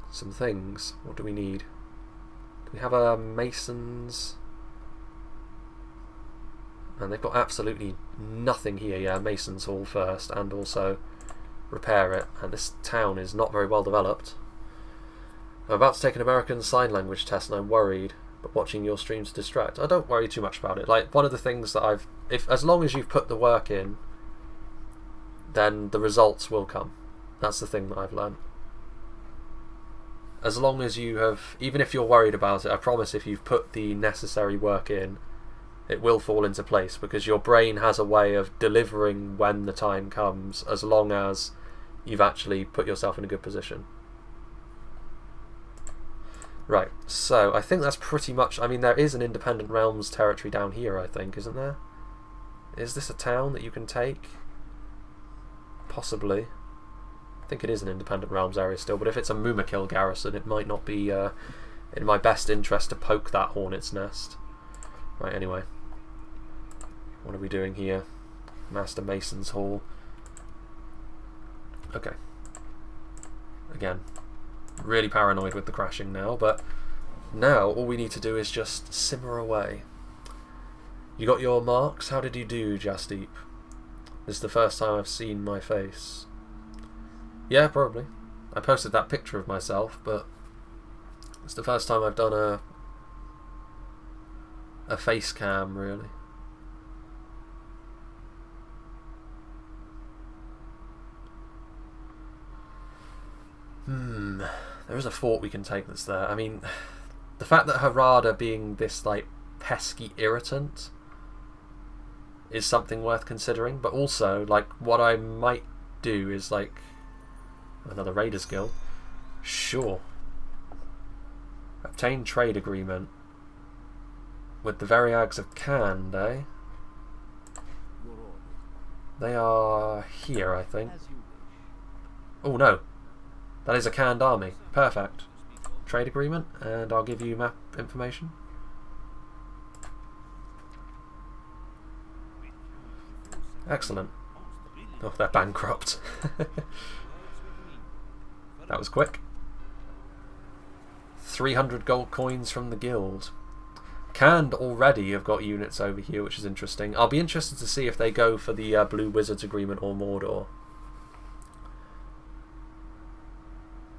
some things. What do we need? Do we have a masons? And they've got absolutely nothing here. Yeah, Mason's Hall first, and also repair it. And this town is not very well developed. I'm about to take an American Sign Language test and I'm worried, but watching your streams distract. I don't worry too much about it. Like, one of the things that as long as you've put the work in, then the results will come. That's the thing that I've learned. As long as you have, even if you're worried about it, I promise if you've put the necessary work in, it will fall into place, because your brain has a way of delivering when the time comes, as long as you've actually put yourself in a good position. Right, so I think that's pretty much... I mean, there is an Independent Realms territory down here, I think, isn't there? Is this a town that you can take? Possibly. I think it is an Independent Realms area still, but if it's a Mumakil garrison, it might not be in my best interest to poke that hornet's nest. Right, anyway. What are we doing here? Master Mason's Hall. Okay. Again, really paranoid with the crashing now, but now all we need to do is just simmer away. You got your marks? How did you do, Jasdeep? This is the first time I've seen my face. Yeah, probably. I posted that picture of myself, but it's the first time I've done a face cam, really. There is a fort we can take that's there. I mean, the fact that Harada being this, like, pesky irritant is something worth considering, but also, like, what I might do is, like, another Raiders Guild. Sure. Obtain trade agreement with the Variags of Khand, eh? They are here, I think. Oh, no. That is a Khand army. Perfect. Trade agreement, and I'll give you map information. Excellent. Oh, they're bankrupt. That was quick. 300 gold coins from the guild. Khand already have got units over here, which is interesting. I'll be interested to see if they go for the Blue Wizards agreement or Mordor.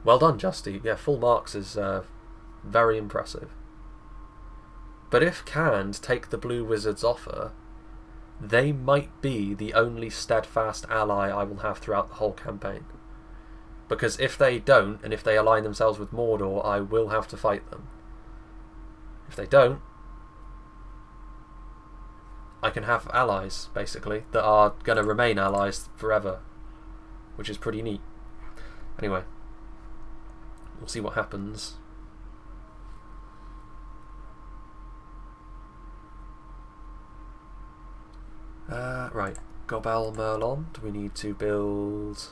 Well done, Justy. Yeah, full marks is very impressive. But if Khand take the Blue Wizards offer, they might be the only steadfast ally I will have throughout the whole campaign. Because if they don't, and if they align themselves with Mordor, I will have to fight them. If they don't, I can have allies, basically, that are going to remain allies forever. Which is pretty neat. Anyway, we'll see what happens. Right, Gobel Merlon. Do we need to build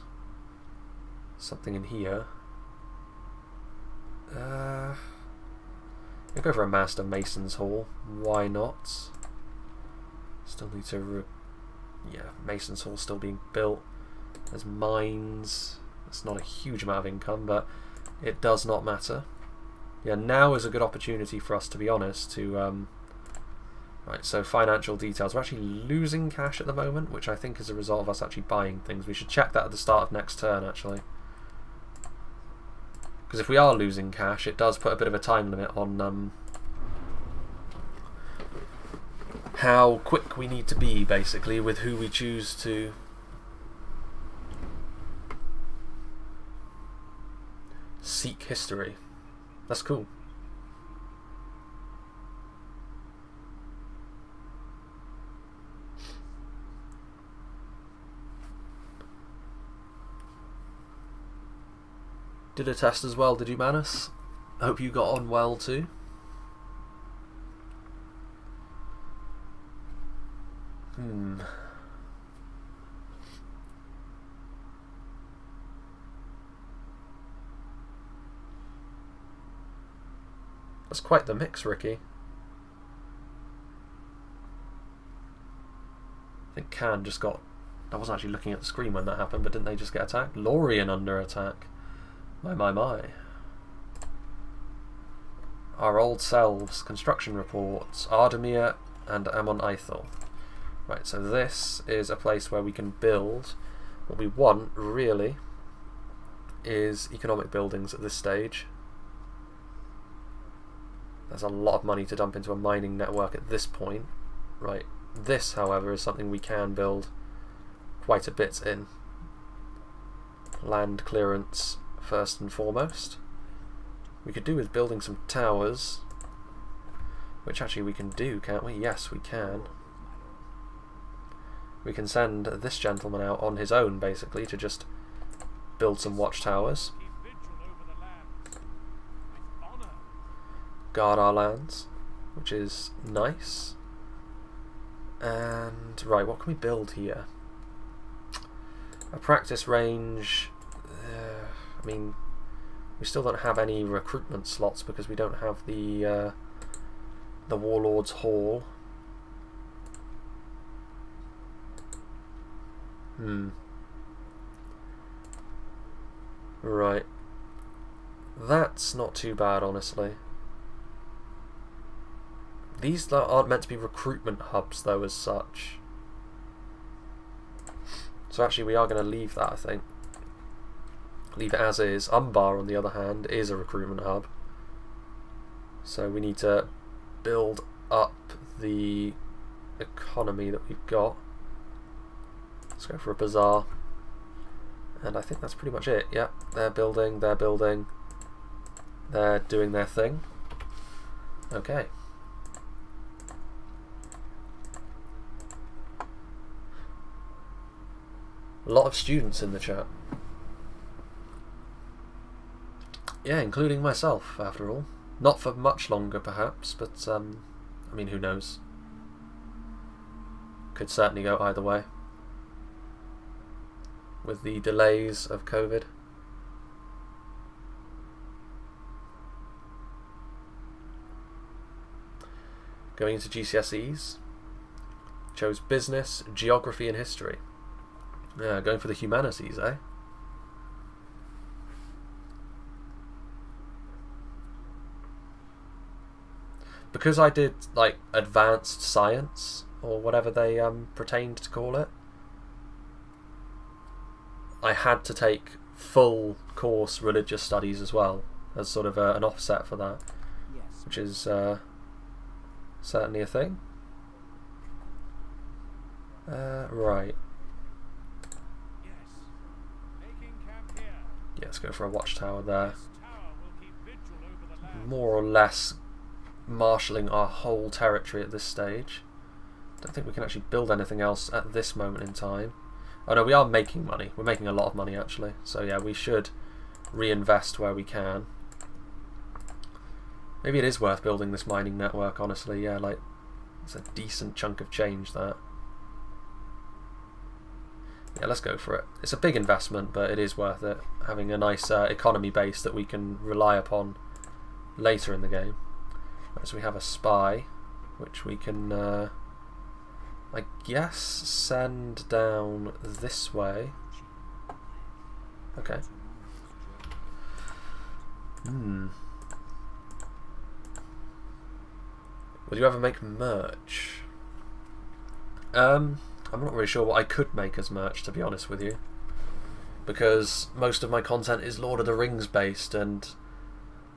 something in here? We'll go for a Master Mason's Hall. Why not? Still need to... yeah, Mason's Hall still being built. There's mines. It's not a huge amount of income, but it does not matter. Yeah, now is a good opportunity for us, to be honest, to... Right, so financial details. We're actually losing cash at the moment, which I think is a result of us actually buying things. We should check that at the start of next turn, actually. Because if we are losing cash, it does put a bit of a time limit on how quick we need to be, basically, with who we choose to... seek history. That's cool. Did a test as well, did you, Manus? I hope you got on well too. That's quite the mix, Ricky. I think Can just got... I wasn't actually looking at the screen when that happened, but didn't they just get attacked? Lorien under attack. My. Our old selves. Construction reports. Ardamir and Amon Ithel. Right, so this is a place where we can build. What we want, really, is economic buildings at this stage. There's a lot of money to dump into a mining network at this point. Right, this, however, is something we can build quite a bit in. Land clearance first and foremost. We could do with building some towers, which actually we can do, can't we? Yes, we can. We can send this gentleman out on his own, basically, to just build some watchtowers. Guard our lands, which is nice. And, right, what can we build here? A practice range... I mean, we still don't have any recruitment slots because we don't have the Warlord's Hall. Right. That's not too bad, honestly. These aren't meant to be recruitment hubs, though, as such. So actually, we are going to leave that, I think. Leave it as is. Umbar, on the other hand, is a recruitment hub. So we need to build up the economy that we've got. Let's go for a bazaar. And I think that's pretty much it. Yep, they're building, they're doing their thing. Okay. A lot of students in the chat. Yeah, including myself, after all. Not for much longer, perhaps, but, I mean, who knows? Could certainly go either way. With the delays of COVID. Going into GCSEs. Chose business, geography and history. Yeah, going for the humanities, eh? Because I did, like, advanced science, or whatever they pertained to call it, I had to take full course religious studies as well, as sort of an offset for that, Yes. which is certainly a thing. Right. Yes. Making camp here. Yeah, let's go for a watchtower there. This tower will keep vigil over the land. More or less marshalling our whole territory at this stage. Don't think we can actually build anything else at this moment in time. Oh no, we are making money. We're making a lot of money actually. So yeah, we should reinvest where we can. Maybe it is worth building this mining network, honestly. Yeah, like, it's a decent chunk of change, that. Yeah, let's go for it. It's a big investment, but it is worth it. Having a nice economy base that we can rely upon later in the game. Right, so we have a spy, which we can, I guess, send down this way. Okay. Would you ever make merch? I'm not really sure what I could make as merch, to be honest with you, because most of my content is Lord of the Rings based, and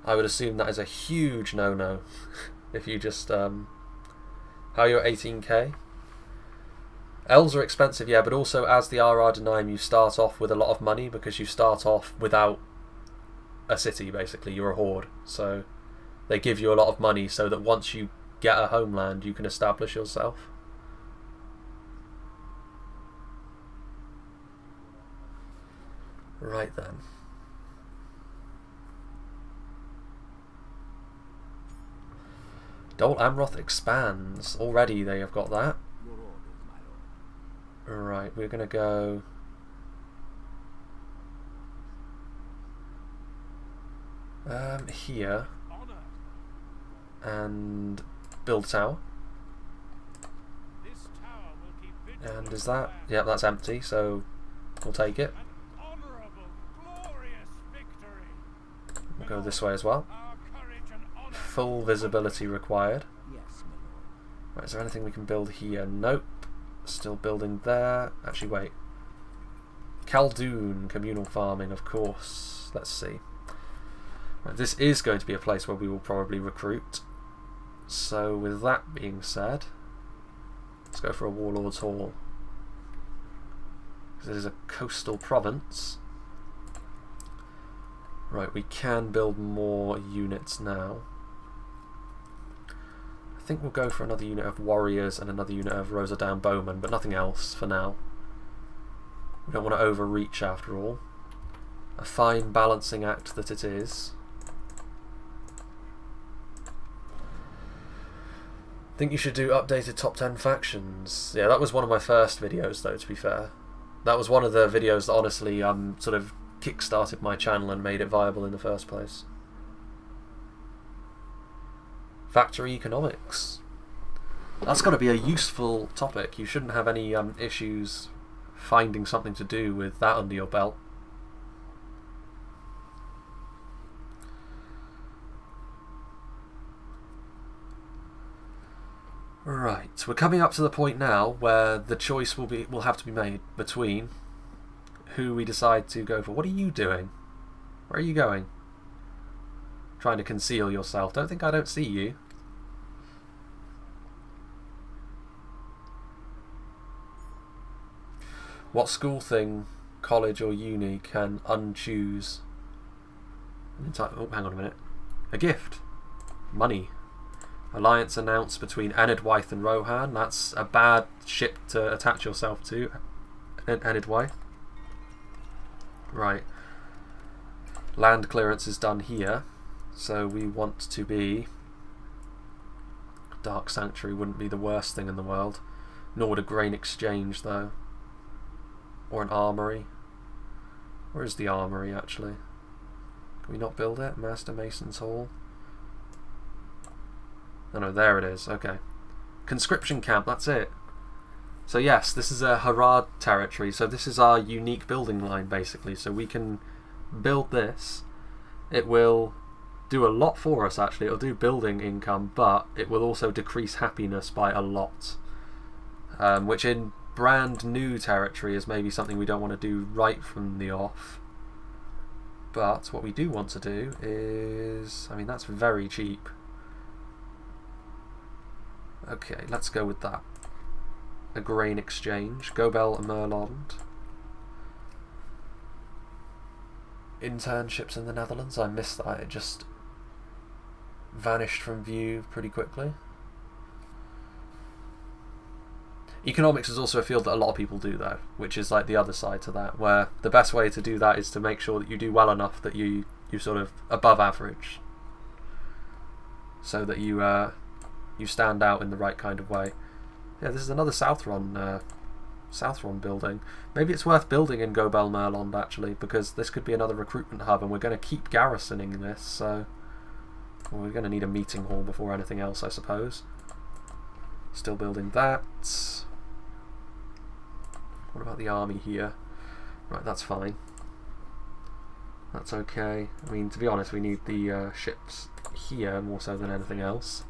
I would assume that is a huge no-no. If you just how you're 18k. Elves are expensive, yeah, but also as the Ar-Adunaim you start off with a lot of money because you start off without a city, basically. You're a horde, so they give you a lot of money so that once you get a homeland you can establish yourself. Right then. Dol Amroth expands. Already they have got that. Your orders, my lord. Right, we're going to go... here. Honor. And build a tower. This tower will keep vigil And over is the that... land. Yep, that's empty, so we'll take it. An honorable, glorious victory. We'll go this way as well. Our courage and honor. Full visibility required. Yes, my lord. Right, is there anything we can build here? Nope. Still building there. Actually, wait. Khaldoon, Communal Farming, of course. Let's see. Right, this is going to be a place where we will probably recruit. So, with that being said, let's go for a Warlord's Hall. Because it is a coastal province. Right, we can build more units now. I think we'll go for another unit of warriors and another unit of Rosadown Bowman, but nothing else for now. We don't want to overreach after all. A fine balancing act that it is. Think you should do updated top 10 factions. Yeah, that was one of my first videos though, to be fair. That was one of the videos that honestly sort of kick-started my channel and made it viable in the first place. Factory economics. That's got to be a useful topic. You shouldn't have any issues finding something to do with that under your belt. Right, we're coming up to the point now where the choice will have to be made between who we decide to go for. What are you doing? Where are you going? Trying to conceal yourself. Don't think I don't see you. What school thing, college or uni, can unchoose? Oh, hang on a minute. A gift. Money. Alliance announced between Enidwaith and Rohan. That's a bad ship to attach yourself to. Enidwaith. Right. Land clearance is done here. So we want to be... Dark Sanctuary wouldn't be the worst thing in the world. Nor would a grain exchange, though. Or an armory. Where is the armory, actually? Can we not build it? Master Mason's Hall. Oh no, there it is. Okay. Conscription camp, that's it. So yes, this is a Harad territory. So this is our unique building line, basically. So we can build this. It will do a lot for us, actually. It'll do building income, but it will also decrease happiness by a lot. Which in brand new territory is maybe something we don't want to do right from the off. But what we do want to do is... I mean, that's very cheap. Okay, let's go with that. A grain exchange. Gobel and Merland. Internships in the Netherlands. I missed that. It just vanished from view pretty quickly. Economics is also a field that a lot of people do, though, which is like the other side to that, where the best way to do that is to make sure that you do well enough that you're sort of above average, so that you stand out in the right kind of way. Yeah, this is another Southron building. Maybe it's worth building in Gobel Merland, actually, because this could be another recruitment hub, and we're going to keep garrisoning this, so we're going to need a meeting hall before anything else, I suppose. Still building that. What about the army here? Right, that's fine. That's okay. I mean, to be honest, we need the ships here more so than anything else.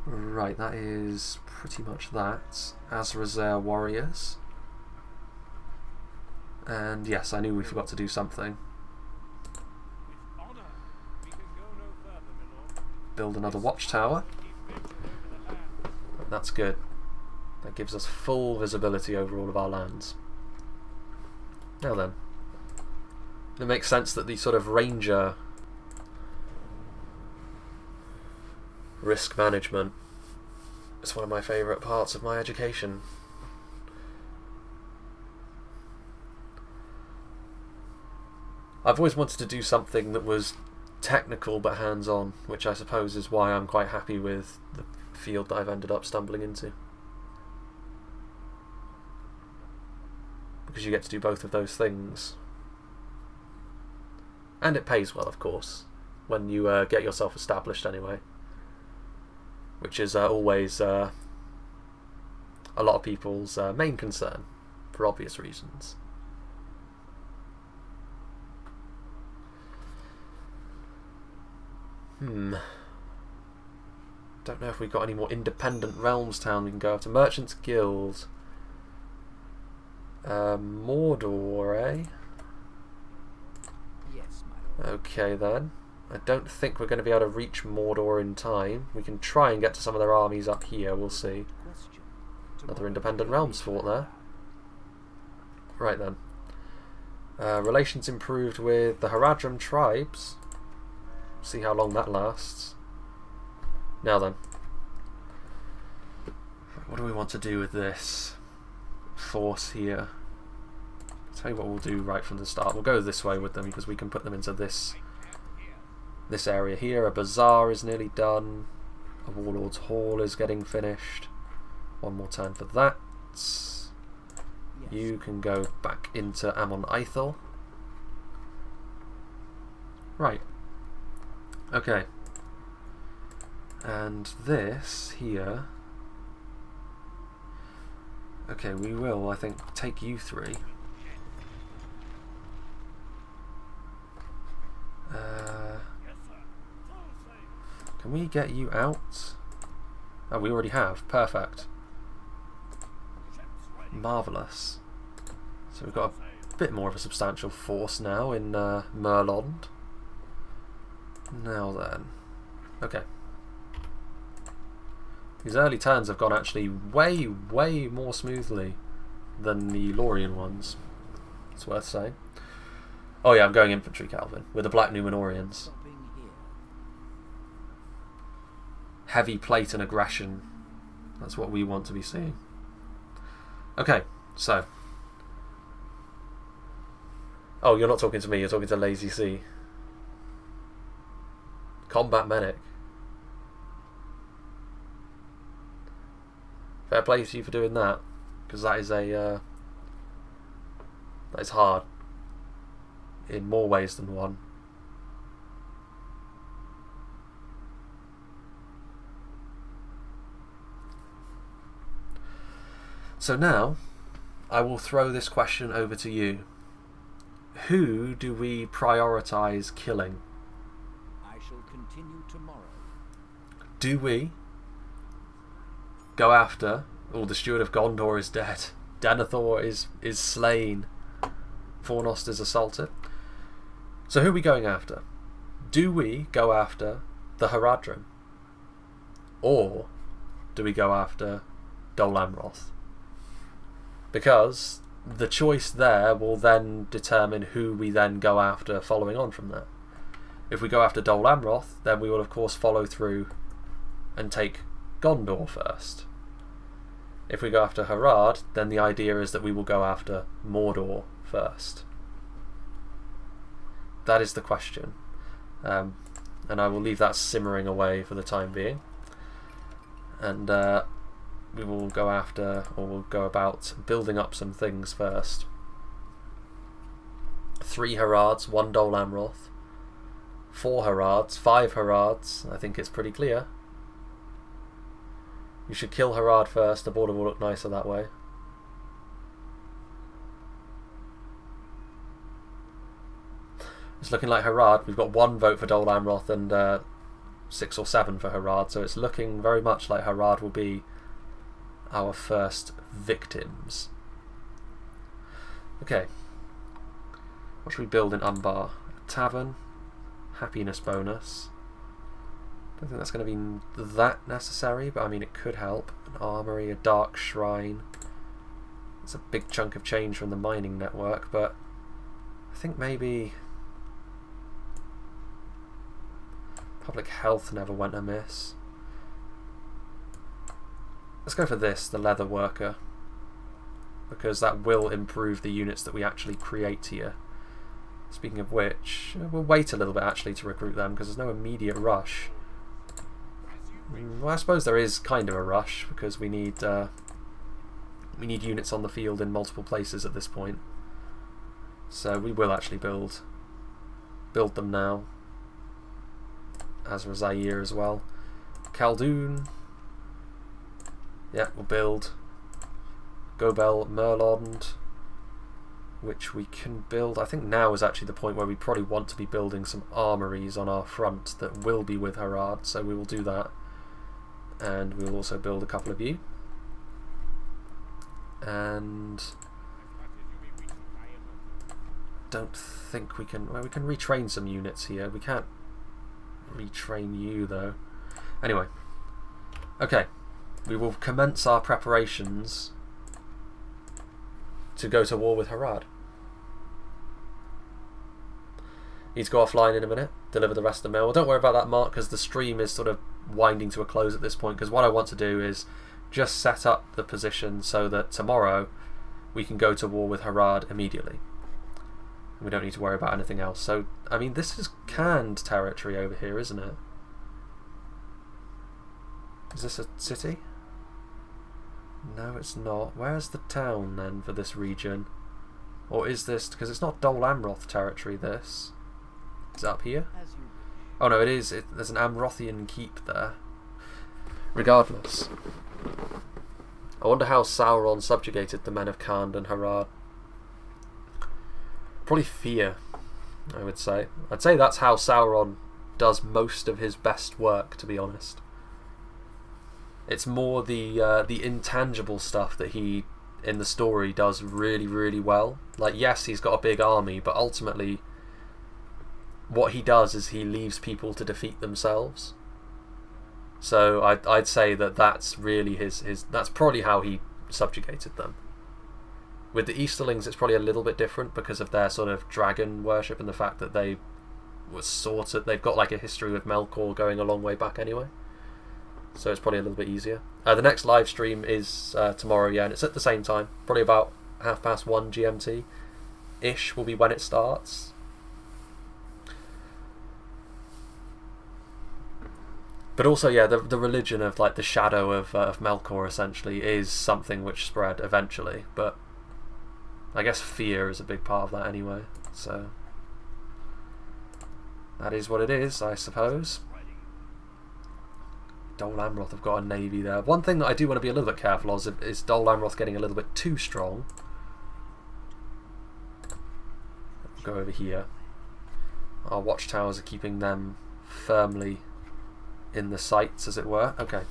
Right, that is pretty much that. Azrazer warriors. And yes, I knew we forgot to do something. Build another watchtower. That's good. That gives us full visibility over all of our lands. Now then, it makes sense that the sort of ranger risk management is one of my favourite parts of my education. I've always wanted to do something that was technical but hands-on, which I suppose is why I'm quite happy with the field that I've ended up stumbling into. Because you get to do both of those things. And it pays well, of course, when you get yourself established anyway. Which is always a lot of people's main concern, for obvious reasons. Don't know if we've got any more independent realms town we can go after. Merchants Guild. Mordor, eh? Yes, my lord. Okay then. I don't think we're going to be able to reach Mordor in time. We can try and get to some of their armies up here, we'll see. Another independent realms fort there. Right then. Relations improved with the Haradrim tribes. See how long that lasts. Now then. What do we want to do with this force here? I'll tell you what we'll do right from the start. We'll go this way with them because we can put them into this area here. A bazaar is nearly done. A warlord's hall is getting finished. One more turn for that. Yes. You can go back into Amon Ithel. Right. Okay. And this here... Okay, we will, I think, take you three. Can we get you out? Oh, we already have. Perfect. Marvellous. So we've got a bit more of a substantial force now in Merlond. Now then. Okay. These early turns have gone actually way, way more smoothly than the Lorien ones. It's worth saying. Oh yeah, I'm going infantry, Calvin, with the Black Numenorians. Heavy plate and aggression. That's what we want to be seeing. Okay, so. Oh, you're not talking to me, you're talking to Lazy C. Combat medic. Fair play to you for doing that, because that is a that is hard in more ways than one. So now, I will throw this question over to you. Who do we prioritise killing? I shall continue tomorrow. Do we go after... Oh, the Steward of Gondor is dead. Denethor is slain. Fornost is assaulted. So who are we going after? Do we go after the Haradrim? Or do we go after Dol Amroth? Because the choice there will then determine who we then go after following on from that. If we go after Dol Amroth, then we will of course follow through and take Gondor first. If we go after Harad, then the idea is that we will go after Mordor first. That is the question. And I will leave that simmering away for the time being. And we will go after, or we'll go about building up some things first. 3 Harads, 1 Dol Amroth, 4 Harads, 5 Harads. I think it's pretty clear. You should kill Harad first, the border will look nicer that way. It's looking like Harad. We've got 1 vote for Dol Amroth and 6 or 7 for Harad, so it's looking very much like Harad will be our first victims. Okay. What should we build in Umbar? A tavern. Happiness bonus. Don't think that's going to be that necessary, but I mean it could help. An armory, a dark shrine. It's a big chunk of change from the mining network, but I think maybe public health never went amiss. Let's go for this, the leather worker, because that will improve the units that we actually create here. Speaking of which, we'll wait a little bit actually to recruit them because there's no immediate rush. Well, I suppose there is kind of a rush because we need units on the field in multiple places at this point. So we will actually build them now. As for Zaire as well. Khaldun. Yeah, we'll build Gobel Merlond, which we can build. I think now is actually the point where we probably want to be building some armories on our front that will be with Harad, so we will do that. And we will also build a couple of you. And don't think we can... Well, we can retrain some units here. We can't retrain you, though. Anyway. Okay. We will commence our preparations to go to war with Harad. Need to go offline in a minute, deliver the rest of the mail. Well, don't worry about that, Mark, because the stream is sort of winding to a close at this point, because what I want to do is just set up the position so that tomorrow we can go to war with Harad immediately. We don't need to worry about anything else. So, I mean, this is canned territory over here, isn't it? Is this a city? No, it's not. Where's the town, then, for this region? Or is this... Because it's not Dol Amroth territory, this. Is it up here? Oh, no, it is. There's an Amrothian keep there. Regardless. I wonder how Sauron subjugated the men of Khand and Harad. Probably fear, I would say. I'd say that's how Sauron does most of his best work, to be honest. It's more the intangible stuff that he, in the story, does really, really well. Like, yes, he's got a big army, but ultimately what he does is he leaves people to defeat themselves. So I'd say that that's really that's probably how he subjugated them. With the Easterlings, it's probably a little bit different because of their sort of dragon worship and the fact that they were they've got like a history with Melkor going a long way back anyway. So it's probably a little bit easier. The next live stream is tomorrow, yeah, and it's at the same time. Probably about 1:30 GMT-ish will be when it starts. But also, yeah, the religion of like the shadow of Melkor essentially is something which spread eventually. But I guess fear is a big part of that anyway. So that is what it is, I suppose. Dol Amroth have got a navy there. One thing that I do want to be a little bit careful of is Dol Amroth getting a little bit too strong. Go over here. Our watchtowers are keeping them firmly in the sights, as it were. Okay.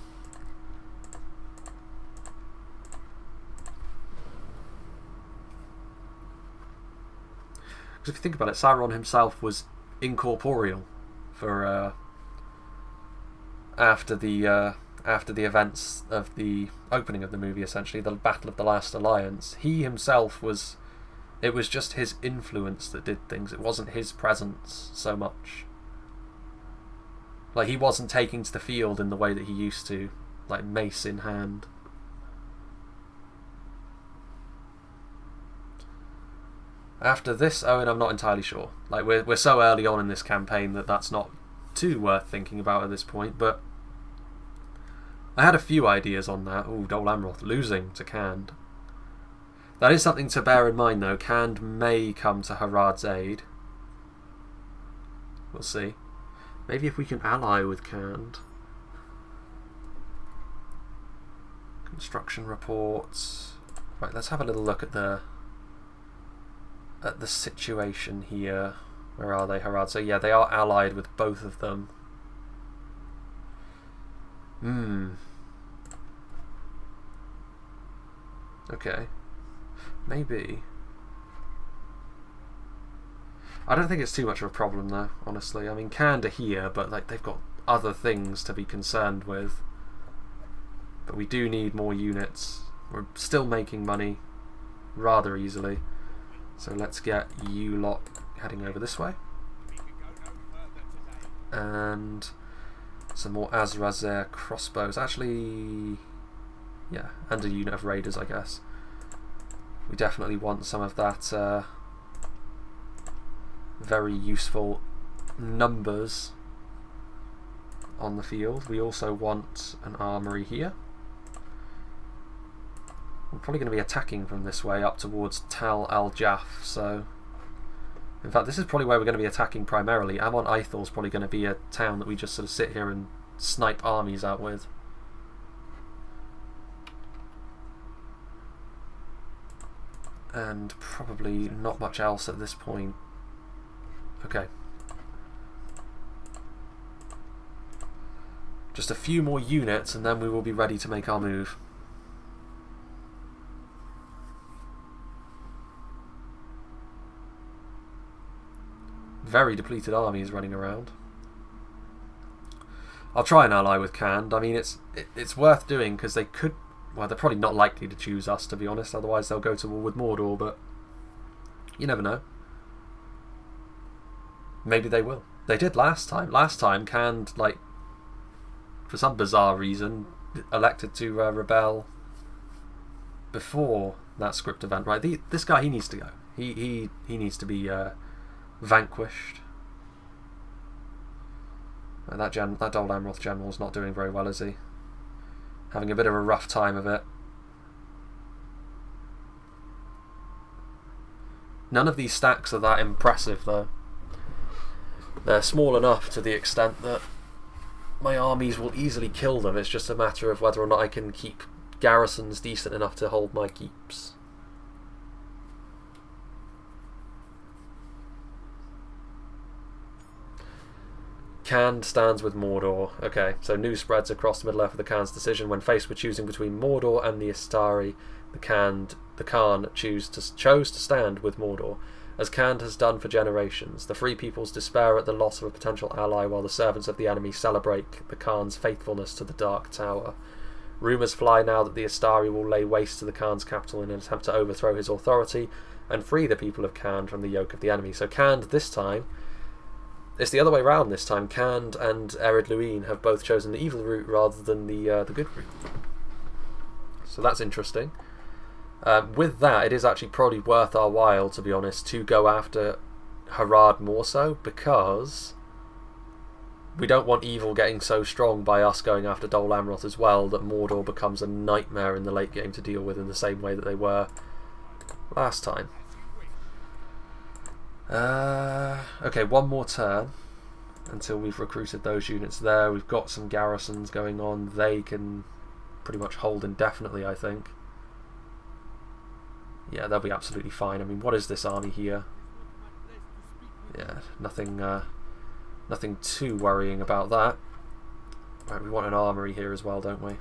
Because if you think about it, Sauron himself was incorporeal for after the events of the opening of the movie, essentially the Battle of the Last Alliance. He himself was. It was just his influence that did things. It wasn't his presence so much. Like, he wasn't taking to the field in the way that he used to, like mace in hand. After this, Owen, I'm not entirely sure. Like, we're so early on in this campaign that that's not too worth thinking about at this point, but I had a few ideas on that. Ooh, Dol Amroth losing to Khand. That is something to bear in mind, though. Khand may come to Harad's aid. We'll see. Maybe if we can ally with Khand. Construction reports. Right, let's have a little look at the situation here. Where are they, Harad? So yeah, they are allied with both of them. Okay. Maybe. I don't think it's too much of a problem though, honestly. I mean, Khand are here, but like they've got other things to be concerned with. But we do need more units. We're still making money rather easily. So let's get you lot heading over this way. And some more Azrazer crossbows. Actually, yeah, and a unit of raiders, I guess. We definitely want some of that very useful numbers on the field. We also want an armory here. We're probably going to be attacking from this way up towards Tal al-Jaf, so in fact this is probably where we're going to be attacking primarily. Amon Aithel's probably going to be a town that we just sort of sit here and snipe armies out with. And probably not much else at this point. Okay. Just a few more units and then we will be ready to make our move. Very depleted armies running around. I'll try and ally with Khand. I mean, it's worth doing because they could. Well, they're probably not likely to choose us, to be honest. Otherwise, they'll go to war with Mordor. But you never know. Maybe they will. They did last time. Last time, Khand, like, for some bizarre reason, elected to rebel before that script event. Right? This guy, he needs to go. He needs to be vanquished. And that Dol Amroth general's not doing very well, is he? Having a bit of a rough time of it. None of these stacks are that impressive, though. They're small enough to the extent that my armies will easily kill them. It's just a matter of whether or not I can keep garrisons decent enough to hold my keeps. Khand stands with Mordor. Okay, so news spreads across the Middle Earth of the Khan's decision. When faced with choosing between Mordor and the Istari, the Khan chose to stand with Mordor, as Khand has done for generations. The Free Peoples despair at the loss of a potential ally, while the servants of the enemy celebrate the Khan's faithfulness to the Dark Tower. Rumours fly now that the Istari will lay waste to the Khan's capital in an attempt to overthrow his authority and free the people of Khand from the yoke of the enemy. So Khand this time, it's the other way round this time. Khand and Ar-Adunaim have both chosen the evil route rather than the good route. So that's interesting. With that, it is actually probably worth our while, to be honest, to go after Harad more so, because we don't want evil getting so strong by us going after Dol Amroth as well that Mordor becomes a nightmare in the late game to deal with in the same way that they were last time. Okay, one more turn until we've recruited those units there. We've got some garrisons going on. They can pretty much hold indefinitely, I think. Yeah, they'll be absolutely fine. I mean, what is this army here? Yeah, nothing too worrying about that. Right, we want an armory here as well, don't we?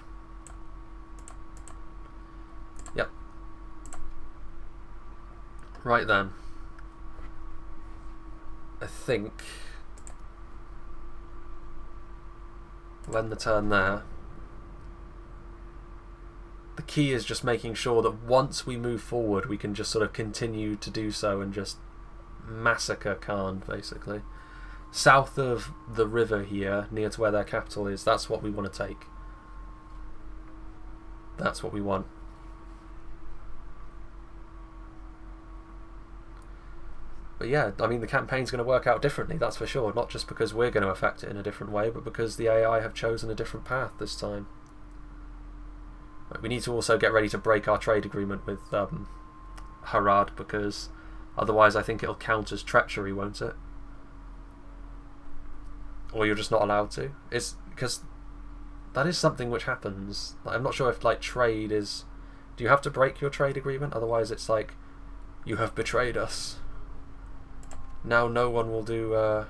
Yep. Right then. I think we'll end the turn there. The key is just making sure that once we move forward, we can just sort of continue to do so and just massacre Khand, basically. South of the river here, near to where their capital is, that's what we want to take. That's what we want. But yeah, I mean, the campaign's going to work out differently, that's for sure. Not just because we're going to affect it in a different way, but because the AI have chosen a different path this time. Right, we need to also get ready to break our trade agreement with Harad, because otherwise I think it'll count as treachery, won't it? Or you're just not allowed to. It's because that is something which happens. Like, I'm not sure if like trade is... Do you have to break your trade agreement? Otherwise it's like, you have betrayed us. Now no one will do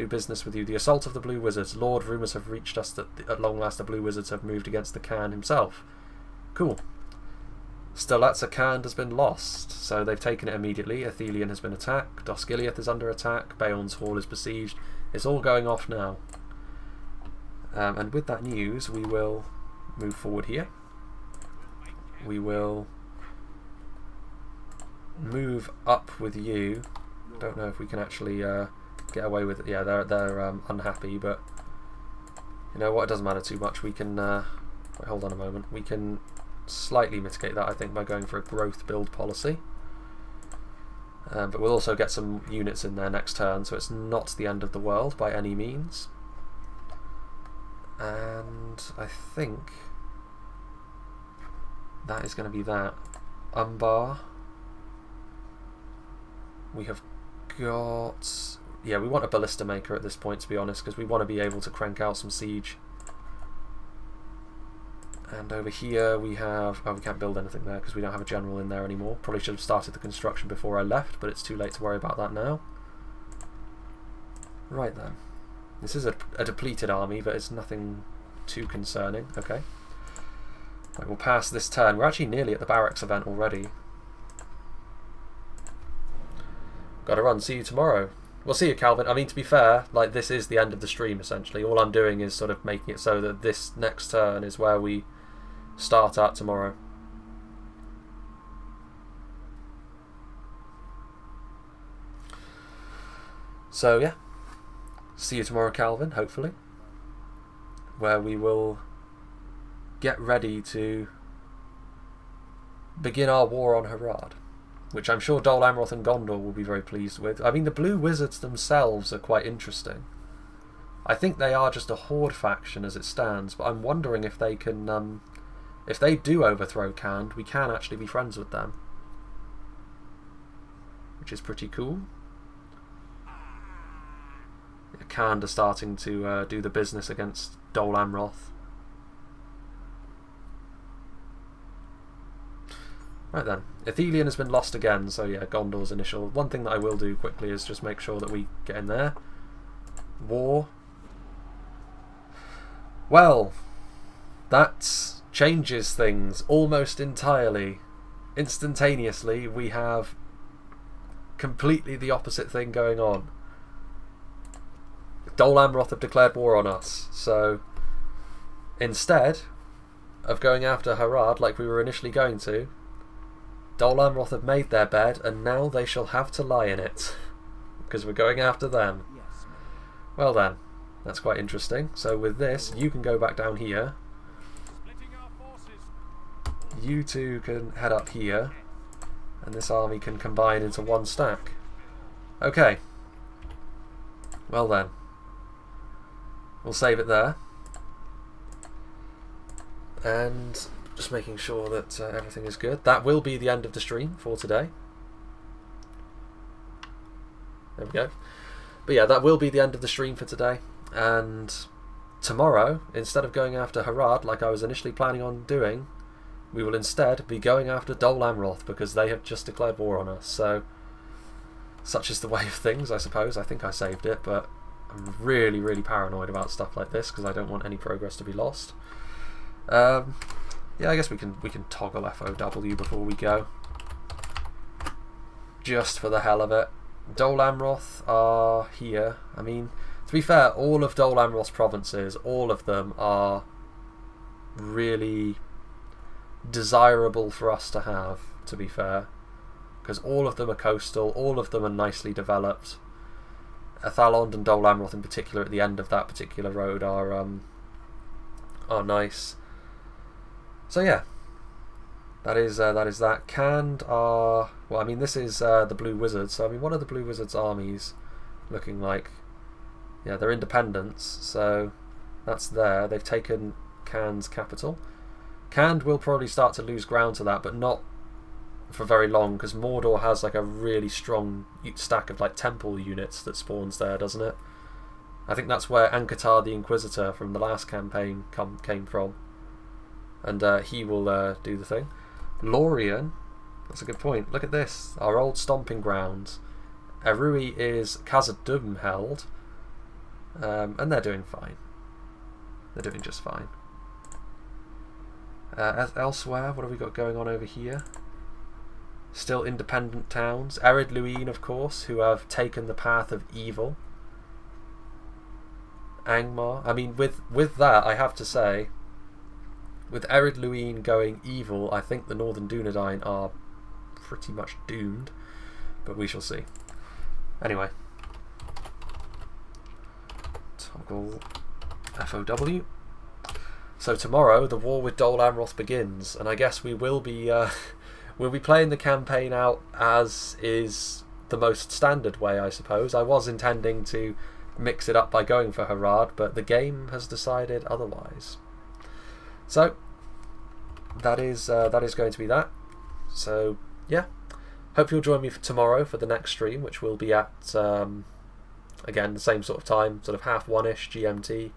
business with you. The assault of the Blue Wizards. Lord, rumours have reached us that at long last the Blue Wizards have moved against the Khan himself. Cool. Stolatza Khand has been lost, so they've taken it immediately. Athelion has been attacked. Dosgiliath is under attack. Baon's Hall is besieged. It's all going off now. And with that news, we will move forward here. We will move up with you. Don't know if we can actually get away with it. Yeah, they're unhappy, but you know what? It doesn't matter too much. We can wait, hold on a moment. We can slightly mitigate that, I think, by going for a growth build policy. But we'll also get some units in there next turn, so it's not the end of the world by any means. And I think that is going to be that. Umbar. We have got... Yeah, we want a ballista maker at this point, to be honest, because we want to be able to crank out some siege. And over here we have... Oh, we can't build anything there because we don't have a general in there anymore. Probably should have started the construction before I left, but it's too late to worry about that now. Right then. This is a depleted army, but it's nothing too concerning. Okay. Right, we'll pass this turn. We're actually nearly at the barracks event already. Gotta run. See you tomorrow. We'll see you, Calvin. I mean, to be fair, like, this is the end of the stream, essentially. All I'm doing is sort of making it so that this next turn is where we start at tomorrow. So, yeah. See you tomorrow, Calvin, hopefully. Where we will get ready to begin our war on Harad, which I'm sure Dol Amroth and Gondor will be very pleased with. I mean, the Blue Wizards themselves are quite interesting. I think they are just a horde faction as it stands, but I'm wondering if they can, if they do overthrow Khand, we can actually be friends with them, which is pretty cool. Khand are starting to do the business against Dol Amroth. Right then, Athelion has been lost again, so yeah, Gondor's initial. One thing that I will do quickly is just make sure that we get in there. War. Well, that changes things almost entirely. Instantaneously, we have completely the opposite thing going on. Dol Amroth have declared war on us, so instead of going after Harad like we were initially going to, Dol Amroth have made their bed, and now they shall have to lie in it, because we're going after them. Yes, ma'am. Well then, that's quite interesting. So with this, you can go back down here. Splitting our forces. You two can head up here, and this army can combine into one stack. Okay. Well then, we'll save it there. And just making sure that everything is good. That will be the end of the stream for today. There we go. But yeah, that will be the end of the stream for today. And tomorrow, instead of going after Harad like I was initially planning on doing, we will instead be going after Dol Amroth, because they have just declared war on us. So, such is the way of things, I suppose. I think I saved it, but I'm really, really paranoid about stuff like this, because I don't want any progress to be lost. Yeah, I guess we can toggle FOW before we go, just for the hell of it. Dol Amroth are here. I mean, to be fair, all of Dol Amroth's provinces, all of them are really desirable for us to have, to be fair, because all of them are coastal, all of them are nicely developed. Athalond and Dol Amroth in particular, at the end of that particular road, are nice. So yeah, that is that. Canned are, well, I mean, this is the Blue Wizards. So I mean, what are the Blue Wizards' armies looking like? Yeah, they're independents, so that's there. They've taken Canned's capital. Canned will probably start to lose ground to that, but not for very long, because Mordor has like a really strong stack of like temple units that spawns there, doesn't it? I think that's where Ankatar the Inquisitor from the last campaign came from. And he will do the thing. Lorien, that's a good point. Look at this, our old stomping grounds. Erui is Khazad-dûm held, and they're doing fine. They're doing just fine. Elsewhere, what have we got going on over here? Still independent towns. Ered Luin, of course, who have taken the path of evil. Angmar. I mean, with that, I have to say, with Ered Luin going evil, I think the Northern Dunedain are pretty much doomed, but we shall see. Anyway, toggle FOW. So tomorrow, the war with Dol Amroth begins, and I guess we will be we'll be playing the campaign out as is the most standard way, I suppose. I was intending to mix it up by going for Harad, but the game has decided otherwise. So that is going to be that. So yeah, hope you'll join me for tomorrow for the next stream, which will be at again the same sort of time, sort of 1:30ish GMT.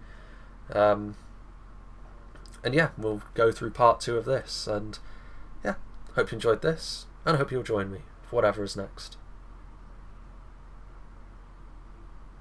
And yeah, we'll go through part 2 of this, and yeah, hope you enjoyed this, and I hope you'll join me for whatever is next.